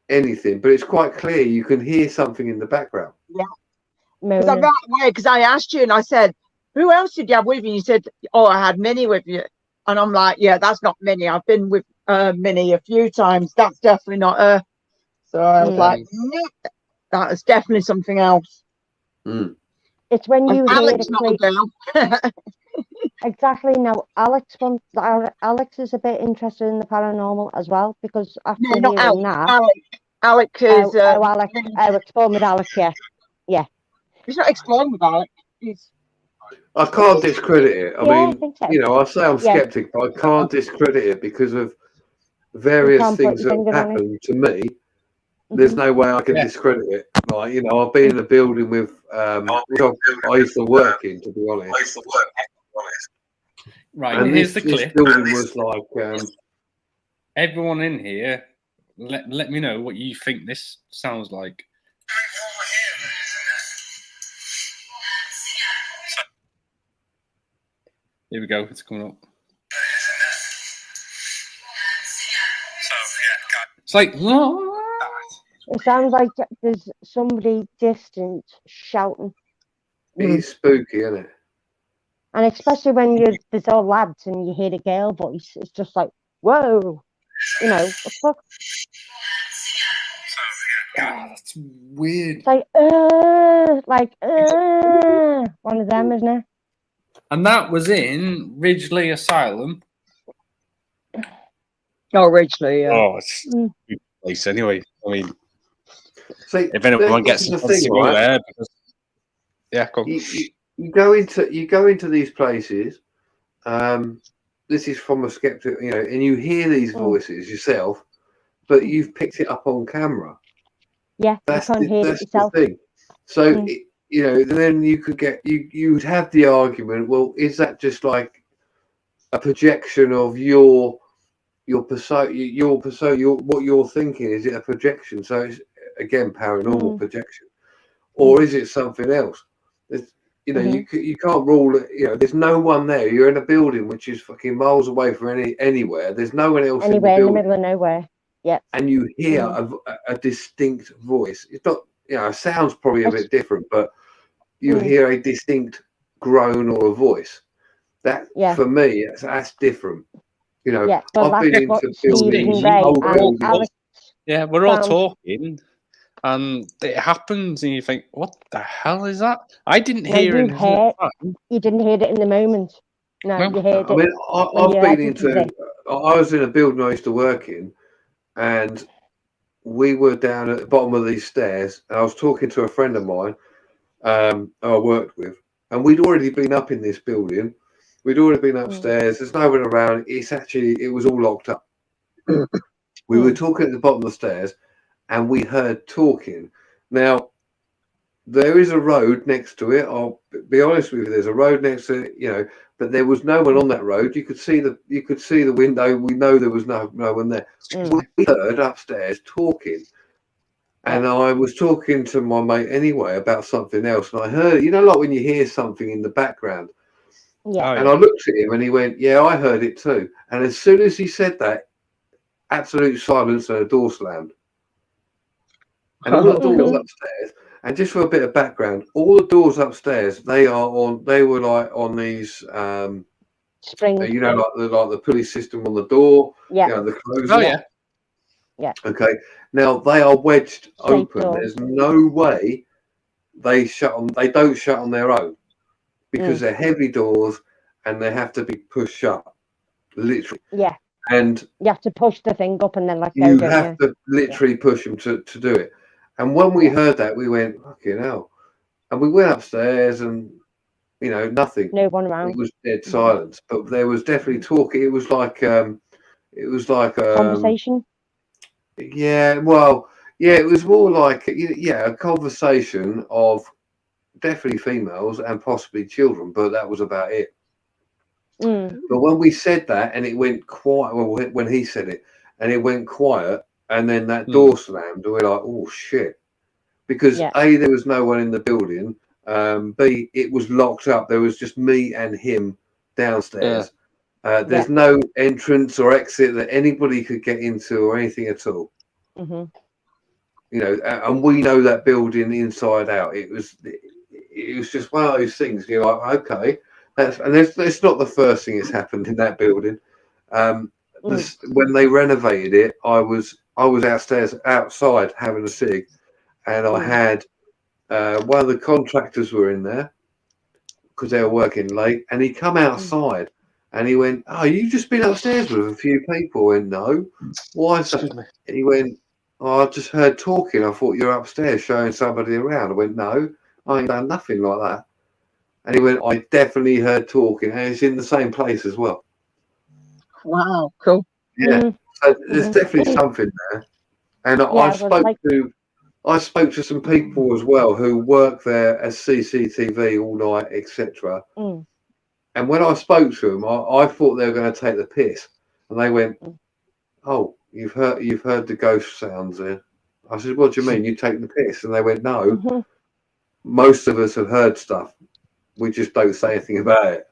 anything. But it's quite clear you can hear something in the background. Yeah. Because I ran away because I asked you and I said, who else did you have with you? You said, oh, I had Minnie with you. And I'm like, yeah, that's not Minnie. I've been with Minnie a few times. That's definitely not her. So I was like, no, that is definitely something else. It's when you hear Alex, it. not a girl. Exactly. Now, Alex is a bit interested in the paranormal as well, because after No, not hearing Alex. that, Alex is. Alex. Explore with Alex. Yeah. He's not exploring with Alex. I can't discredit it. I mean, I think so. I say I'm skeptic, but I can't discredit it because of various things that have happened to me. There's no way I can discredit it. Like, I've been in a building with I used to work in, to be honest. Right, and here's this the clip. building was like everyone in here, let me know what you think this sounds like. Here we go. It's coming up. It's like, it sounds like there's somebody distant shouting. It's spooky, isn't it? And especially when there's all lads and you hear the girl voice, it's just like, whoa, what the fuck? That's weird. It's like, one of them, isn't it? And that was in Ridgely Asylum. Oh, Ridgely, yeah. Oh, it's a good place anyway. I mean, see, if anyone gets the thing, right? there, because cool. You go into these places. This is from a skeptic, and you hear these voices yourself, but you've picked it up on camera. Yeah, you can't hear it yourself. The thing. So then you could get you would have the argument. Well, is that just like a projection of your persona, what you're thinking? Is it a projection? So it's again paranormal projection, or is it something else? You can't rule it. There's no one there. You're in a building which is fucking miles away from anywhere. There's no one else anywhere in the middle of nowhere. Yeah, and you hear a distinct voice. It's not, it sounds probably a bit different, but you hear a distinct groan or a voice. That for me, that's different. I've been into buildings, old buildings. Yeah, we're all talking, and it happens, and you think, "What the hell is that?" I didn't hear it. You didn't hear it in the moment. No, you heard it. I mean, I was in a building I used to work in, and we were down at the bottom of these stairs, and I was talking to a friend of mine I worked with, and we'd already been up in this building. We'd already been upstairs. There's no one around. It was all locked up. We were talking at the bottom of the stairs, and we heard talking. Now, there is a road next to it. I'll be honest with you. There's a road next to it, but there was no one on that road. You could see the window. We know there was no one there. We heard upstairs talking, And I was talking to my mate anyway about something else, and I heard, like when you hear something in the background, Yeah. and I looked at him, and he went, "Yeah, I heard it too." And as soon as he said that, absolute silence and a door slammed, and all the doors upstairs. And just for a bit of background, all the doors upstairs, they were like on these, Spring. like the pulley system on the door, Yeah. the closers. Oh yeah. Yeah. Okay. Now they are wedged Straight open. doors. There's no way they don't shut on their own because they're heavy doors and they have to be pushed shut, literally. Yeah. And You have to push the thing up and then let go, you don't have to literally push them to do it. And when we heard that, we went, "Fucking hell!" And we went upstairs, and nothing. No one around. It was dead silence, but there was definitely talk. It was like Conversation. Yeah, well, yeah, it was more like a conversation of definitely females and possibly children, but that was about it. But when we said that and it went quiet, well, when he said it and it went quiet, and then that door slammed, we were like, "Oh shit!" Because A, there was no one in the building. B, it was locked up. There was just me and him downstairs. There's no entrance or exit that anybody could get into or anything at all. And we know that building inside out. It was just one of those things. You're like, okay, it's not the first thing that's happened in that building. When they renovated it, I was outside having a cig, and I had one of the contractors were in there because they were working late, and he come outside and he went, "Oh, you just been upstairs with a few people?" I went, "No, why is that?" And he went, "Oh, I just heard talking. I thought you were upstairs showing somebody around." I went, "No, I ain't done nothing like that." And he went, "I definitely heard talking, and it's in the same place as well." Wow, cool. Yeah, so there's definitely something there. And I spoke to some people as well who work there as CCTV all night, etc. And when I spoke to them, I thought they were going to take the piss, and they went, "Oh, you've heard the ghost sounds there." I said, "What do you mean? You take the piss?" And they went, "No, most of us have heard stuff. We just don't say anything about it."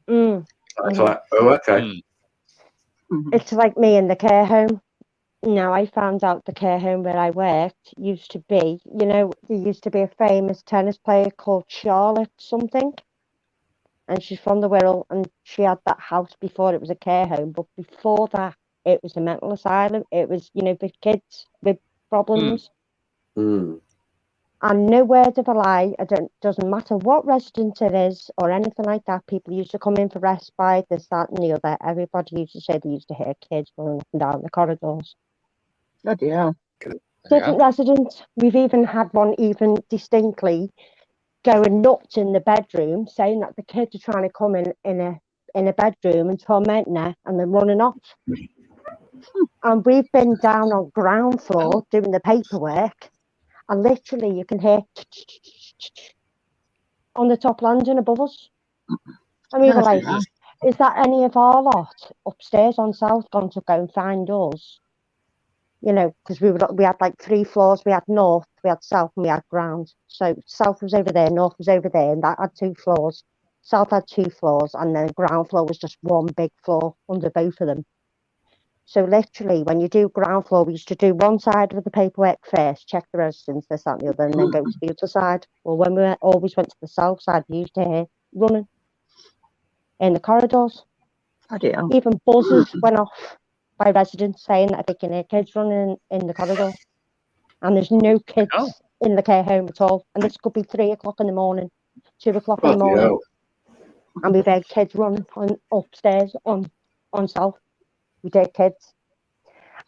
I was like, "Oh, okay." It's like me in the care home. Now, I found out the care home where I worked used to be, there used to be a famous tennis player called Charlotte something. And she's from the Wirral, and she had that house before it was a care home. But before that, it was a mental asylum. It was, for kids with problems. And no word of a lie, doesn't matter what residence it is or anything like that, people used to come in for respite, this, that, and the other. Everybody used to say they used to hear kids running up and down the corridors. Bloody hell. Different residents. We've even had one even distinctly going nuts in the bedroom, saying that the kids are trying to come in a bedroom and tormenting her, and they're running off. And we've been down on ground floor doing the paperwork, and literally you can hear on the top landing above us. And we were like, "Is that any of our lot upstairs on South gone to go and find us?" Because we had like 3 floors. We had north, we had south, and we had ground. So south was over there, north was over there, and that had 2 floors. South had 2 floors, and then ground floor was just one big floor under both of them. So literally, when you do ground floor, we used to do one side of the paperwork first, check the residence, this, that, and the other, and then go to the other side. Well, when we always went to the south side, we used to hear running in the corridors. Even buzzers went off by residents saying that they can hear kids running in the corridor. And there's no kids in the care home at all. And this could be 3 o'clock in the morning, 2 o'clock in the morning. And we've heard kids running upstairs on South. We did kids.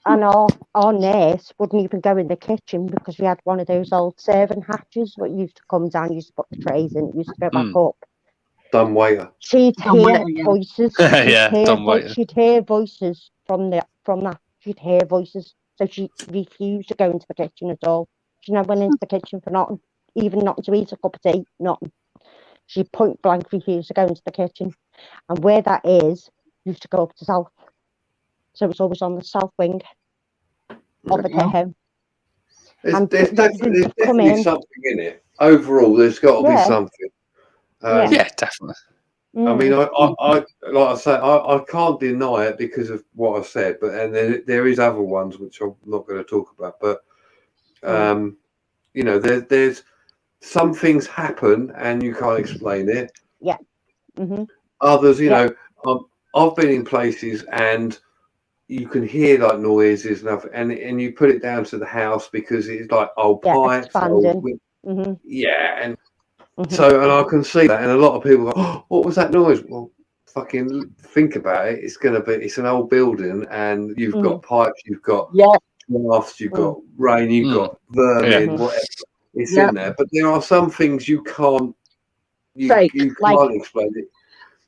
And our nurse wouldn't even go in the kitchen because we had one of those old serving hatches what used to come down, used to put the trays in, used to go back up. Dumb waiter. She'd hear voices. Dumb She'd hear voices from that. She'd hear voices. So she refused to go into the kitchen at all. She never went into the kitchen for nothing, even not to eat a cup of tea, nothing. She point blank refused to go into the kitchen. And where that is, used to go up to south. So it's always on the south wing of the care home. And There's residents come definitely in. something in it. Overall, there's got to be Yeah. something. Yeah. Yeah, definitely. I mean, Mm. I like I say, I can't deny it because of what I said, but and there is other ones which I'm not going to talk about. But you know, there's some things happen and you can't explain it. Yeah. Mm-hmm. Others, you Yeah. know, I've been in places and you can hear like noises and stuff, and you put it down to the house because it's like old Yeah. pipes, old Expanding. Mm-hmm. yeah, and Mm-hmm. so and I can see that, and a lot of people go, oh, what was that noise? Well, fucking think about it. It's an old building, and you've got pipes, you've got Yeah. drafts, you've got rain, you've got vermin, Yeah. whatever. It's Yeah. in there, but there are some things you can't Fake. you Like- can't explain it.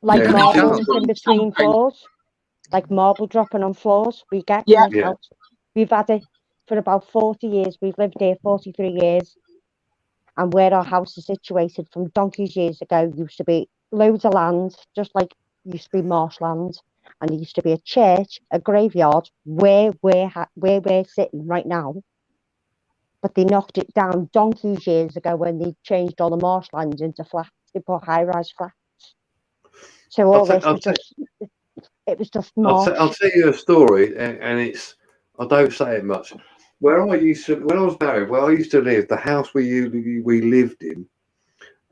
Like Yeah, you marbles can't. in between floors. Like marble dropping on floors. We get Yeah. in this house. We've had it for about 40 years. We've lived here 43 years. And where our house is situated from donkeys years ago used to be loads of land, just like used to be marshland. And there used to be a church, a graveyard, where we're sitting right now. But they knocked it down donkeys years ago when they changed all the marshlands into flats. They put high-rise flats. So all this was just, it was just marsh. I'll tell you a story, and it's I don't say it much. Where I used to, when I was married, where I used to live, the house we lived in,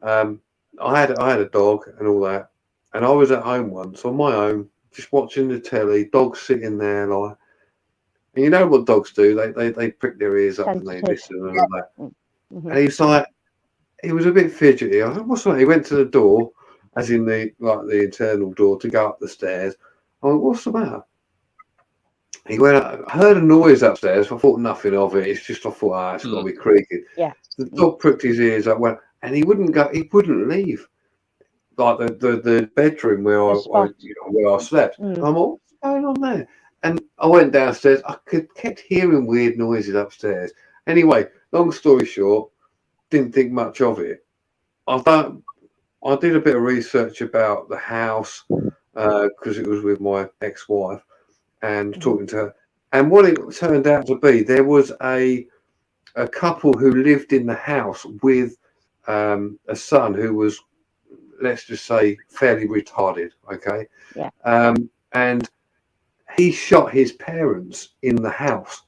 I had a dog and all that, and I was at home once on my own, just watching the telly, dog sitting there like, and you know what dogs do? They prick their ears up and they Sensitive. listen and all that. Mhm. And he's like, he was a bit fidgety. I said, what's that? He went to the door, as in the internal door, to go up the stairs. I went, what's the matter? He went, I heard a noise upstairs. I thought nothing of it. It's just, I thought, it's got to be creaking. Yeah. The dog pricked his ears up, and he wouldn't go. He wouldn't leave, like the bedroom where I slept. Mm. I'm all, what's going on there? And I went downstairs. I kept hearing weird noises upstairs. Anyway, long story short, didn't think much of it. I did a bit of research about the house because it was with my ex-wife and talking to her. And what it turned out to be, there was a couple who lived in the house with a son who was, let's just say, fairly retarded. Okay. Yeah. And he shot his parents in the house,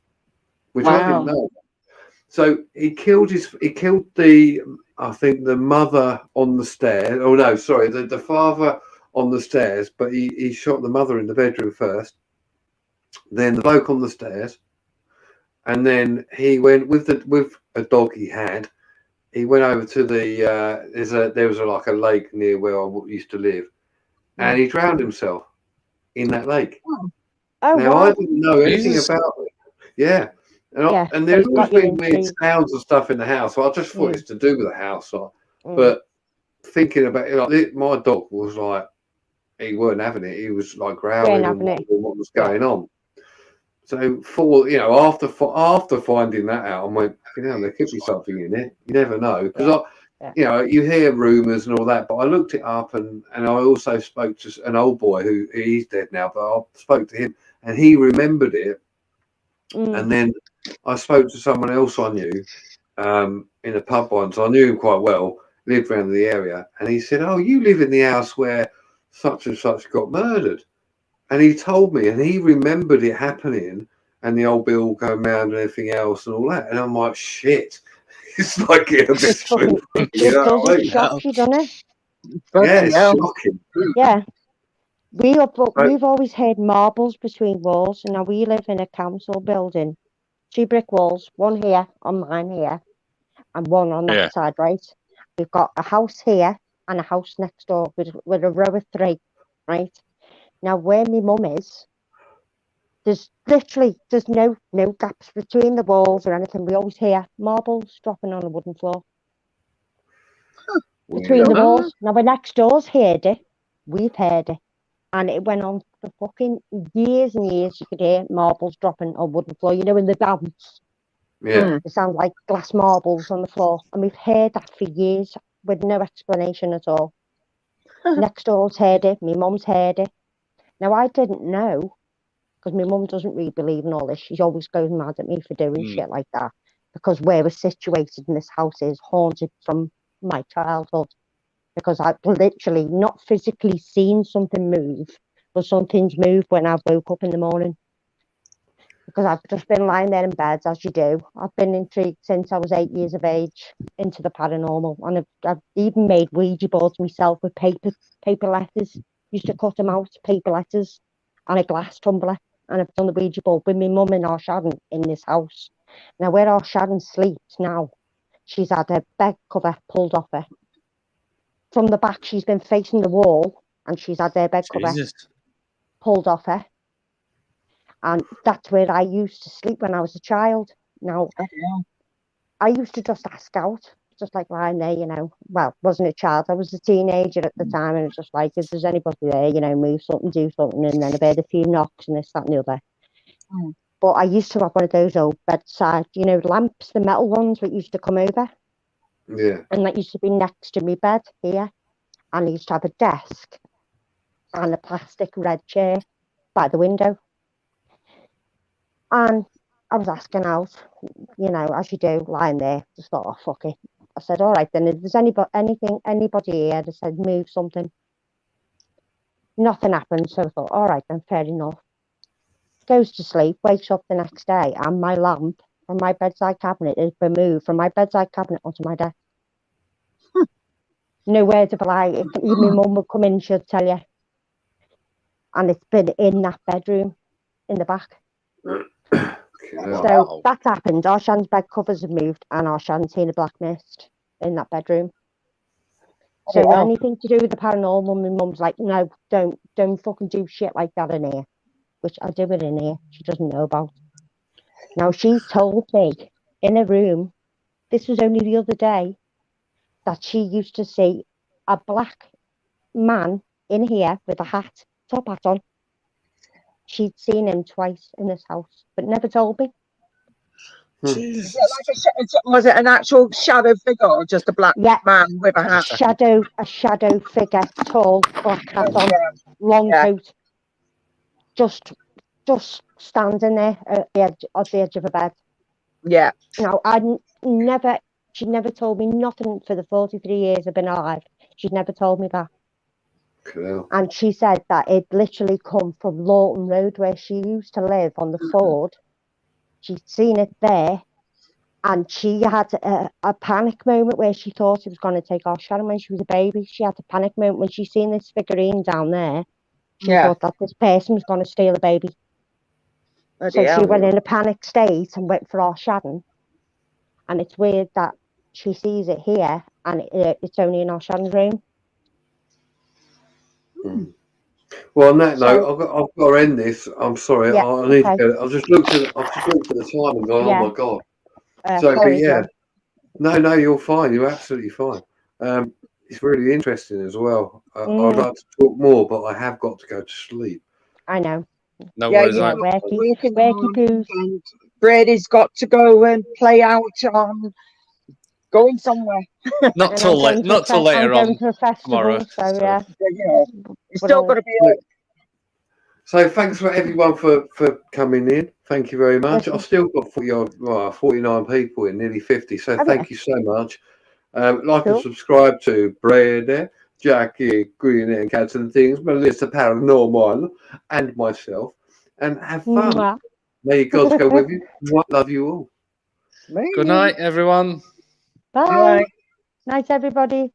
which I didn't know. So he killed the, I think, the mother on the stairs. Oh no, sorry, the father on the stairs, but he shot the mother in the bedroom first, then the bloke on the stairs, and then he went with a dog he had. He went over to the there was like a lake near where I used to live, and he drowned himself in that lake. Oh, Now wow. I didn't know anything Jesus. about it. Yeah. Yeah, And there's they've always got you been weird intrigued. sounds and stuff in the house. So I just thought it's to do with the house. But thinking about it, like, my dog was like, he weren't having it. He was like growling and having it. wondering what was going on. So after finding that out, I went, there could be something in it. You never know, because you hear rumours and all that. But I looked it up, and I also spoke to an old boy who he's dead now, but I spoke to him, and he remembered it. And then I spoke to someone else I knew in a pub once. I knew him quite well, lived around the area, and he said, "Oh, you live in the house where such and such got murdered." And he told me, and he remembered it happening, and the old bill going round and everything else and all that. And I'm like, shit, it's like getting a bit spooky. You know what I mean? Shocks you, doesn't it? Yeah, it's shocking. Yeah. We've always had marbles between walls, and now we live in a council building. 2 brick walls, one here on mine here, and one on that side, right? We've got a house here and a house next door with a row of 3, right? Now where my mum is, there's no gaps between the walls or anything. We always hear marbles dropping on a wooden floor between the walls. Now the next door's heard it, we've heard it, and it went on for fucking years and years. You could hear marbles dropping on wooden floor. You know, in the bounce. Yeah. They sound like glass marbles on the floor, and we've heard that for years with no explanation at all. Next door's heard it. My mum's heard it. Now I didn't know, because my mum doesn't really believe in all this. She always goes mad at me for doing shit like that. because where we're situated in this house is haunted from my childhood. Because I've literally not physically seen something move, but something's moved when I woke up in the morning. Because I've just been lying there in bed, as you do. I've been intrigued since I was 8 years of age into the paranormal. And I've even made Ouija boards myself with paper letters. Used to cut them out, paper letters, and a glass tumbler. And I've done the Ouija board with my mum and our Sharon in this house. Now, where our Sharon sleeps now, she's had her bed cover pulled off her. From the back, she's been facing the wall, and she's had her bed cover pulled off her. And that's where I used to sleep when I was a child. Now, I used to just ask out, just like lying there, Well, wasn't a child, I was a teenager at the time, and it's just like, if there's anybody there, move something, do something, and then I've heard a few knocks and this, that, and the other. But I used to have one of those old bedside, lamps, the metal ones that used to come over. Yeah. And that used to be next to my bed here. And I used to have a desk and a plastic red chair by the window. And I was asking out, as you do, lying there. Just thought, oh, fuck it. I said, all right, then, if there's anybody here, I said, move something. Nothing happened. So I thought, all right, then, fair enough. Goes to sleep, wakes up the next day, and my lamp from my bedside cabinet has been moved from my bedside cabinet onto my desk. No words of a lie. If even my mum would come in, she'd tell you. And it's been in that bedroom in the back. So that's happened. Our Shan's bed covers have moved, and our Shan's seen a black mist in that bedroom. So anything to do with the paranormal, my mum's like, no, don't fucking do shit like that in here. Which I do it in here. She doesn't know about. Now, she told me in a room, this was only the other day, that she used to see a black man in here with a top hat on. She'd seen him twice in this house, but never told me. Is it like was it an actual shadow figure or just a black man with a hat? A shadow figure, tall, black hat on, long coat, just standing there at the edge of a bed. Yeah. Now, she never told me nothing for the 43 years I've been alive. She'd never told me that. Cool. And she said that it literally come from Lawton Road, where she used to live on the Ford. She'd seen it there, and she had a panic moment where she thought it was going to take off Sharon when she was a baby. She had a panic moment when she seen this figurine down there. She thought that this person was going to steal the baby. So she went in a panic state and went for our Sharon. And it's weird that she sees it here, and it's only in our Sharon's room. Well, on that note, I've got to end this. I'm sorry. I need to go. I've just looked at the time and gone, oh my God. No, you're fine. You're absolutely fine. It's really interesting as well. I'd like to talk more, but I have got to go to sleep. I know. No worries. Brady's got to go and play out on going somewhere. Not till later on tomorrow. So It's still got to be up. So thanks for everyone for coming in. Thank you very much. I've still got 49 people in, nearly 50. So thank you so much. Like and subscribe to Brady, Jackie, Green and Cats and Things, Melissa Paranormal, and myself. And have fun. Mwah. May God go with you. Love you all. Good night, everyone. Bye. Night, everybody.